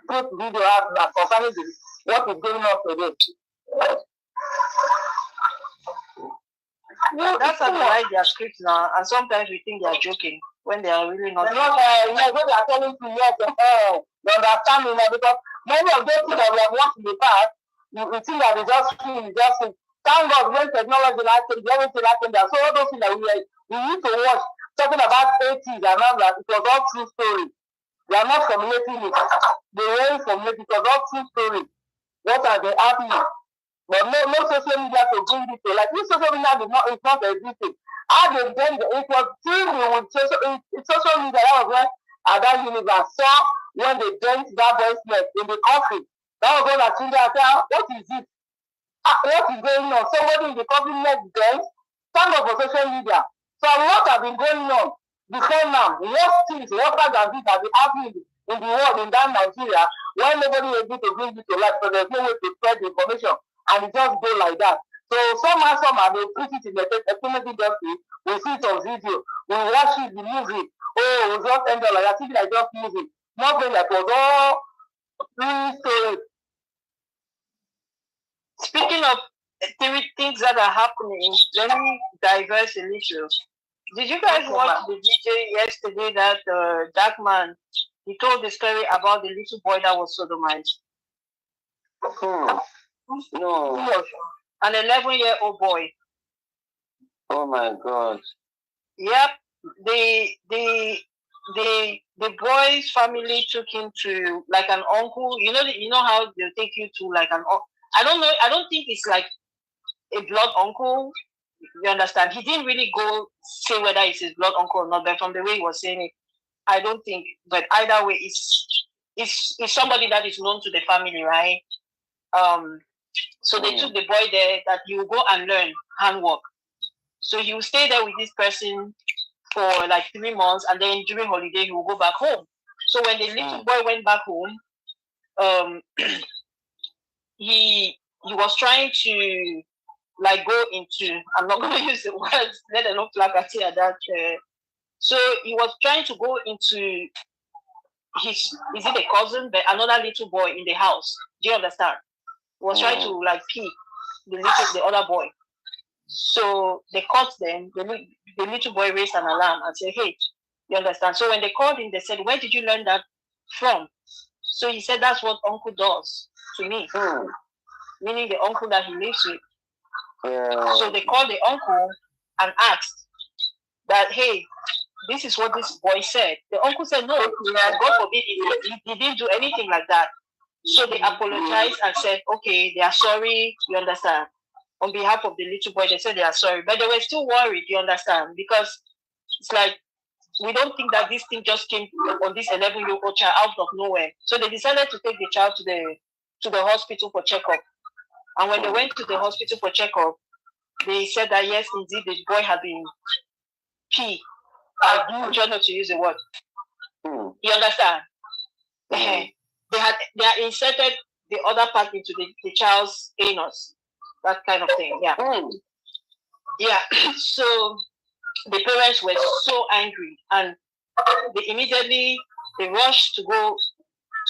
put video out concerning what is going on today. That's how they write their scripts now, and sometimes we think they are joking when they are really not. When they are telling you, yes, you understand me now, because many of those things that we have watched in the past, we think that it's just thank God when technology happened, everything happened there. So all those things that we need to watch, talking about 80s and all that, it was all true story. They are not formulating it. They were formulating it. It was all true story. What are they happening? But no social media to bring it to like this social media is not existing. How they then it was through with social media that was when that universe saw when they dent that boy's neck in the coffin. That was when I said, what is it? What is going on? Somebody in the coffin neck dent. Thank God for social media. So what have been going on before now? What things, what than this have been happening in the world in that Nigeria when nobody is able to bring it to life, so there's no way to spread the information. And it just go like that. So somehow they put it in the entertainment industry. We see it on video. We watch it, the music. Oh, we just end up like that. Thinking like just music. Nothing like was all real story. Speaking of things that are happening, let me diverse a little. Did you guys watch the video yesterday that that man, he told the story about the little boy that was sodomized? No. An 11-year-old boy. Oh my God. Yep. The boy's family took him to like an uncle. You know how they'll take you to like an uncle. I don't know. I don't think it's like a blood uncle. You understand? He didn't really go say whether it's his blood uncle or not, but from the way he was saying it, I don't think. But either way, it's somebody that is known to the family, right? So they took the boy there that he will go and learn handwork. So he will stay there with this person for like 3 months, and then during holiday he will go back home. So when the little boy went back home, he was trying to like go into, I'm not going to use the words, let alone flagrancy at that. So he was trying to go into is it a cousin, but another little boy in the house. Do you understand? He was trying to like pee the other boy. So they caught them. The little boy raised an alarm and said, "Hey, you understand?" So when they called him, they said, "Where did you learn that from?" So he said, "That's what uncle does to me," meaning the uncle that he lives with. So they called the uncle and asked that, "Hey, this is what this boy said." The uncle said, "No, God forbid, he didn't do anything like that." So they apologized and said, okay, they are sorry, you understand. On behalf of the little boy, they said they are sorry. But they were still worried, you understand, because it's like, we don't think that this thing just came on this 11-year-old child out of nowhere. So they decided to take the child to the hospital for checkup. And when they went to the hospital for checkup, they said that yes, indeed, the boy had been I do try not to use the word. You understand? They had inserted the other part into the child's anus, that kind of thing. Yeah. Yeah. So the parents were so angry, and they rushed to go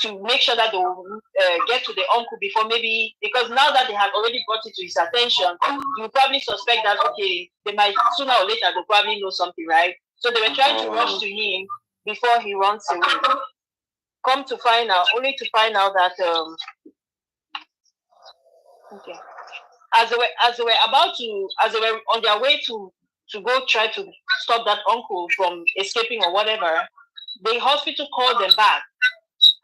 to make sure that they will get to the uncle before, maybe, because now that they had already brought it to his attention, you probably suspect that, okay, they might sooner or later, they'll probably know something, right? So they were trying to rush to him before he runs away. Only to find out that, okay, as they were on their way to go try to stop that uncle from escaping or whatever, the hospital called them back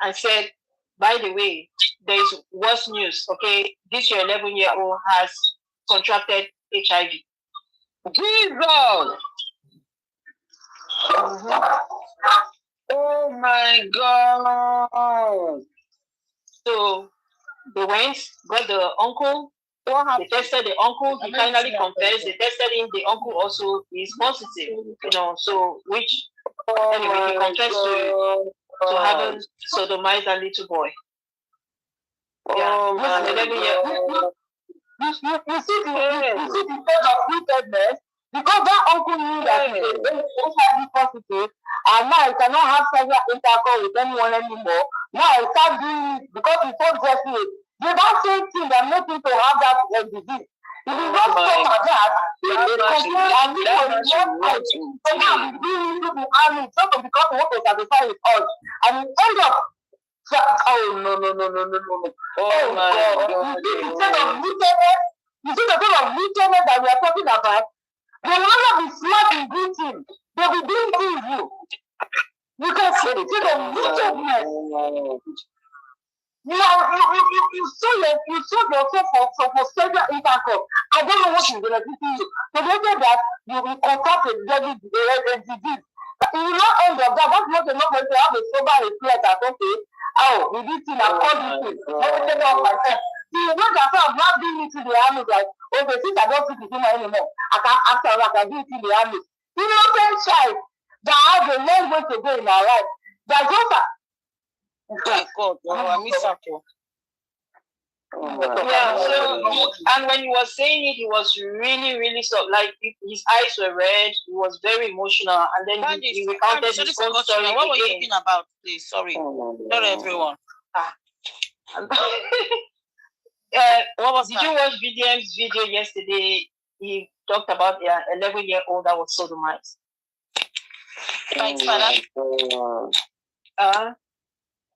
and said, by the way, there is worse news, okay? This your 11-year-old has contracted HIV. Jesus! Oh my God! So they went, got the uncle. They tested the uncle. He finally confessed. They tested him. The uncle also is positive. You know, so which anyway, he confessed to having sodomized that little boy. Yeah, and 11-year-old. You see the state of wickedness, because that uncle knew that he was HIV positive, and now he cannot have sexual intercourse with anyone anymore. Now he can't do it because he's so dressy. The that same thing that makes him to have that disease. If he don't stop at that, he will complain and he will not fight. So now he's doing into the army just because he wants to satisfy his urge. And he end up. Oh no. Oh my God. You see the kind of wickedness? You see the kind of wickedness that we are talking about? They will never be smart in good things. They'll be doing evil. You can see the wickedness. You sold yourself for sexual intercourse. I don't know what is benefiting you. So they say that you will contract a disease. But you will not end up that. That's not enough for you to have a sober reflect that, okay, oh, we did thing, I've called this thing. Let me take off myself. See, you know that I'm not doing it to the army, like, okay, since I don't fit it anymore, I can do it in the army. Innocent child that has a long way to go in our life. That just yeah, so and when he was saying it, he was really, really so like his eyes were red. He was very emotional, and then he recounted his own story. What were you thinking about, please? Sorry, not everyone. What was? Did you watch VDM's video yesterday? He talked about an 11-year-old that was sodomized. His father.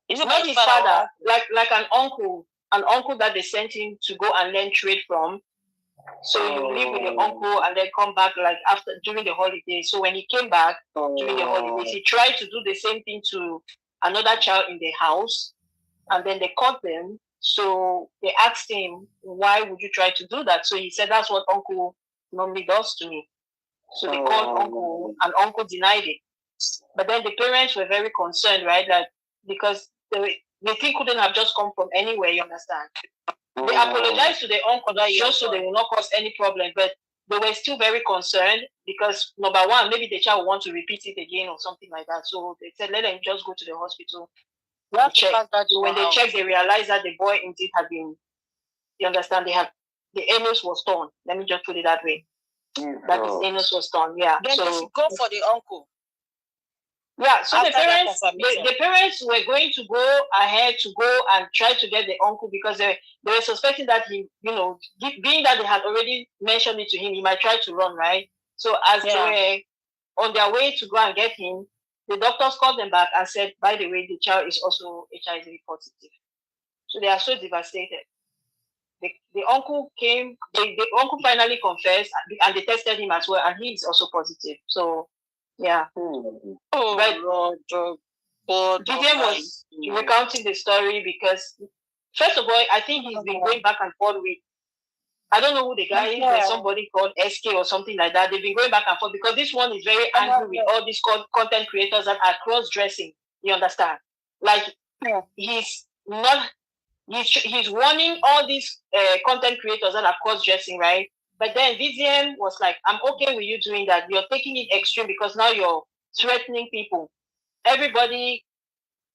Is it not his father? Like an uncle that they sent him to go and learn trade from. So you live with your uncle and then come back like during the holidays. So when he came back during the holidays, he tried to do the same thing to another child in the house, and then they caught them. So they asked him, "Why would you try to do that?" So he said, "That's what uncle normally does to me." So they called uncle, and uncle denied it. But then the parents were very concerned, right? That because the thing couldn't have just come from anywhere, you understand? They apologized to the uncle just so they will not cause any problem, but they were still very concerned because, number one, maybe the child will want to repeat it again or something like that. So they said, let them just go to the hospital to check. So when they checked, they realized that the boy indeed had been, you understand, the anus was torn. Let me just put it that way. That his anus was torn, yeah. Then so they should go for the uncle. Yeah, so the parents were going to go ahead to go and try to get the uncle because they were suspecting that he, being that they had already mentioned it to him, he might try to run, right? So as they were on their way to go and get him, the doctors called them back and said, by the way, the child is also HIV positive. So they are so devastated. The uncle came, the uncle finally confessed and they tested him as well, and he is also positive. So yeah. But VDM was recounting the story because First of all, I think he's been going back and forth with, I don't know who the guy is, there's somebody called SK or something like that. They've been going back and forth because this one is very angry with all these content creators that are cross-dressing. You understand? Like, he's warning all these content creators that are cross-dressing, right? But then VDM was like, I'm okay with you doing that. You're taking it extreme because now you're threatening people. Everybody,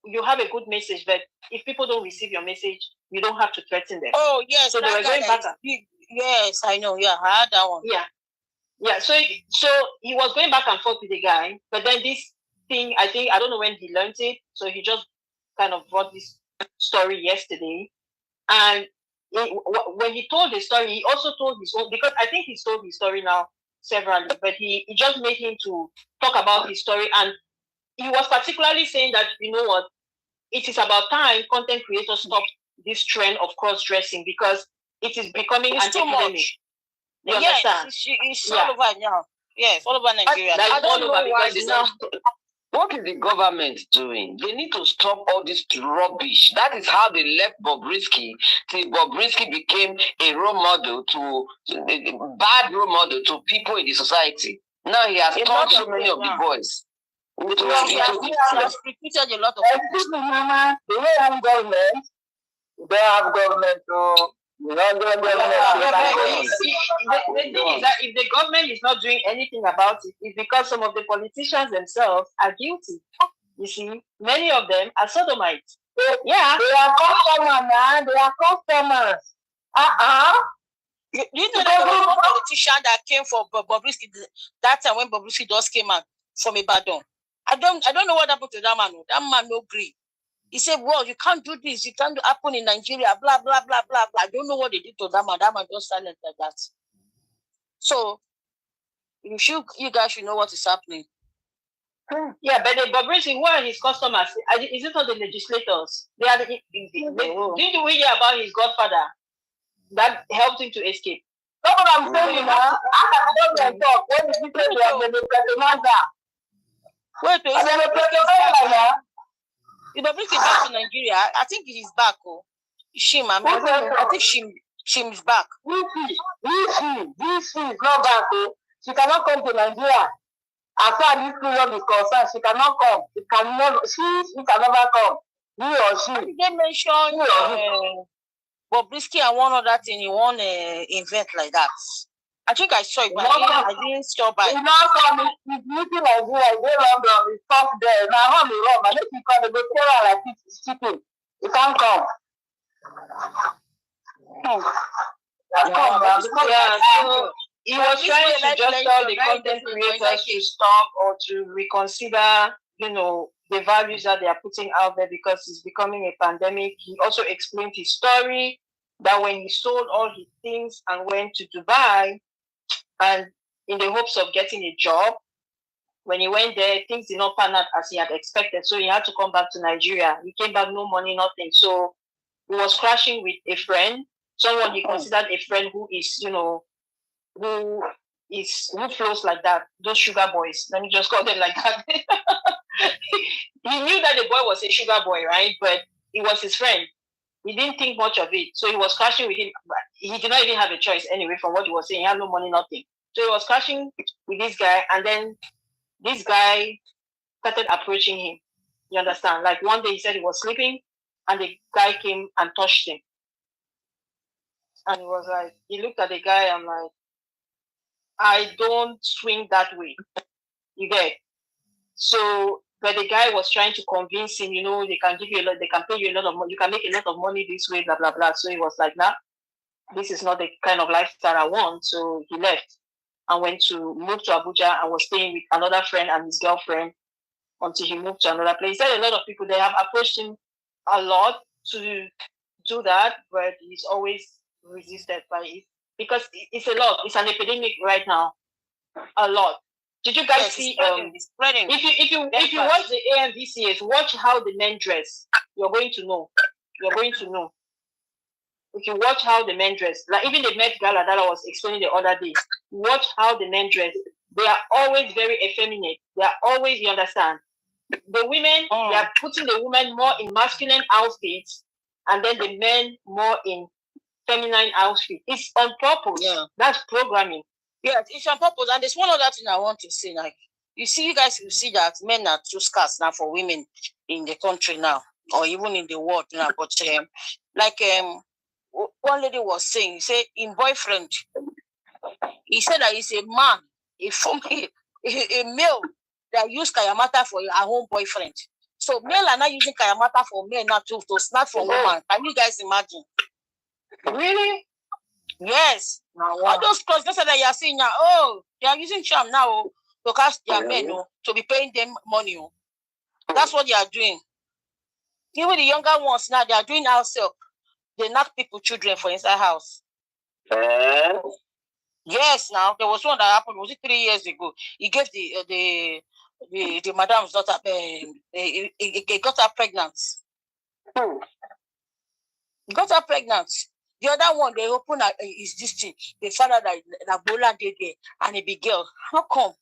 you have a good message, but if people don't receive your message, you don't have to threaten them. Oh, yes. So they were going back. Yes, I know. Yeah, I heard that one. Yeah. Yeah. So he was going back and forth with the guy, but then this thing, I don't know when he learned it. So he just kind of brought this story yesterday. And when he told the story, he also told his own, because I think he's told his story now severally, but he just made him to talk about his story. And he was particularly saying that, you know what, it is about time content creators stop this trend of cross-dressing because it is becoming an epidemic. You understand? It's all over now. Yes, all over Nigeria. I don't know why what is the government doing? They need to stop all this rubbish. That is how they left Bobrisky till Bobrisky became a role model bad role model to people in the society. Now he has taught so many of the boys. He has repeated a lot of people. They have government. They have government. So the thing is that if the government is not doing anything about it, it's because some of the politicians themselves are guilty. You see, many of them are sodomites. Yeah, they are customers, man. They are customers. You know that one politician that came for Bobrisky that time when Bobrisky just came out from Ibadan. I don't know what happened to that man. That man no agree. He said, well, you can't do this. It can't happen in Nigeria, blah, blah, blah, blah, blah. I don't know what they did to that man. That man just silent like that. So, you guys should know what is happening. Yeah, but the Bobrisky, who are his customers? Is it not the legislators? They are didn't we hear about his godfather that helped him to escape? That's what I'm saying, man. I don't talk. When the people are the Bobrisky back to Nigeria. I think he's back. Oh, Shim. I think Shim is back. This is not back. Oh. She cannot come to Nigeria. As far as this period is concerned, she cannot come. She can never come. He or she. Did they mention Bobrisky and one other thing in one event like that? I think I saw it, but I didn't stop by. He's not coming. He's meeting Nigeria. He go London. He stop there. Now, how many wrong? I think he come. They go tell her like it's cheating. He can't come. So he was trying to just tell the content creators to stop or to reconsider, the values that they are putting out there because it's becoming a pandemic. He also explained his story that when he sold all his things and went to Dubai, and in the hopes of getting a job, when he went there, things did not pan out as he had expected. So he had to come back to Nigeria. He came back, no money, nothing. So he was crashing with a friend, someone he considered a friend who is, who flows like that. Those sugar boys. Let me just call them like that. He knew that the boy was a sugar boy, right? But he was his friend. He didn't think much of it. So he was crashing with him. He did not even have a choice anyway from what he was saying. He had no money, nothing. So he was crashing with this guy. And then this guy started approaching him. You understand? Like one day he said he was sleeping and the guy came and touched him. And he was like, he looked at the guy and like, I don't swing that way. You get? So, but the guy was trying to convince him, they can give you a lot, they can pay you a lot of money, you can make a lot of money this way, blah, blah, blah. So he was like, nah, this is not the kind of lifestyle I want. So he left and moved to Abuja and was staying with another friend and his girlfriend until he moved to another place. He said a lot of people, they have approached him a lot to do that, but he's always resisted by it because it's a lot. It's an epidemic right now. A lot. Did you guys see? If you watch the AMVCAs, watch how the men dress. You're going to know. If you watch how the men dress, like even the Met Gala that I was explaining the other day, watch how the men dress. They are always very effeminate. They are always, you understand? The women, they are putting the women more in masculine outfits and then the men more in feminine outfit. It's on purpose. Yeah. That's programming. Yeah, it's on purpose. And there's one other thing I want to say. Like, you see that men are too scarce now for women in the country now, or even in the world now. But one lady was saying, he said, in boyfriend, he said that he's a man, a male that use kayamata for her own boyfriend. So men are not using kayamata for men now to snap for women. Can you guys imagine? Really? Yes. All those crossdressers that you are seeing now, they are using charm now to catch their men, to be paying them money. That's what they are doing. Even the younger ones now, they are doing ourselves. They knock people, children for inside house. Yes, now there was one that happened. Was it 3 years ago? He gave the madam's daughter. He got her pregnant. Got her pregnant. The other one, they open is this thing. They found out that Bola did there and a big girl. How come?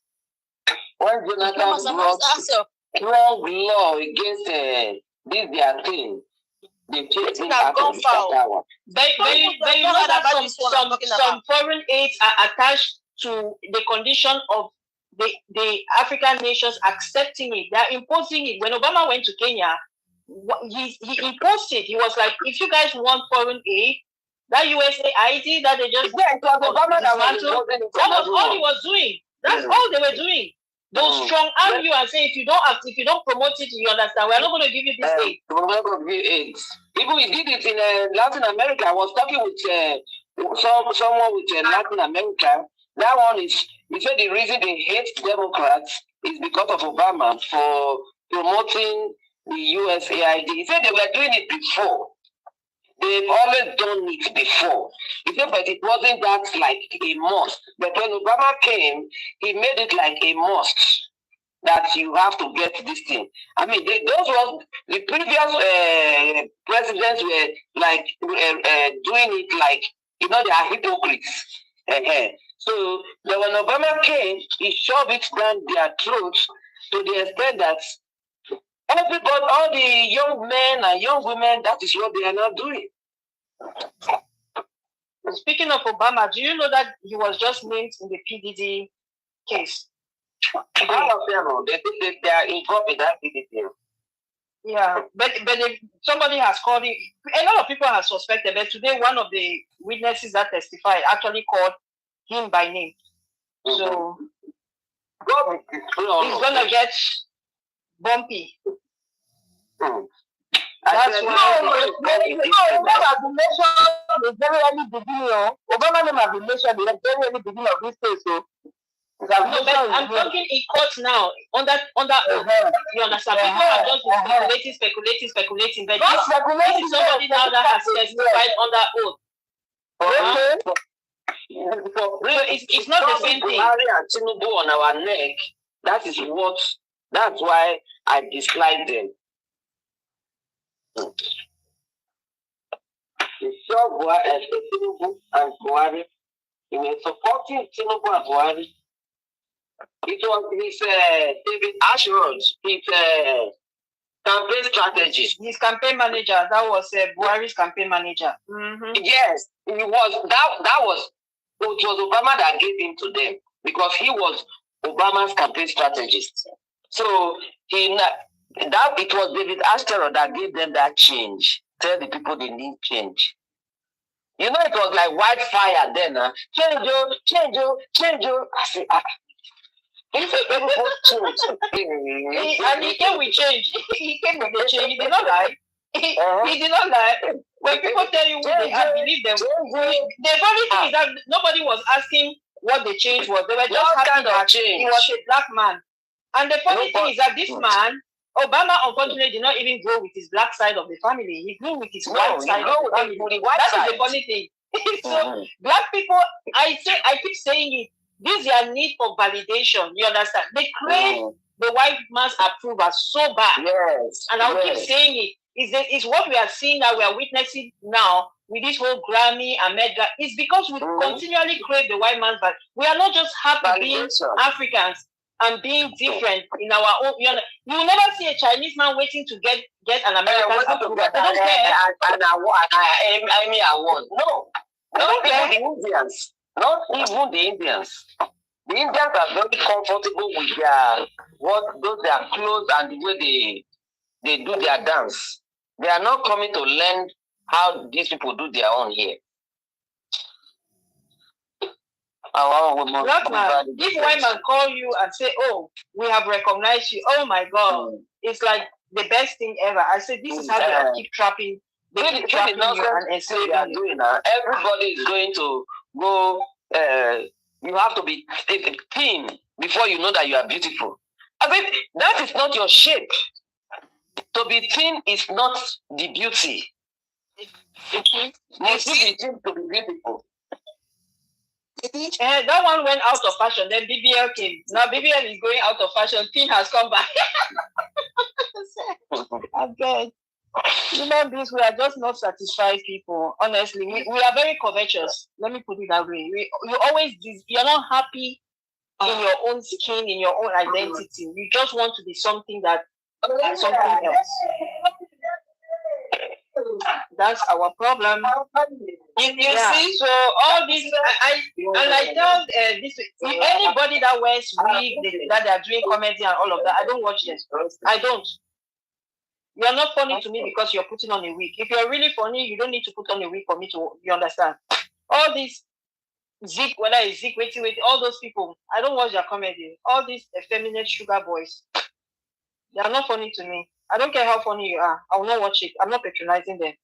When Jonathan brought strong law against this their thing, they changed it out of that one. But you know that some foreign aids are attached to the condition of the African nations accepting it. They are imposing it. When Obama went to Kenya, he imposed it. He was like, if you guys want foreign aid, that USAID that they just it was Obama that was all he was doing. That's all they were doing. They'll strong arm you and say if you don't promote it, you understand. We're not going to give you this aid. We're not going to give aid. People we did it in Latin America. I was talking with someone with Latin America. That one is, he said the reason they hate Democrats is because of Obama for promoting the USAID. He said they were doing it before. They've always done it before. He said, but it wasn't that like a must. But when Obama came, he made it like a must that you have to get this thing. I mean, those was the previous presidents were like doing it like, they are hypocrites. So when Obama came, he shoved it down their throats to the extent that everybody, all the young men and young women, that is what they are not doing. Speaking of Obama, do you know that he was just named in the PDD case? All of them, they are involved in that PDD. Yeah, but if somebody has called it, a lot of people have suspected, but today one of the witnesses that testified actually called him by name. So he's gonna get bumpy. That's why. The very early beginning. Obama name have been mentioned the very early beginning of this case. So I'm talking in court now. Under you understand? People are just speculating. But this is somebody now that has testified under oath. So it's not the same thing. Tinubu on our neck. That's why I dislike them. The show Tinubu and Buhari, he was supporting Tinubu and Buhari. It was his David Ashford's campaign strategy. His campaign manager, that was Buhari's campaign manager. Yes, it was Obama that gave him to them because he was Obama's campaign strategist. So it was David Ashford that gave them that change. Tell the people they need change. You know, it was like wildfire then. Change. I say, and he came with change. He came with the change. He did not lie. He did not lie. When people tell you I believe them. The funny thing is that nobody was asking what the change was. They were just happy that he was a black man. And the funny thing is that this man, Obama unfortunately did not even grow with his black side of the family. He grew with his white side of the family. That is the funny thing. So black people, I keep saying it, this is their need for validation. You understand? They crave the white man's approval so bad. Yes. And I'll keep saying it. It's what we are seeing now, we are witnessing now with this whole Grammy and Mega. It's because we continually crave the white man's validation. We are not just happy being Africans and being different in our own. You will never see a Chinese man waiting to get get an American approval. They don't care. And Emmy award. No. Not even the Indians. Not even the Indians. The Indians are very comfortable with their clothes and the way they do their dance. They are not coming to learn how these people do their own here. If women call you and say, "Oh, we have recognized you," oh my God, it's like the best thing ever. I said, this is how they keep trapping. They keep trapping you and enslaving you. Everybody is going to go. You have to be thin before you know that you are beautiful. I mean, that is not your shape. To be thin is not the beauty. You must be thin to be beautiful. That one went out of fashion. Then BBL came. Now BBL is going out of fashion. Thin has come back. I beg. Human beings, we are just not satisfied people. Honestly, we are very covetous. Let me put it that way. You're not happy in your own skin, in your own identity. You just want to be something something else. That's our problem. You see, so all this, I tell anybody that wears wig, that they are doing comedy and all of that, I don't watch them. I don't. You're not funny to me because you're putting on a wig. If you're really funny, you don't need to put on a wig for me to, you understand? All these whether it's 𝗁𝗁𝗁𝗁, all those people, I don't watch their comedy. All these effeminate sugar boys, they are not funny to me. I don't care how funny you are. I will not watch it. I'm not patronizing them.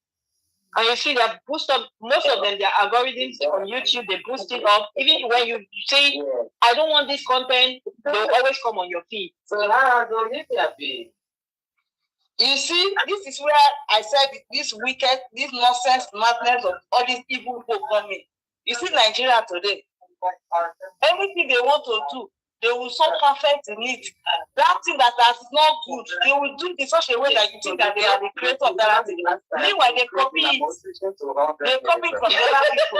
And you see, they boost up, most of them, their algorithms on YouTube, they boost it up. Even when you say, I don't want this content, they'll always come on your feed. So how do you be? You see, this is where I said this wicked, this nonsense, madness of all these evil people coming. You see Nigeria today, everything they want to do, they will so perfect in it. That thing that is not good, they will do it in such a way that you think that they are the creator of that thing. Meanwhile, they copy it. They copy it from other people.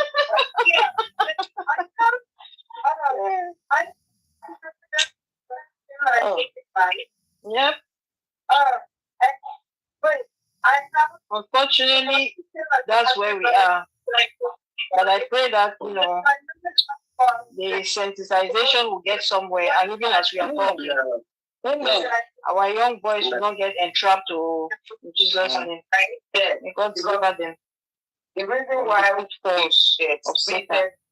Yep. Unfortunately, that's where we are. But I pray that, the sensitization will get somewhere, and even as we are talking, our young boys will not get entrapped to Jesus' name. May God deliver them. The reason why I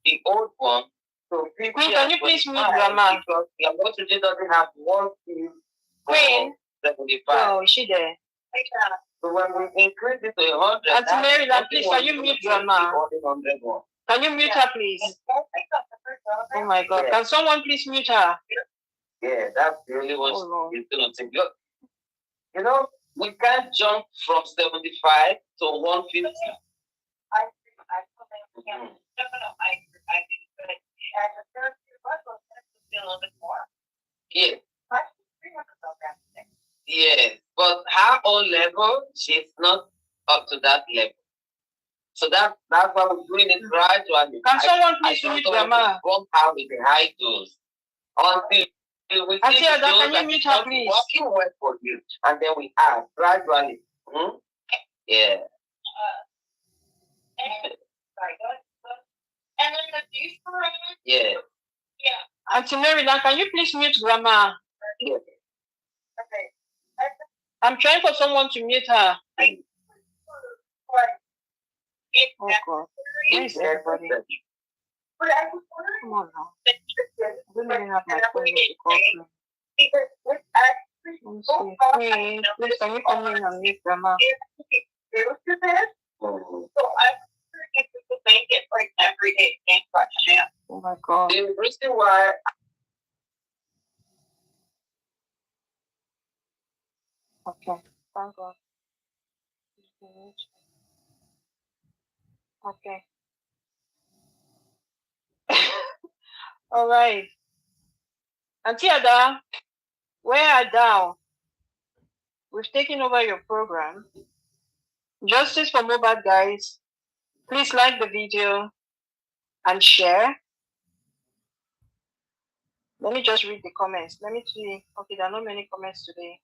the old one, so Queen, can you please mute Grandma? Because the abortion doesn't have one thing. Queen? 75. Oh, is she there? So when we increase it to 100, Auntie Mary, please, can you mute Grandma? Can you mute her, please? Oh my God! Can someone please mute her? Yeah, that's really what it's going to take. Look, we can't jump from 75 to 150. Yeah. Yes, but her own level, she's not up to that level. So that's why we're doing it gradually. Can someone please mute Grandma? Won't have with the high dose until we see the dose can you mute her, please? Working well for you, and then we add gradually. Yeah. Yeah. Auntie Mary, can you please mute Grandma? Yeah. I'm trying for someone to mute her. Oh God. Where is everybody? Come on now. I don't even have my phone to call through. Please, can you come in and mute Grandma? Oh my God. The reason why okay, thank God. Okay. All right. Auntie Ada, where are thou? We've taken over your program. Justice for Mohbad, guys. Please like the video and share. Let me just read the comments. Let me see. Okay, there are not many comments today.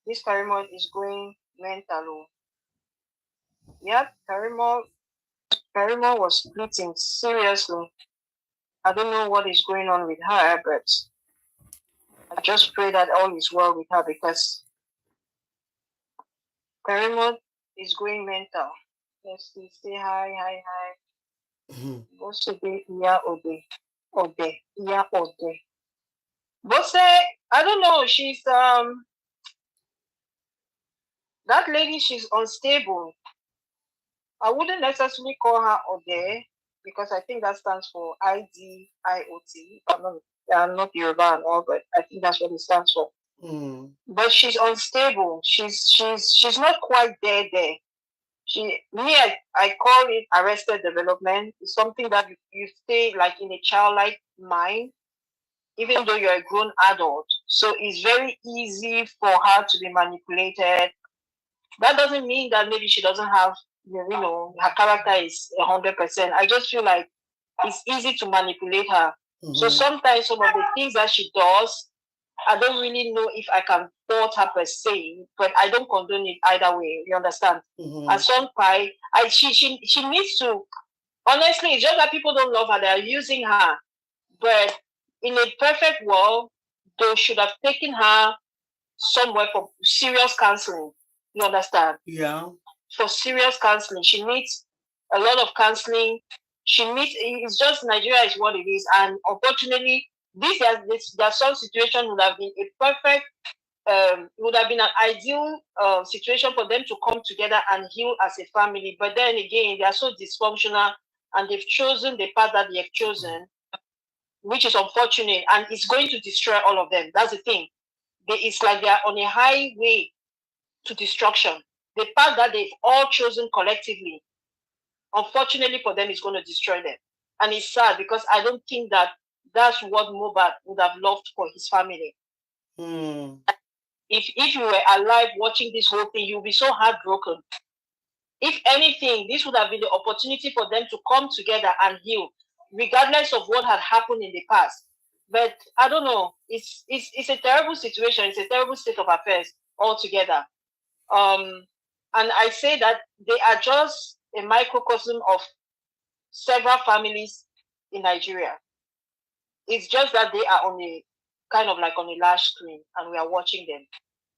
This ceremony is going mental. Yeah, 𝗪𝗲 was bleeding seriously. I don't know what is going on with her, but I just pray that all is well with her because 𝗪𝗲 is going mental. Let's see, say hi. What's the 𝗂𝗶𝗸𝗲𝗂. Bose, I don't know, she's that lady, she's unstable. I wouldn't necessarily call her 𝗂𝗶 because I think that stands for IDIOT. I'm not Yoruba and all, but I think that's what it stands for. But she's unstable. She's not quite there. I call it arrested development. It's something that you stay like in a childlike mind, even though you're a grown adult. So it's very easy for her to be manipulated. That doesn't mean that maybe she doesn't have, her character is 100%. I just feel like it's easy to manipulate her. So sometimes some of the things that she does, I don't really know if I can fault her per se, but I don't condone it either way. You understand? At some point, she needs to. Honestly, it's just that people don't love her. They are using her. But in a perfect world, they should have taken her somewhere for serious counseling. You understand? Yeah. For serious counseling, she needs a lot of counseling. It's just Nigeria is what it is, and unfortunately, there's some situation would have been a perfect, would have been an ideal situation for them to come together and heal as a family. But then again, they are so dysfunctional, and they've chosen the path that they've chosen, which is unfortunate, and it's going to destroy all of them. That's the thing. It's like they are on a highway to destruction. The path that they've all chosen collectively, unfortunately for them, is going to destroy them. And it's sad because I don't think that that's what Mohbad would have loved for his family. If you were alive watching this whole thing, you'll be so heartbroken. If anything, this would have been the opportunity for them to come together and heal, regardless of what had happened in the past. But I don't know. It's a terrible situation. It's a terrible state of affairs altogether. And I say that they are just a microcosm of several families in Nigeria. It's just that they are on a kind of like on a large screen, and we are watching them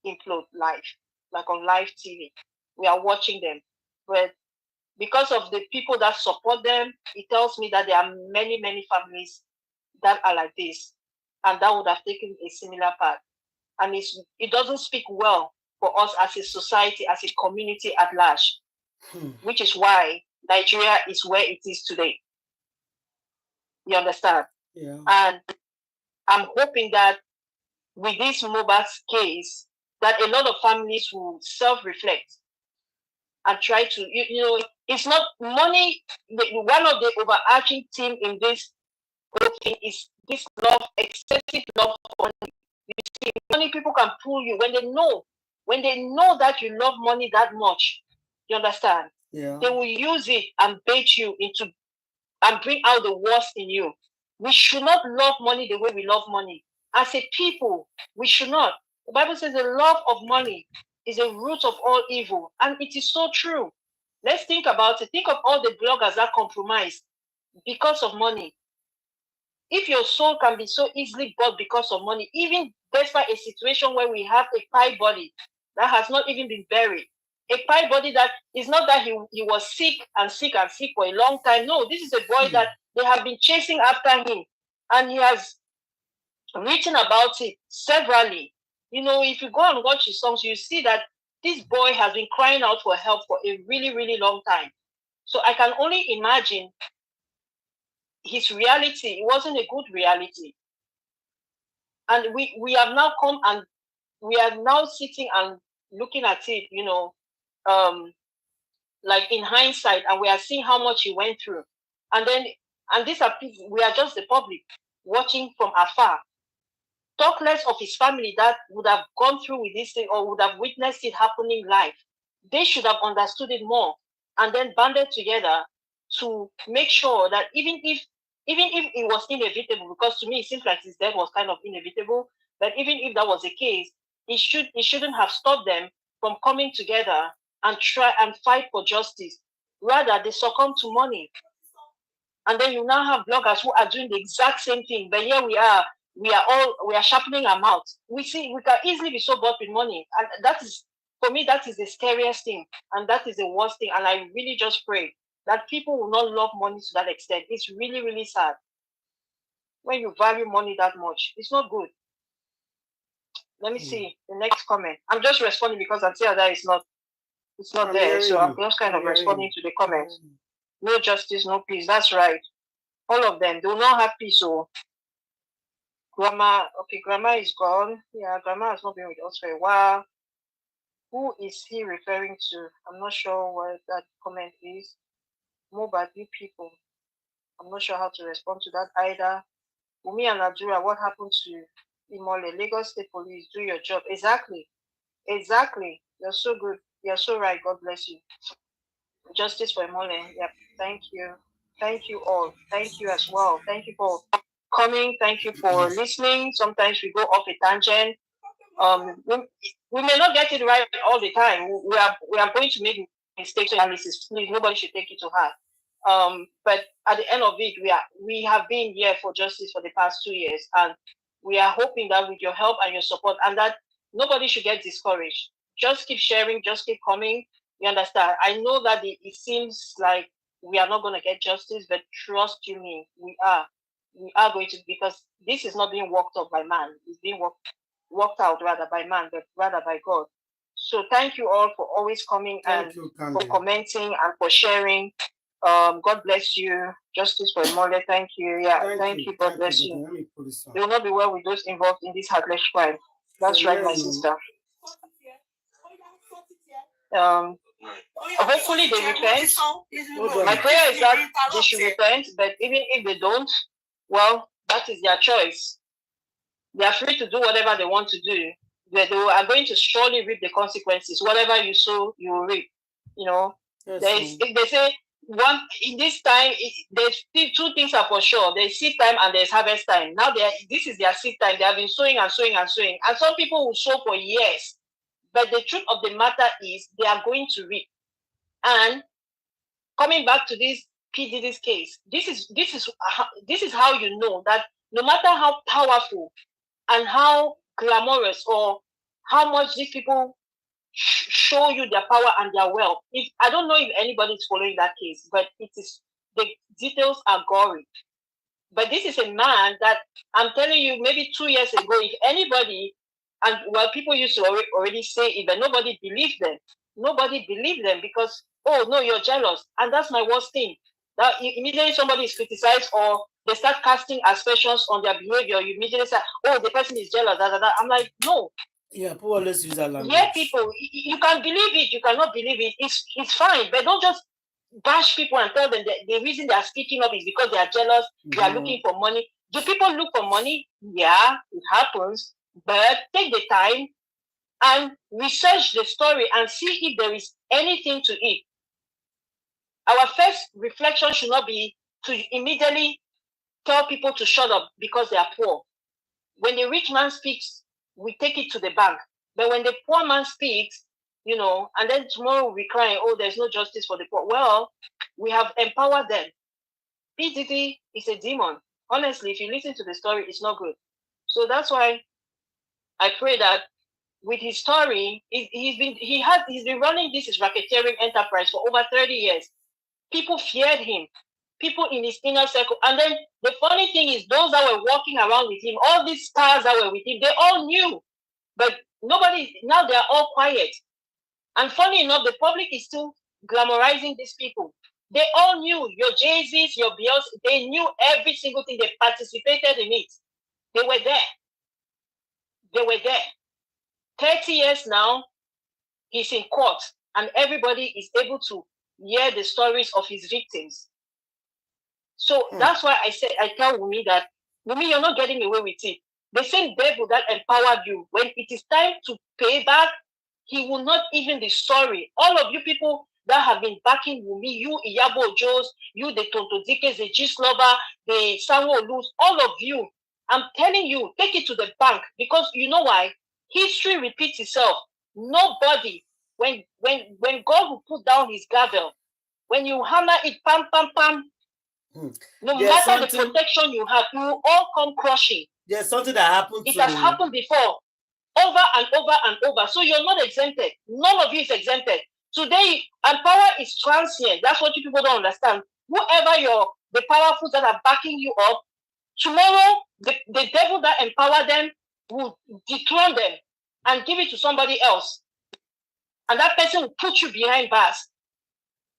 implode live, like on live TV. We are watching them. But because of the people that support them, it tells me that there are many, many families that are like this, and that would have taken a similar path. And it doesn't speak well for us as a society, as a community at large, which is why Nigeria is where it is today. You understand? Yeah. And I'm hoping that with this Mohbad's case, that a lot of families will self-reflect and try to, it's not money. One of the overarching theme in this whole thing is this love, excessive love for money. You see, money people can pull you when they know that you love money that much. You understand? Yeah. They will use it and bait you into and bring out the worst in you. We should not love money the way we love money. As a people, we should not. The Bible says the love of money is the root of all evil. And it is so true. Let's think about it. Think of all the bloggers that compromise because of money. If your soul can be so easily bought because of money, even despite a situation where we have a pie body that has not even been buried, a pie body that is not that he was sick for a long time. No, this is a boy that they have been chasing after him, and he has written about it severally. If you go and watch his songs, you see that this boy has been crying out for help for a really, really long time. So I can only imagine his reality. It wasn't a good reality. And we have now come and we are now sitting and looking at it, like in hindsight, and we are seeing how much he went through. And these are people, we are just the public watching from afar. Talk less of his family that would have gone through with this thing or would have witnessed it happening live. They should have understood it more and then banded together to make sure that even if it was inevitable, because to me it seems like his death was kind of inevitable, but even if that was the case, it shouldn't have stopped them from coming together and try and fight for justice. Rather, they succumb to money. And then you now have bloggers who are doing the exact same thing. But here we are sharpening our mouths. We see we can easily be so bought with money. And that is, for me, that is the scariest thing. And that is the worst thing. And I really just pray that people will not love money to that extent. It's really, really sad. When you value money that much, it's not good. Let me see the next comment. I'm just responding because Atiada is not there. So I'm just kind of responding to the comments. No justice, no peace. That's right. All of them. They will not have peace. So Grandma is gone. Yeah, Grandma has not been with us for a while. Who is he referring to? I'm not sure what that comment is. Mohbad, you people. I'm not sure how to respond to that either. Wunmi and Adura, what happened to Imole? Lagos State Police, do your job. Exactly. You're so good. You're so right. God bless you. Justice for Imole. Yep. Thank you. Thank you all. Thank you as well. Thank you for coming. Thank you for listening. Sometimes we go off a tangent. We may not get it right all the time. We are going to make mistakes analysis. Please, nobody should take it to heart. But at the end of it, we have been here for justice for the past 2 years, and we are hoping that with your help and your support, and that nobody should get discouraged. Just keep sharing, just keep coming. You understand? I know that it seems like we are not going to get justice, but trust you me, we are going to, because this is not being worked out by man. It's being worked out rather by man, but rather by God. So thank you all for always coming and for commenting and for sharing. God bless you. Justice for Imole. Thank you. Yeah, thank you. God bless you. It will not be well with those involved in this heartless crime. That's right, my sister. Hopefully they repent. My prayer is that they should repent, but even if they don't, well, that is their choice. They are free to do whatever they want to do. But they are going to surely reap the consequences. Whatever you sow, you will reap. You know, if they say in this time, there's two things are for sure. There's seed time and there's harvest time. Now this is their seed time. They have been sowing and sowing and sowing. And some people will sow for years. But the truth of the matter is they are going to reap. And coming back to this PDD's case, this is how you know that no matter how powerful and how glamorous or how much these people show you their power and their wealth. I don't know if anybody is following that case, but the details are gory. But this is a man that I'm telling you, maybe 2 years ago, if anybody, and well, people used to already say it, but nobody believed them. Nobody believed them because, oh no, you're jealous, and that's my worst thing. That immediately somebody is criticized or they start casting aspersions on their behavior. You immediately say, oh, the person is jealous. I'm like, no. Yeah, people always use that language. Yeah, people, you can believe it, you cannot believe it. It's fine, but don't just bash people and tell them that the reason they are speaking up is because they are jealous. They are looking for money. Do people look for money? Yeah, it happens. But take the time and research the story and see if there is anything to it. Our first reflection should not be to immediately tell people to shut up because they are poor. When the rich man speaks, we take it to the bank. But when the poor man speaks, you know, and then tomorrow we cry, oh, there's no justice for the poor. Well, we have empowered them. PDD is a demon. Honestly, if you listen to the story, it's not good. So that's why I pray that with his story, he's been running this racketeering enterprise for over 30 years. People feared him. People in his inner circle. And then the funny thing is, those that were walking around with him, all these stars that were with him, they all knew. But nobody, now they're all quiet. And funny enough, the public is still glamorizing these people. They all knew your Jay-Z's, your Beyonce, they knew every single thing. They participated in it. They were there. They were there. 30 years now, he's in court, and everybody is able to hear the stories of his victims. So that's why I tell Wunmi that, Wunmi, you're not getting away with it. The same devil that empowered you, when it is time to pay back, he will not even be sorry. All of you people that have been backing Wunmi, you 𝗵𝗹𝗻𝗀 ojos, you the 𝗵𝗃𝗍𝗃𝗍, the 𝗔𝗶𝗏𝗏, the 𝗵𝗏𝗋, all of you, I'm telling you, take it to the bank, because you know why? History repeats itself. Nobody when God will put down his gavel, when you hammer it, pam, pam, pam, no matter the protection you have, you will all come crushing. There's something that happened. It has happened before, over and over and over. So you're not exempted. None of you is exempted. Today, and power is transient. That's what you people don't understand. Whoever the powerful that are backing you up, tomorrow, the devil that empower them will dethrone them and give it to somebody else. And that person will put you behind bars.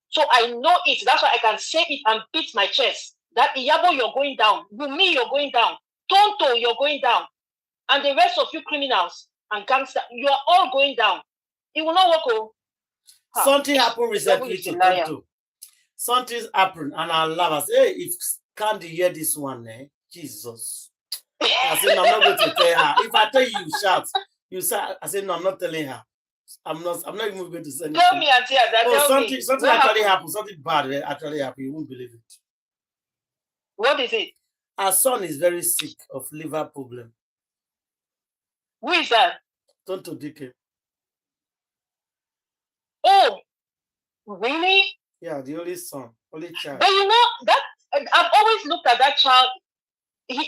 So I know it. That's why I can say it and beat my chest. That Iyabo, you're going down. Wumi, you're going down. Tonto, you're going down. And the rest of you criminals and gangsters, you are all going down. It will not work. Oh. Something happened recently to Tonto. Something's happened, and I love us. Hey, if Candy hear this one, Jesus. I said, no, I'm not going to tell her. If I tell you, you shout. You say, I said, no, I'm not telling her. I'm not even going to say anything. Tell me, Auntie, something actually happened. Something bad actually happened. You won't believe it. What is it? Our son is very sick of liver problem. Who is that? Tonto Dike. Oh, really? Yeah, the only son, only child. But you know that I've always looked at that child. I mean.